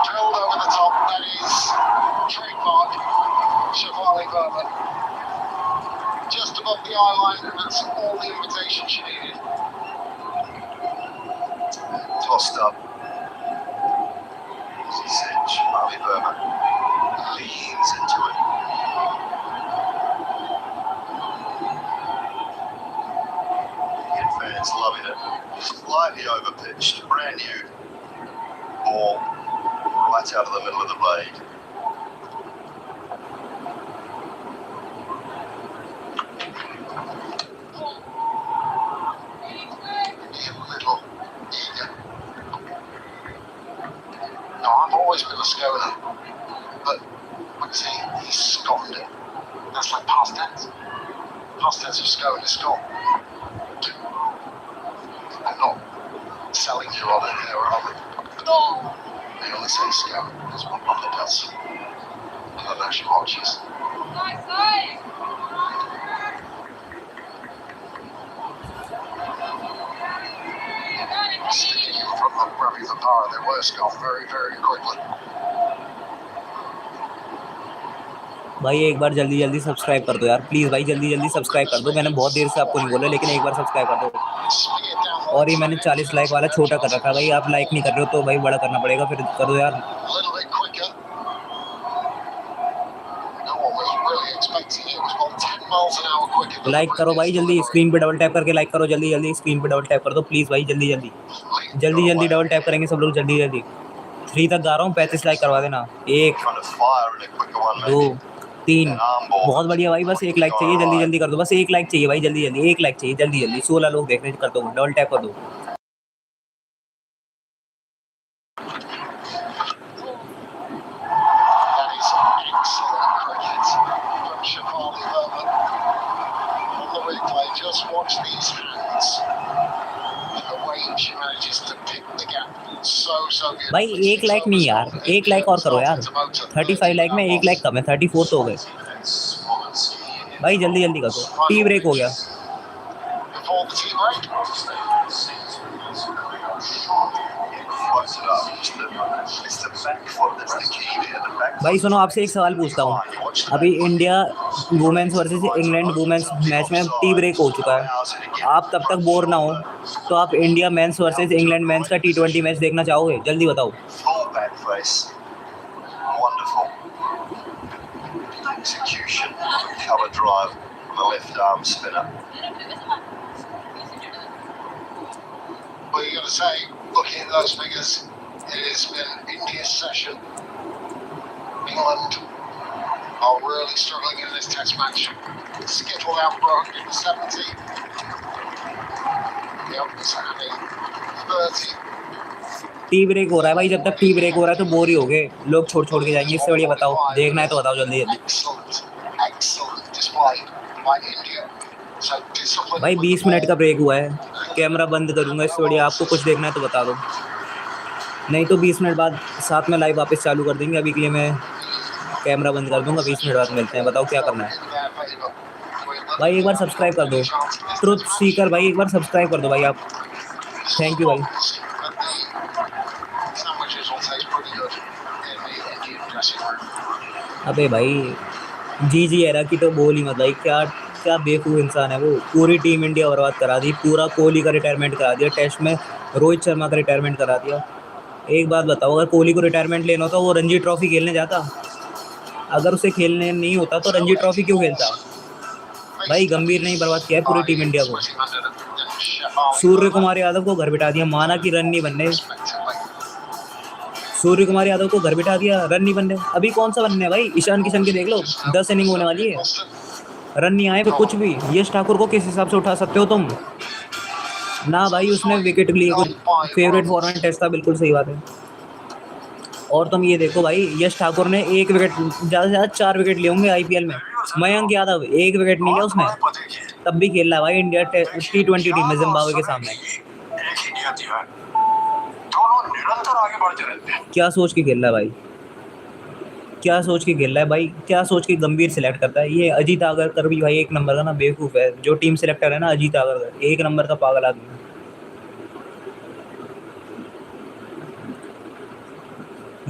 Speaker 2: Drilled over the top, that is trademark Chevalier Vermeer. Just above the eye line, and that's all the invitation she needed.
Speaker 12: Tossed up. As he said, Chevalier Vermeer leans into it. Fans loving it. Slightly overpitched, brand new ball right out of the middle of the blade.
Speaker 2: You little eager. No, I've always been a sconer, but like I say, he's sconed it. That's like past tense. Past tense of scone is scone. I'm not selling you on it here, are they? They only say scone. That's what Mother does. And I know she watches. Sticking in front of Ravi Vapara, they were scone very, very quickly.
Speaker 1: भाई एक बार जल्दी जल्दी subscribe कर दो यार please भाई जल्दी जल्दी सब्सक्राइब कर दो मैंने बहुत देर से आपको नहीं बोला लेकिन एक बार सब्सक्राइब कर दो और ये मैंने 40 लाइक वाला छोटा कर रखा है भाई आप लाइक नहीं कर रहे हो तो भाई बड़ा करना पड़ेगा फिर कर दो यार लाइक करो भाई जल्दी स्क्रीन पे डबल टैप करके लाइक करो जल्दी जल्दी स्क्रीन पे डबल टैप कर दो प्लीज़ भाई जल्दी जल्दी जल्दी जल्दी डबल टैप करेंगे सब लोग जल्दी जल्दी 3 तक गा रहा हूँ 35 लाइक करवा देना 1 2 3 बहुत बढ़िया भाई बस 1 लाइक चाहिए जल्दी जल्दी कर दो बस 1 लाइक चाहिए भाई जल्दी जल्दी 1 लाइक चाहिए जल्दी जल्दी 16 लोग देख रहे हैं कर दो डबल टैप कर दो
Speaker 2: just watch these hands and the way she manages to pick the gap so beautifully.
Speaker 1: भाई 1 लाइक नहीं यार, 1 लाइक और करो यार। 35 लाइक में 1 लाइक कम है, 34 तो हो गए भाई, जल्दी जल्दी कर दो। टी ब्रेक हो गया
Speaker 2: Before the tea break.
Speaker 12: Close it up. It's the back foot that's the key there. The back
Speaker 1: भाई सुनो, आपसे एक सवाल पूछता हूँ। अभी India women's versus England women's match में टी ब्रेक हो चुका है, आप तब तक बोर ना हो तो आप India men's versus England men's का T20 मैच देखना चाहोगे? जल्दी बताओ।
Speaker 12: full back face. Wonderful. Execution. Cover drive from the left arm spinner.
Speaker 2: Well, you got to say, looking at those figures, it has been India's session. England are really struggling in this test match. Scheduled out for 170. Yep, it's having 30.
Speaker 1: Tea break हो रहा है भाई, जब तक T break हो रहा है तो बोर ही हो गए लोग, छोड़ के जाएंगे। इससे बढ़िया बताओ, देखना है तो बताओ जल्दी जल्दी।
Speaker 2: Excellent display by India. So discipline.
Speaker 1: भाई 20 मिनट का ब्रेक हुआ है, कैमरा बंद करूंगा। इससे बढ़िया आपको कुछ देखना है तो बता दो, नहीं तो 20 मिनट बाद साथ में लाइव वापस चालू कर देंगे। अभी के लिए मैं कैमरा बंद कर दूंगा, 20 मिनट बाद मिलते हैं। बताओ क्या करना है भाई। एक बार सब्सक्राइब कर दो, ट्रुथ सीकर भाई, एक बार सब्सक्राइब कर दो भाई आप। थैंक यू भाई।
Speaker 2: Sandwiches will taste pretty good in the Indian dressing room.
Speaker 1: अबे भाई जी एरा की तो बोल ही मत भाई, क्या क्या बेवकूफ़ इंसान है वो। पूरी टीम इंडिया बर्बाद करा दी, पूरा कोहली का रिटायरमेंट करा दिया, टेस्ट में रोहित शर्मा का रिटायरमेंट करा दिया। एक बात बताओ, अगर कोहली को रिटायरमेंट लेना होता वो रणजी ट्रॉफी खेलने जाता? अगर उसे खेलने नहीं होता तो रणजी ट्रॉफी क्यों खेलता? भाई गंभीर ने ही बर्बाद किया है पूरी टीम इंडिया को। सूर्य कुमार यादव को घर बिठा दिया, माना कि रन नहीं बनने। सूर्य कुमार यादव को घर बिठा दिया, रन नहीं बनने। अभी कौन सा बनने है भाई? ईशान किशन के देख लो, 10 इनिंग होने वाली है, रन नहीं आए। कुछ भी यश ठाकुर को किस हिसाब से उठा सकते हो तुम? ना भाई उसने विकेट लिए, कुछ फेवरेट फॉर्मेट टेस्ट था, बिल्कुल सही बात है। और तुम ये देखो भाई, यश ठाकुर ने 1 विकेट, ज़्यादा से ज़्यादा 4 विकेट लिए होंगे IPL में। मयंक यादव 1 विकेट नहीं लिया उसने, तब भी खेल रहा है भाई इंडिया T20 टीम में जिम्बाब्वे के सामने।
Speaker 5: निरंतर आगे बढ़ते रहते हैं।
Speaker 1: क्या सोच के खेल रहा है भाई, क्या सोच के खेल रहा है भाई, क्या सोच के गंभीर सिलेक्ट करता है? ये अजीत आगरकर भी भाई 1 नंबर का ना बेवकूफ़ है, जो टीम सिलेक्टर है ना अजीत आगरकर, 1 नंबर का पागल आदमी।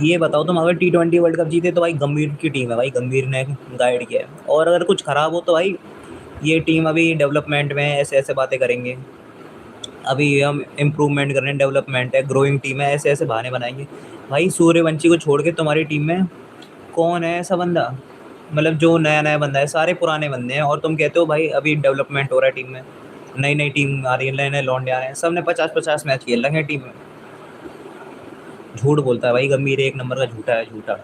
Speaker 1: ये बताओ तुम, अगर T20 वर्ल्ड कप जीते तो भाई गंभीर की टीम है भाई, गंभीर ने गाइड किया है। और अगर कुछ ख़राब हो तो भाई ये टीम अभी डेवलपमेंट में ऐसे बातें करेंगे, अभी हम इम्प्रूवमेंट कर रहे हैं, डेवलपमेंट है, ग्रोइंग टीम है, ऐसे बहाने बनाएंगे। भाई सूर्यवंशी को छोड़ के तुम्हारी टीम में कौन है ऐसा बंदा, मतलब जो नया बंदा है? सारे पुराने बंदे हैं। और तुम कहते हो भाई अभी डेवलपमेंट हो रहा है टीम में, नई टीम आ रही है, नए लौंडे आ रहे हैं। सब ने 50-50 मैच खेल रखे हैं टीम में। झूठ बोलता है भाई गंभीर, 1 नंबर का झूठा है, झूठा।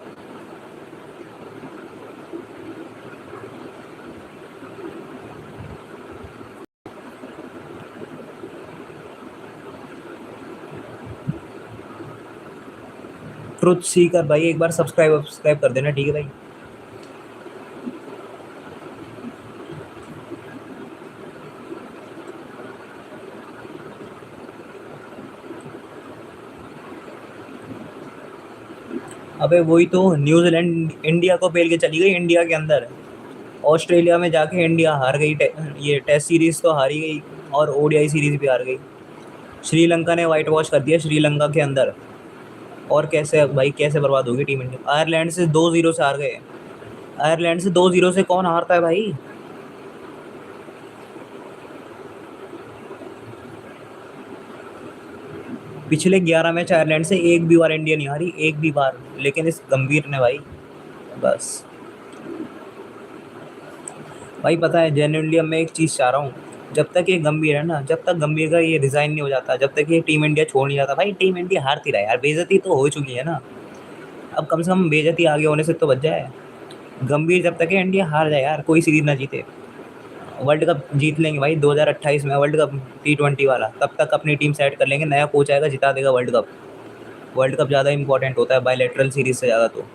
Speaker 1: ट्रुथ सीकर भाई, एक बार सब्सक्राइब कर देना, ठीक है भाई। अबे वही तो, न्यूजीलैंड इंडिया को पेल के चली गई इंडिया के अंदर। ऑस्ट्रेलिया में जाके इंडिया हार गई, ये टेस्ट सीरीज़ तो हारी गई और ODI सीरीज़ भी हार गई। श्रीलंका ने वाइट वॉश कर दिया श्रीलंका के अंदर। और कैसे भाई, कैसे बर्बाद होगी टीम इंडिया? आयरलैंड से 2-0 से हार गए। आयरलैंड से 2-0 से कौन हारता है भाई? पिछले 11 मैच आयरलैंड से एक भी बार इंडिया नहीं हारी, एक भी बार। लेकिन इस गंभीर ने भाई बस भाई, पता है जेन्युइनली अब मैं एक चीज़ चाह रहा हूँ, जब तक ये गंभीर है ना, जब तक गंभीर का ये रिज़ाइन नहीं हो जाता, जब तक ये टीम इंडिया छोड़ नहीं जाता, भाई टीम इंडिया हारती रहा यार। बेइज्जती तो हो चुकी है ना, अब कम से कम बेइज्जती आगे होने से तो बच जाए। गंभीर जब तक है इंडिया हार जाए यार, कोई सीरीज़ ना जीते। वर्ल्ड कप जीत लेंगे भाई 2028 में, वर्ल्ड कप T20 वाला, तब तक अपनी टीम सेट कर लेंगे, नया कोच आएगा जिता देगा वर्ल्ड कप। वर्ल्ड कप ज़्यादा इंपॉर्टेंट होता है बायलैटरल सीरीज़ से ज़्यादा। तो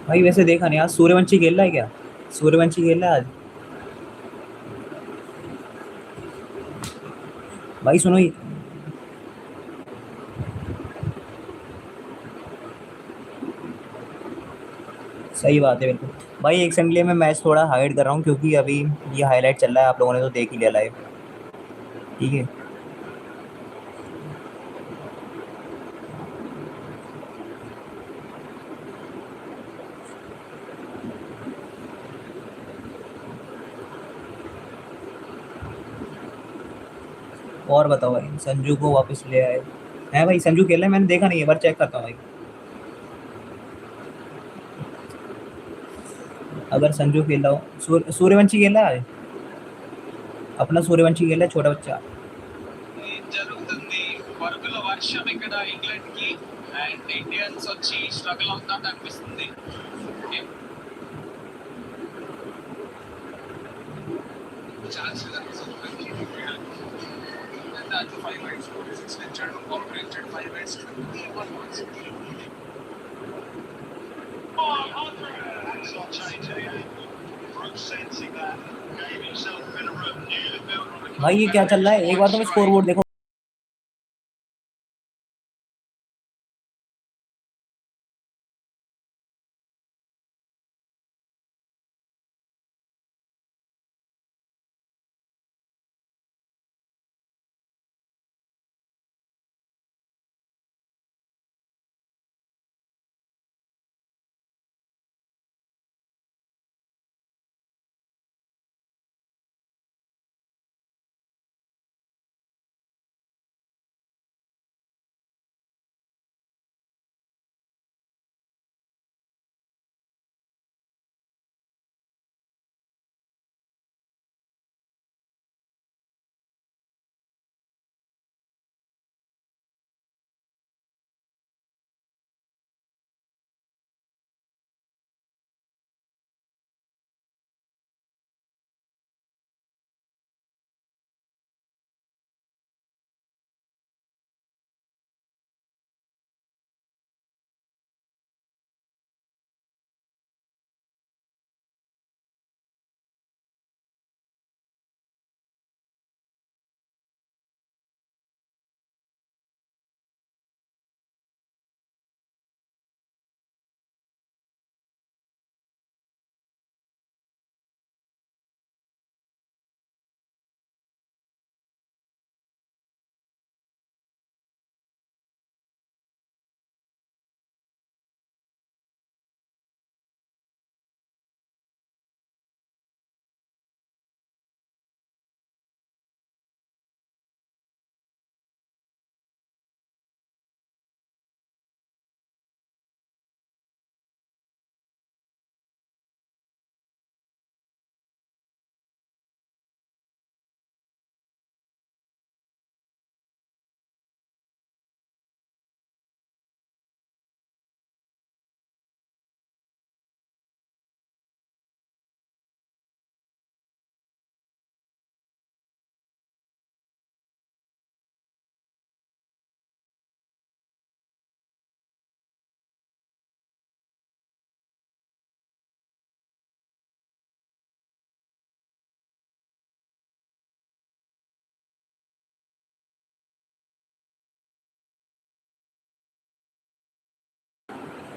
Speaker 1: भाई वैसे देखा नहीं आज सूर्यवंशी खेल रहा है क्या? सूर्यवंशी खेल रहा है आज? भाई सुनो ये, सही बात है बिल्कुल। भाई एक सेकंड के लिए मैं मैच थोड़ा हाइड कर रहा हूँ क्योंकि अभी ये हाईलाइट चल रहा है, आप लोगों ने तो देख ही लिया लाइव, ठीक है। और बताओ भाई, संजू को वापस ले आए हैं भाई? संजू खेल रहा है? मैंने देखा नहीं है, बार चेक करता हूँ भाई। अगर संजू खेल रहा हो, सूर्यवंशी खेल रहा है, अपना सूर्यवंशी खेल रहा है, छोटा बच्चा।
Speaker 8: జరుగుతుంది పరుగుల వర్షం ఇక్కడ ఇంగ్లాండ్ కి అండ్ ఇండియన్స్ వచ్చి స్ట్రగుల్ అవుతాడు అనిపిస్తుంది ఛాన్స్ దాంట్లో 5 రైట్స్ 46 ఇచ్చాడు కాంప్లీటెడ్ 5 రైట్స్ 21 runs
Speaker 1: भाई ये क्या चल रहा है? एक बार तो मैं स्कोर बोर्ड देखो।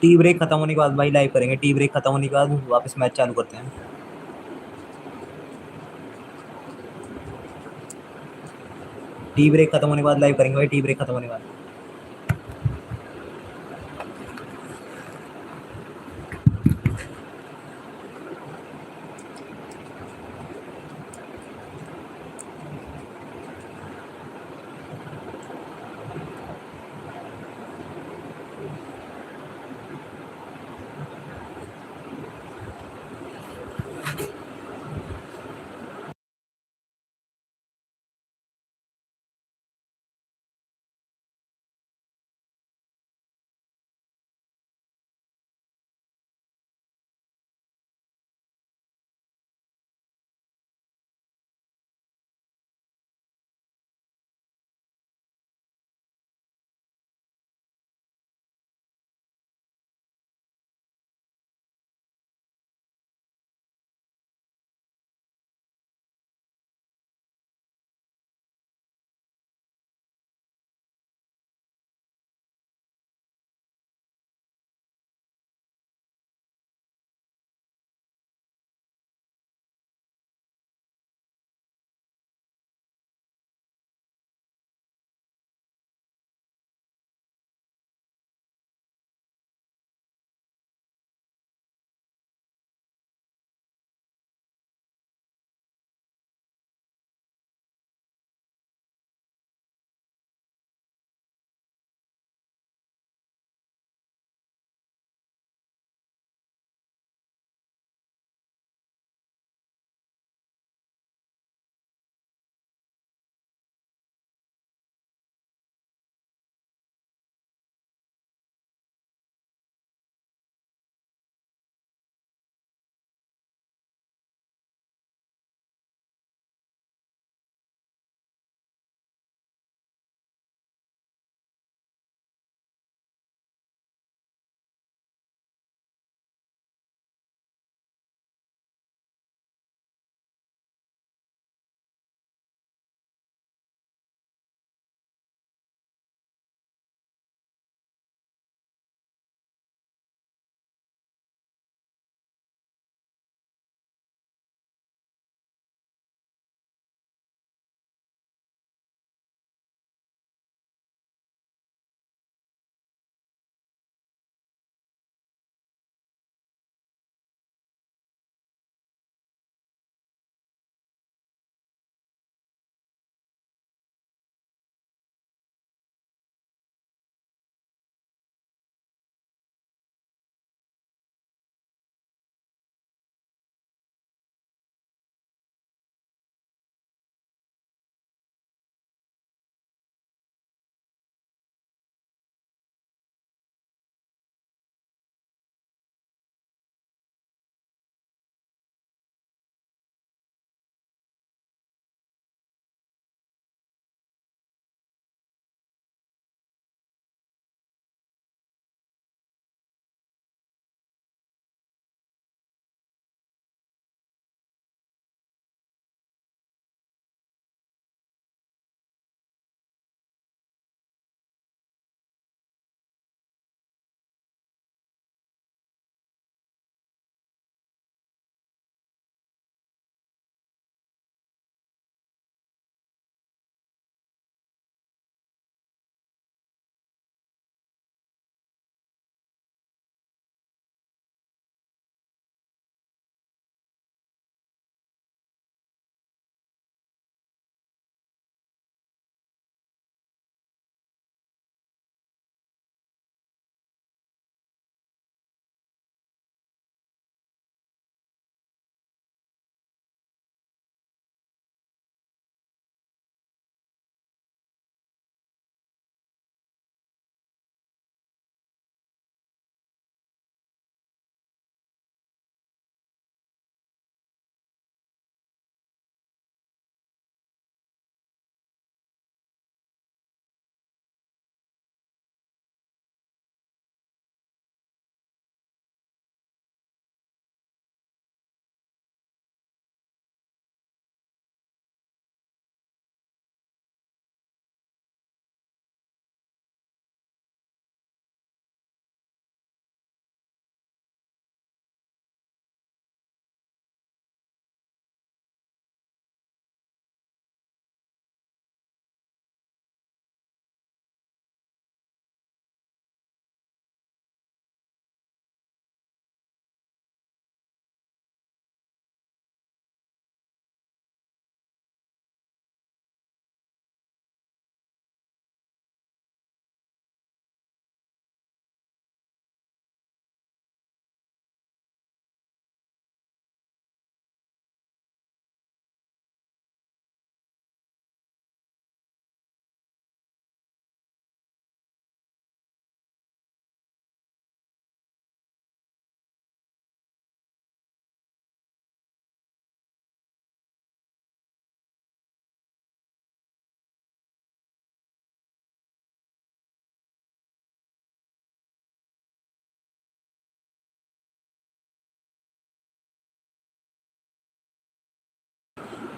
Speaker 1: टी ब्रेक खत्म होने के बाद भाई लाइव करेंगे, टी ब्रेक खत्म होने के बाद वापस मैच चालू करते हैं। टी ब्रेक खत्म होने के बाद लाइव करेंगे भाई, टी ब्रेक खत्म होने के बाद।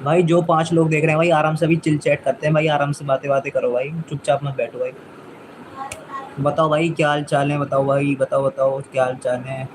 Speaker 1: भाई जो 5 लोग देख रहे हैं भाई आराम से अभी चिल चैट करते हैं भाई, आराम से बातें करो भाई, चुपचाप मत बैठो भाई। बताओ भाई क्या हाल चाल है, बताओ भाई, बताओ क्या हाल चाल है।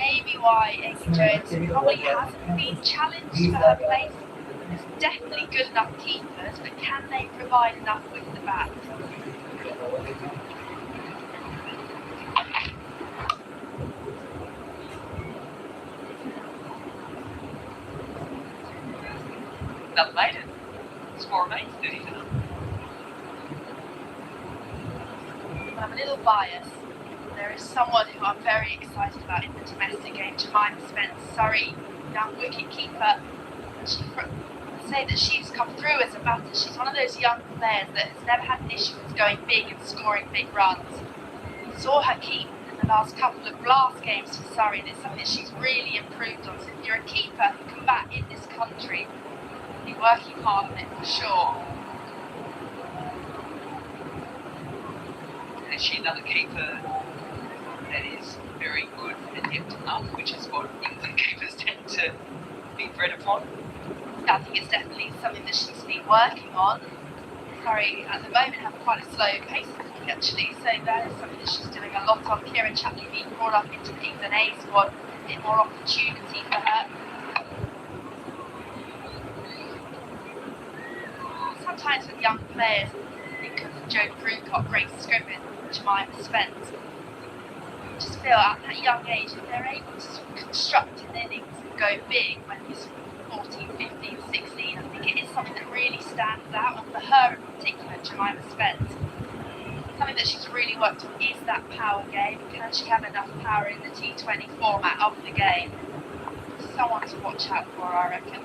Speaker 6: maybe why Amy Jones probably hasn't been challenged for her place. There's definitely good enough keepers, but can they provide enough with the bat?
Speaker 4: Another maiden. Score remains 30 for them.
Speaker 6: I'm a little biased. There is someone who I'm very excited about in the domestic game, Jemima Spence, Surrey, young wicket keeper. Say that she's come through as a batter. She's one of those young players that has never had an issue with going big and scoring big runs. Saw her keep in the last couple of blast games for Surrey, and it's something that she's really improved on. So if you're a keeper who can bat in this country, you're working hard on it for sure.
Speaker 4: Is she another keeper that is very good and adept enough, which is what England keepers tend to be bred upon?
Speaker 6: I think it's definitely something that she's been working on. Surrey at the moment have quite a slow pace actually, so that is something that she's doing a lot on. Kieran Chapley being brought up into the England A squad, a bit more opportunity for her. Sometimes with young players, think of Joe Crucott, Grace Scriven, Jemima Spence. I just feel at that young age, if they're able to construct an innings and go big when he's 14, 15, 16, I think it is something that really stands out, and for her in particular, Jemima Spence, something that she's really worked on is that power game. Can she have enough power in the T20 format of the game? Someone to watch out for, I reckon.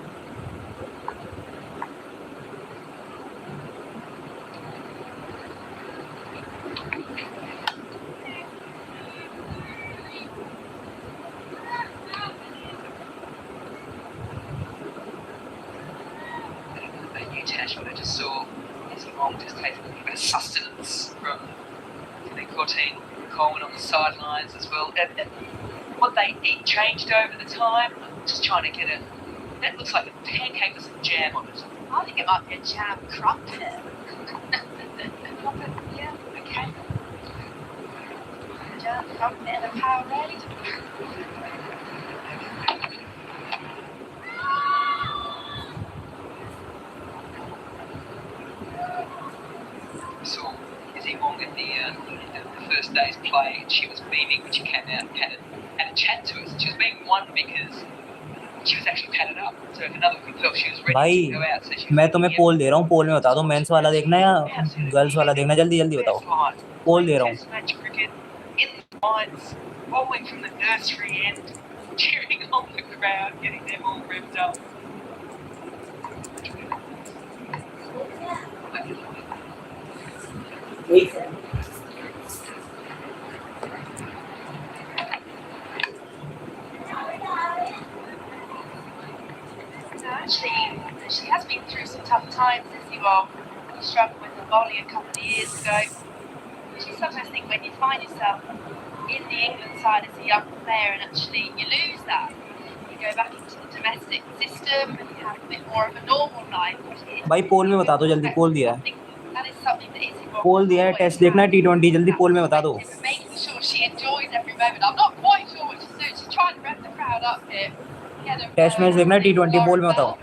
Speaker 4: What I just saw is Wong just taking a little bit of sustenance from Cortine Coleman on the sidelines as well. And what they eat changed over the time. I'm just trying to get it. That looks like a pancake with some jam on it.
Speaker 6: I think it might be a jam crumpet. Yeah, okay. Jam crumpet and a Powerade.
Speaker 4: Saw Izzy Wong at the first day's play, and she was beaming when she came out and had a chat to us. She was being one because she was actually padded up. So if another one fell, she was ready
Speaker 1: भाई
Speaker 4: to go out. So she
Speaker 1: मैं तुम्हें पोल दे रहा हूँ, पोल में बता दो mains वाला देखना है या गर्ल्स वाला देखना है, जल्दी जल्दी बताओ, पोल दे रहा हूँ.
Speaker 4: Match cricket in the lines, bowling from the nursery end, cheering on the crowd, getting them all revved up.
Speaker 6: Actually, she has been through some tough times, Izzy Wong. She struggled with the bowling a couple of years ago. She sometimes think when you find yourself in the England side as a young player and actually you lose that, you go back into the domestic system and you have a bit more of a normal life.
Speaker 1: भाई पोल में बता दो जल्दी, पोल दिया है,
Speaker 6: That is something that Izzy Wong
Speaker 1: पोल दिया है, test देखना है T20, जल्दी पोल में बता दो.
Speaker 6: making sure she enjoys every moment. I'm not quite sure what she's doing. She's trying to rev the crowd up here.
Speaker 1: Test match देखना है T20, पोल में बताओ.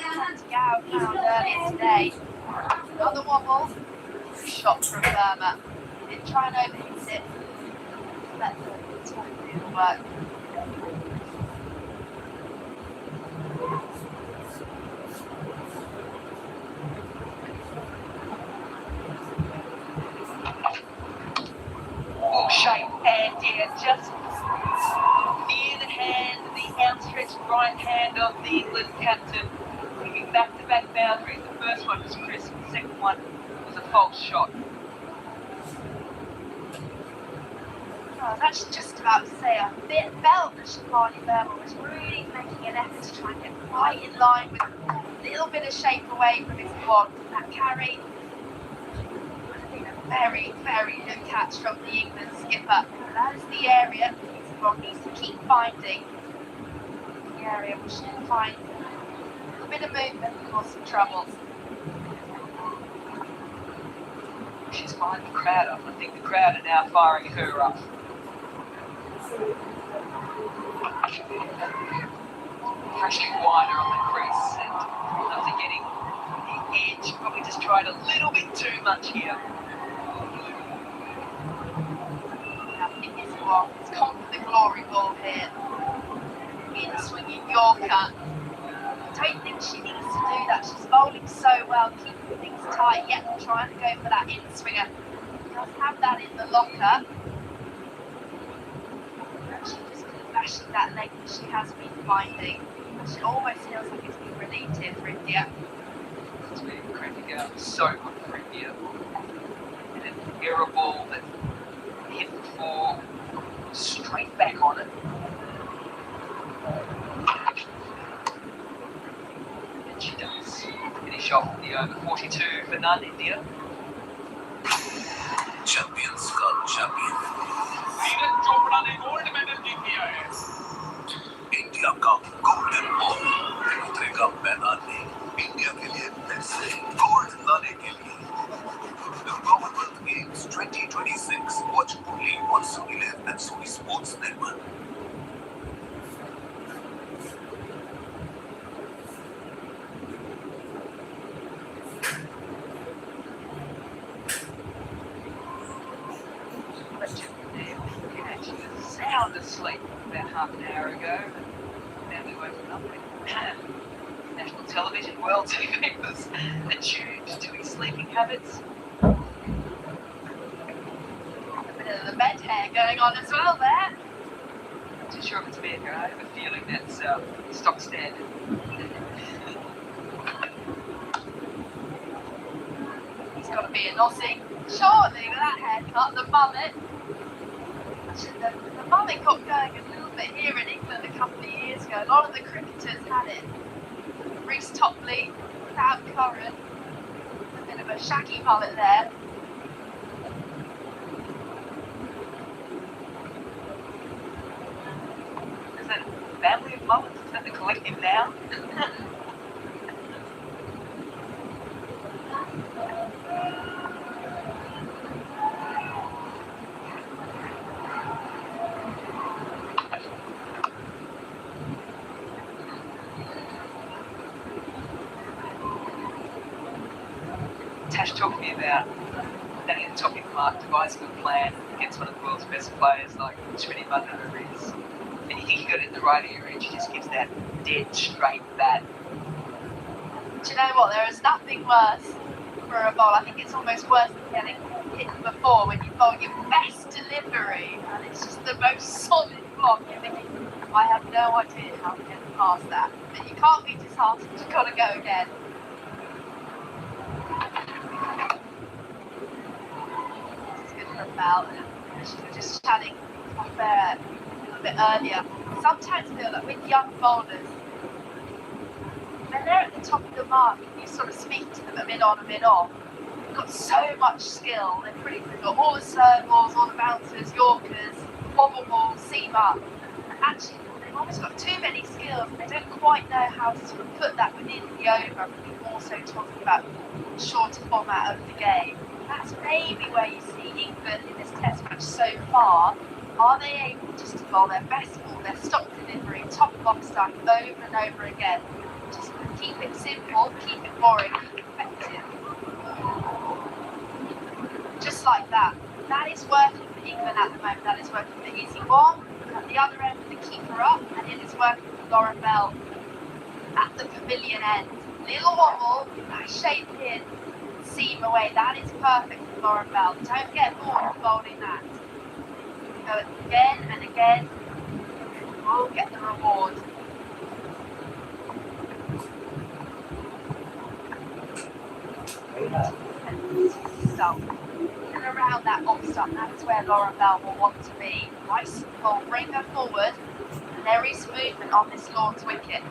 Speaker 6: Gow found earlier today. Another wobble. Shot from Burma. Didn't try and overhit it. Let the time do the work.
Speaker 4: Ball shape and yeah, just near the hand, the outstretched right hand of the England captain. Moving back-to-back boundaries. The first one was crisp, the second one was a false shot.
Speaker 6: I was actually just about to say I felt that Shivani Burma was really making an effort to try and get right in line with a little bit of shape away from his quad. That carry would have been a very, very good catch from the England skipper. That is the area his quad needs to keep finding. The area which should find a little bit of movement and cause some trouble.
Speaker 4: She's firing the crowd up. I think the crowd are now firing her up. Freshly wider on the crease and after getting the edge, probably just tried a little bit too much here.
Speaker 6: I think it's gone for the glory ball here. In swinging Yorker. I don't think she needs to do that. She's bowling so well, keeping things tight, yet trying to go for that in swinger. Does have that in the locker. She just keeps bashing that leg that she has been finding. She almost feels like it's been relieved here for India.
Speaker 4: It's been cranking out so good for India. And an error ball that hit the floor, straight back on it. And she does finish off the over 42 for none, India.
Speaker 11: Champions का champion.
Speaker 8: Neeraj Chopra ने gold medal जीत लिया है।
Speaker 11: India का golden ball उतरेगा मैदान में India के लिए पैसे गोल्ड लाने के लिए The Commonwealth Games 2026 watch only on Sony LIV and Sony Sports Network.
Speaker 4: Sound asleep about half an hour ago, and now we woken up with national television, world TV was attuned to his sleeping habits.
Speaker 6: A bit of the bed hair going on as well there.
Speaker 4: Not too sure if it's bad, I have a feeling that's stock standard.
Speaker 6: He's got to be an Aussie, surely, with that haircut, the mullet. The mullet got going a little bit here in England a couple of years ago. A lot of the cricketers had it. Reece Topley, Sam Curran, a bit of a shaggy mullet there.
Speaker 4: Is that a family of mullets? Is that the collective now? Tash talked to me about standing at the top of the mark, devising a plan against one of the world's best players like Smriti Mandhana is. And you think he got it in the right area and she just gives that dead straight bat.
Speaker 6: Do you know what? There is nothing worse for a bowl. I think it's almost worse than getting hit before when you bowl your best delivery and it's just the most solid block. You're thinking, I have no idea how to get past that. But you can't be disheartened. You've got to go again. About we were just chatting off there a little bit earlier. Sometimes I feel that with young bowlers, when they're at the top of the mark and you sort of speak to them a bit on, a bit off, they've got so much skill. They've got all the serve balls, all the bouncers, yorkers, wobble balls, seam up. And actually, they've almost got too many skills and they don't quite know how to sort of put that within the over. We're also talking about shorter format of the game. That's maybe where you see England in this test match so far. Are they able just to bowl their best ball, their stock delivery, top box stuff over and over again? Just keep it simple, keep it boring, keep it effective. Just like that. That is working for England at the moment. That is working for Izzy Wong at the other end with the keeper up, and it is working for Lauren Bell at the pavilion end. Little wobble, that shape in, seam away. That is perfect for Lauren Bell. Don't get bored of bowling that. Go again and again. We'll get the reward. So, and around that off stump, that's where Lauren Bell will want to be. Nice ball, bring her forward, and there is movement on this Lord's wicket.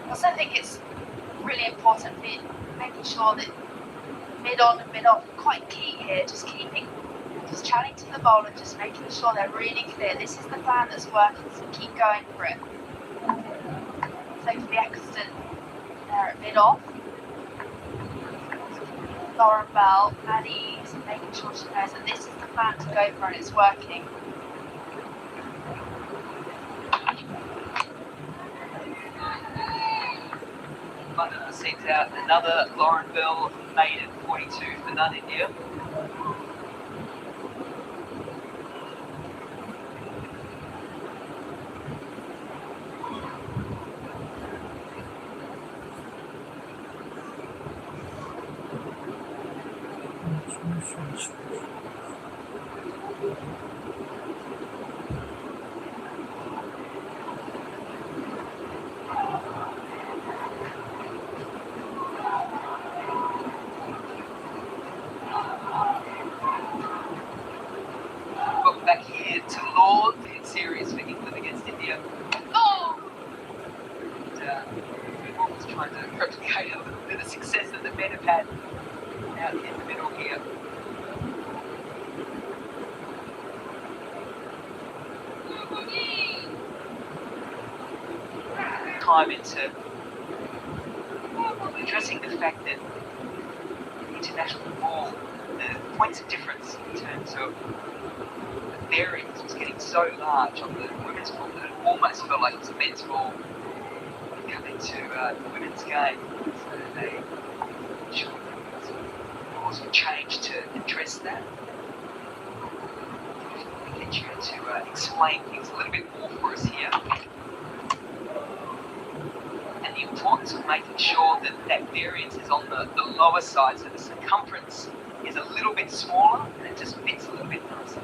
Speaker 6: I also think it's really important for making sure that mid on and mid off are quite key here, just chatting to the bowler, just making sure they're really clear. This is the plan that's working, so keep going for it. So for the Eccleston, there at mid off. Lauren Bell at ease, making sure she knows that this is the plan to go for and it's working.
Speaker 4: Mandhana sends out another Lauren Bell maiden 42 for None India. Welcome back here to Lord's in series for England against India.
Speaker 6: Oh!
Speaker 4: And was trying to replicate a little bit of success that the men have had out in the middle here. Time into addressing the fact that international ball, the points of difference in terms of the variance was getting so large on the women's ball that it almost felt like it was a men's ball coming to the women's game. So they ensured that laws were changed to address that. I get you to explain things a little bit more for us here. And the importance of making sure that that variance is on the lower side, so the circumference is a little bit smaller and it just fits a little bit nicer.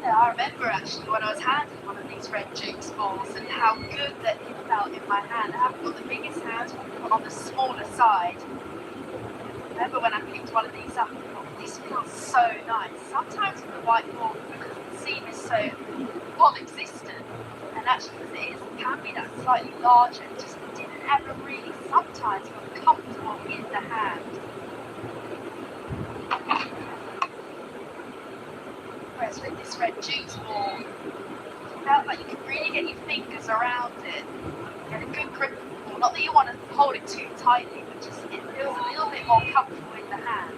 Speaker 6: Yeah, I remember actually when I was handling one of these Red Dukes balls and how good that it felt in my hand. I haven't got the biggest hands, but on the smaller side. I remember when I picked one of these up, I thought, this feels so nice. Sometimes with the white ball, because the seam is so non-existent, and actually as it is, it can be that slightly larger, it just didn't ever really sometimes feel comfortable in the hand. Whereas with this Red Dukes ball, it felt like you could really get your fingers around it, get a good grip of the ball. Not that you want to hold it too tightly, but just it feels a little bit more comfortable in the hand.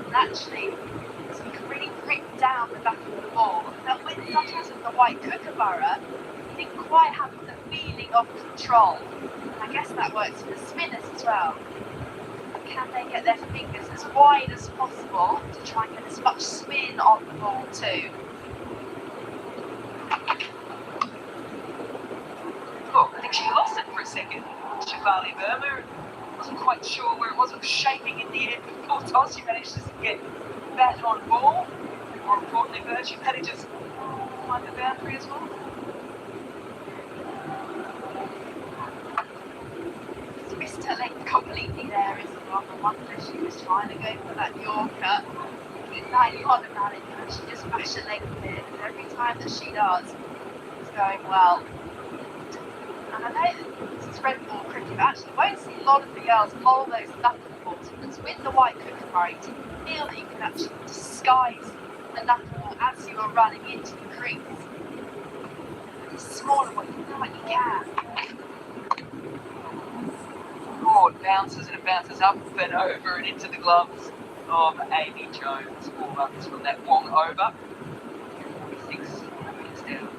Speaker 6: And actually, so you can really grip down the back of the ball. Now, sometimes with the white kookaburra, you didn't quite have the feeling of control. And I guess that works for the spinners as well. Can they get their fingers as wide as possible to try and get as much spin on the ball too?
Speaker 4: Oh, I think she lost it for a second. Shivali Verma wasn't quite sure where it was. It was shaping in the air before toss. She managed to get bat on ball. And more importantly, she managed to find the boundary as well.
Speaker 6: Missed her leg completely there as well. I wonder if she was trying to go for that Yorker. It's 91 about it, and she just bashed her leg with it. And every time that she does, it's going well. And I know that this is red ball cricket, but actually you won't see a lot of the girls bowl those knuckle balls, because with the white kookaburra, you feel that you can actually disguise the knuckle ball as you are running into the crease. The smaller one, you feel like you can.
Speaker 4: Oh, it bounces and it bounces up and over and into the gloves. of Amy Jones, 4 runs from that long over. 46 minutes down.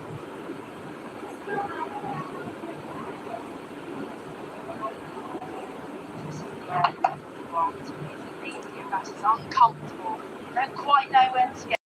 Speaker 6: That is uncomfortable. You don't quite know when to get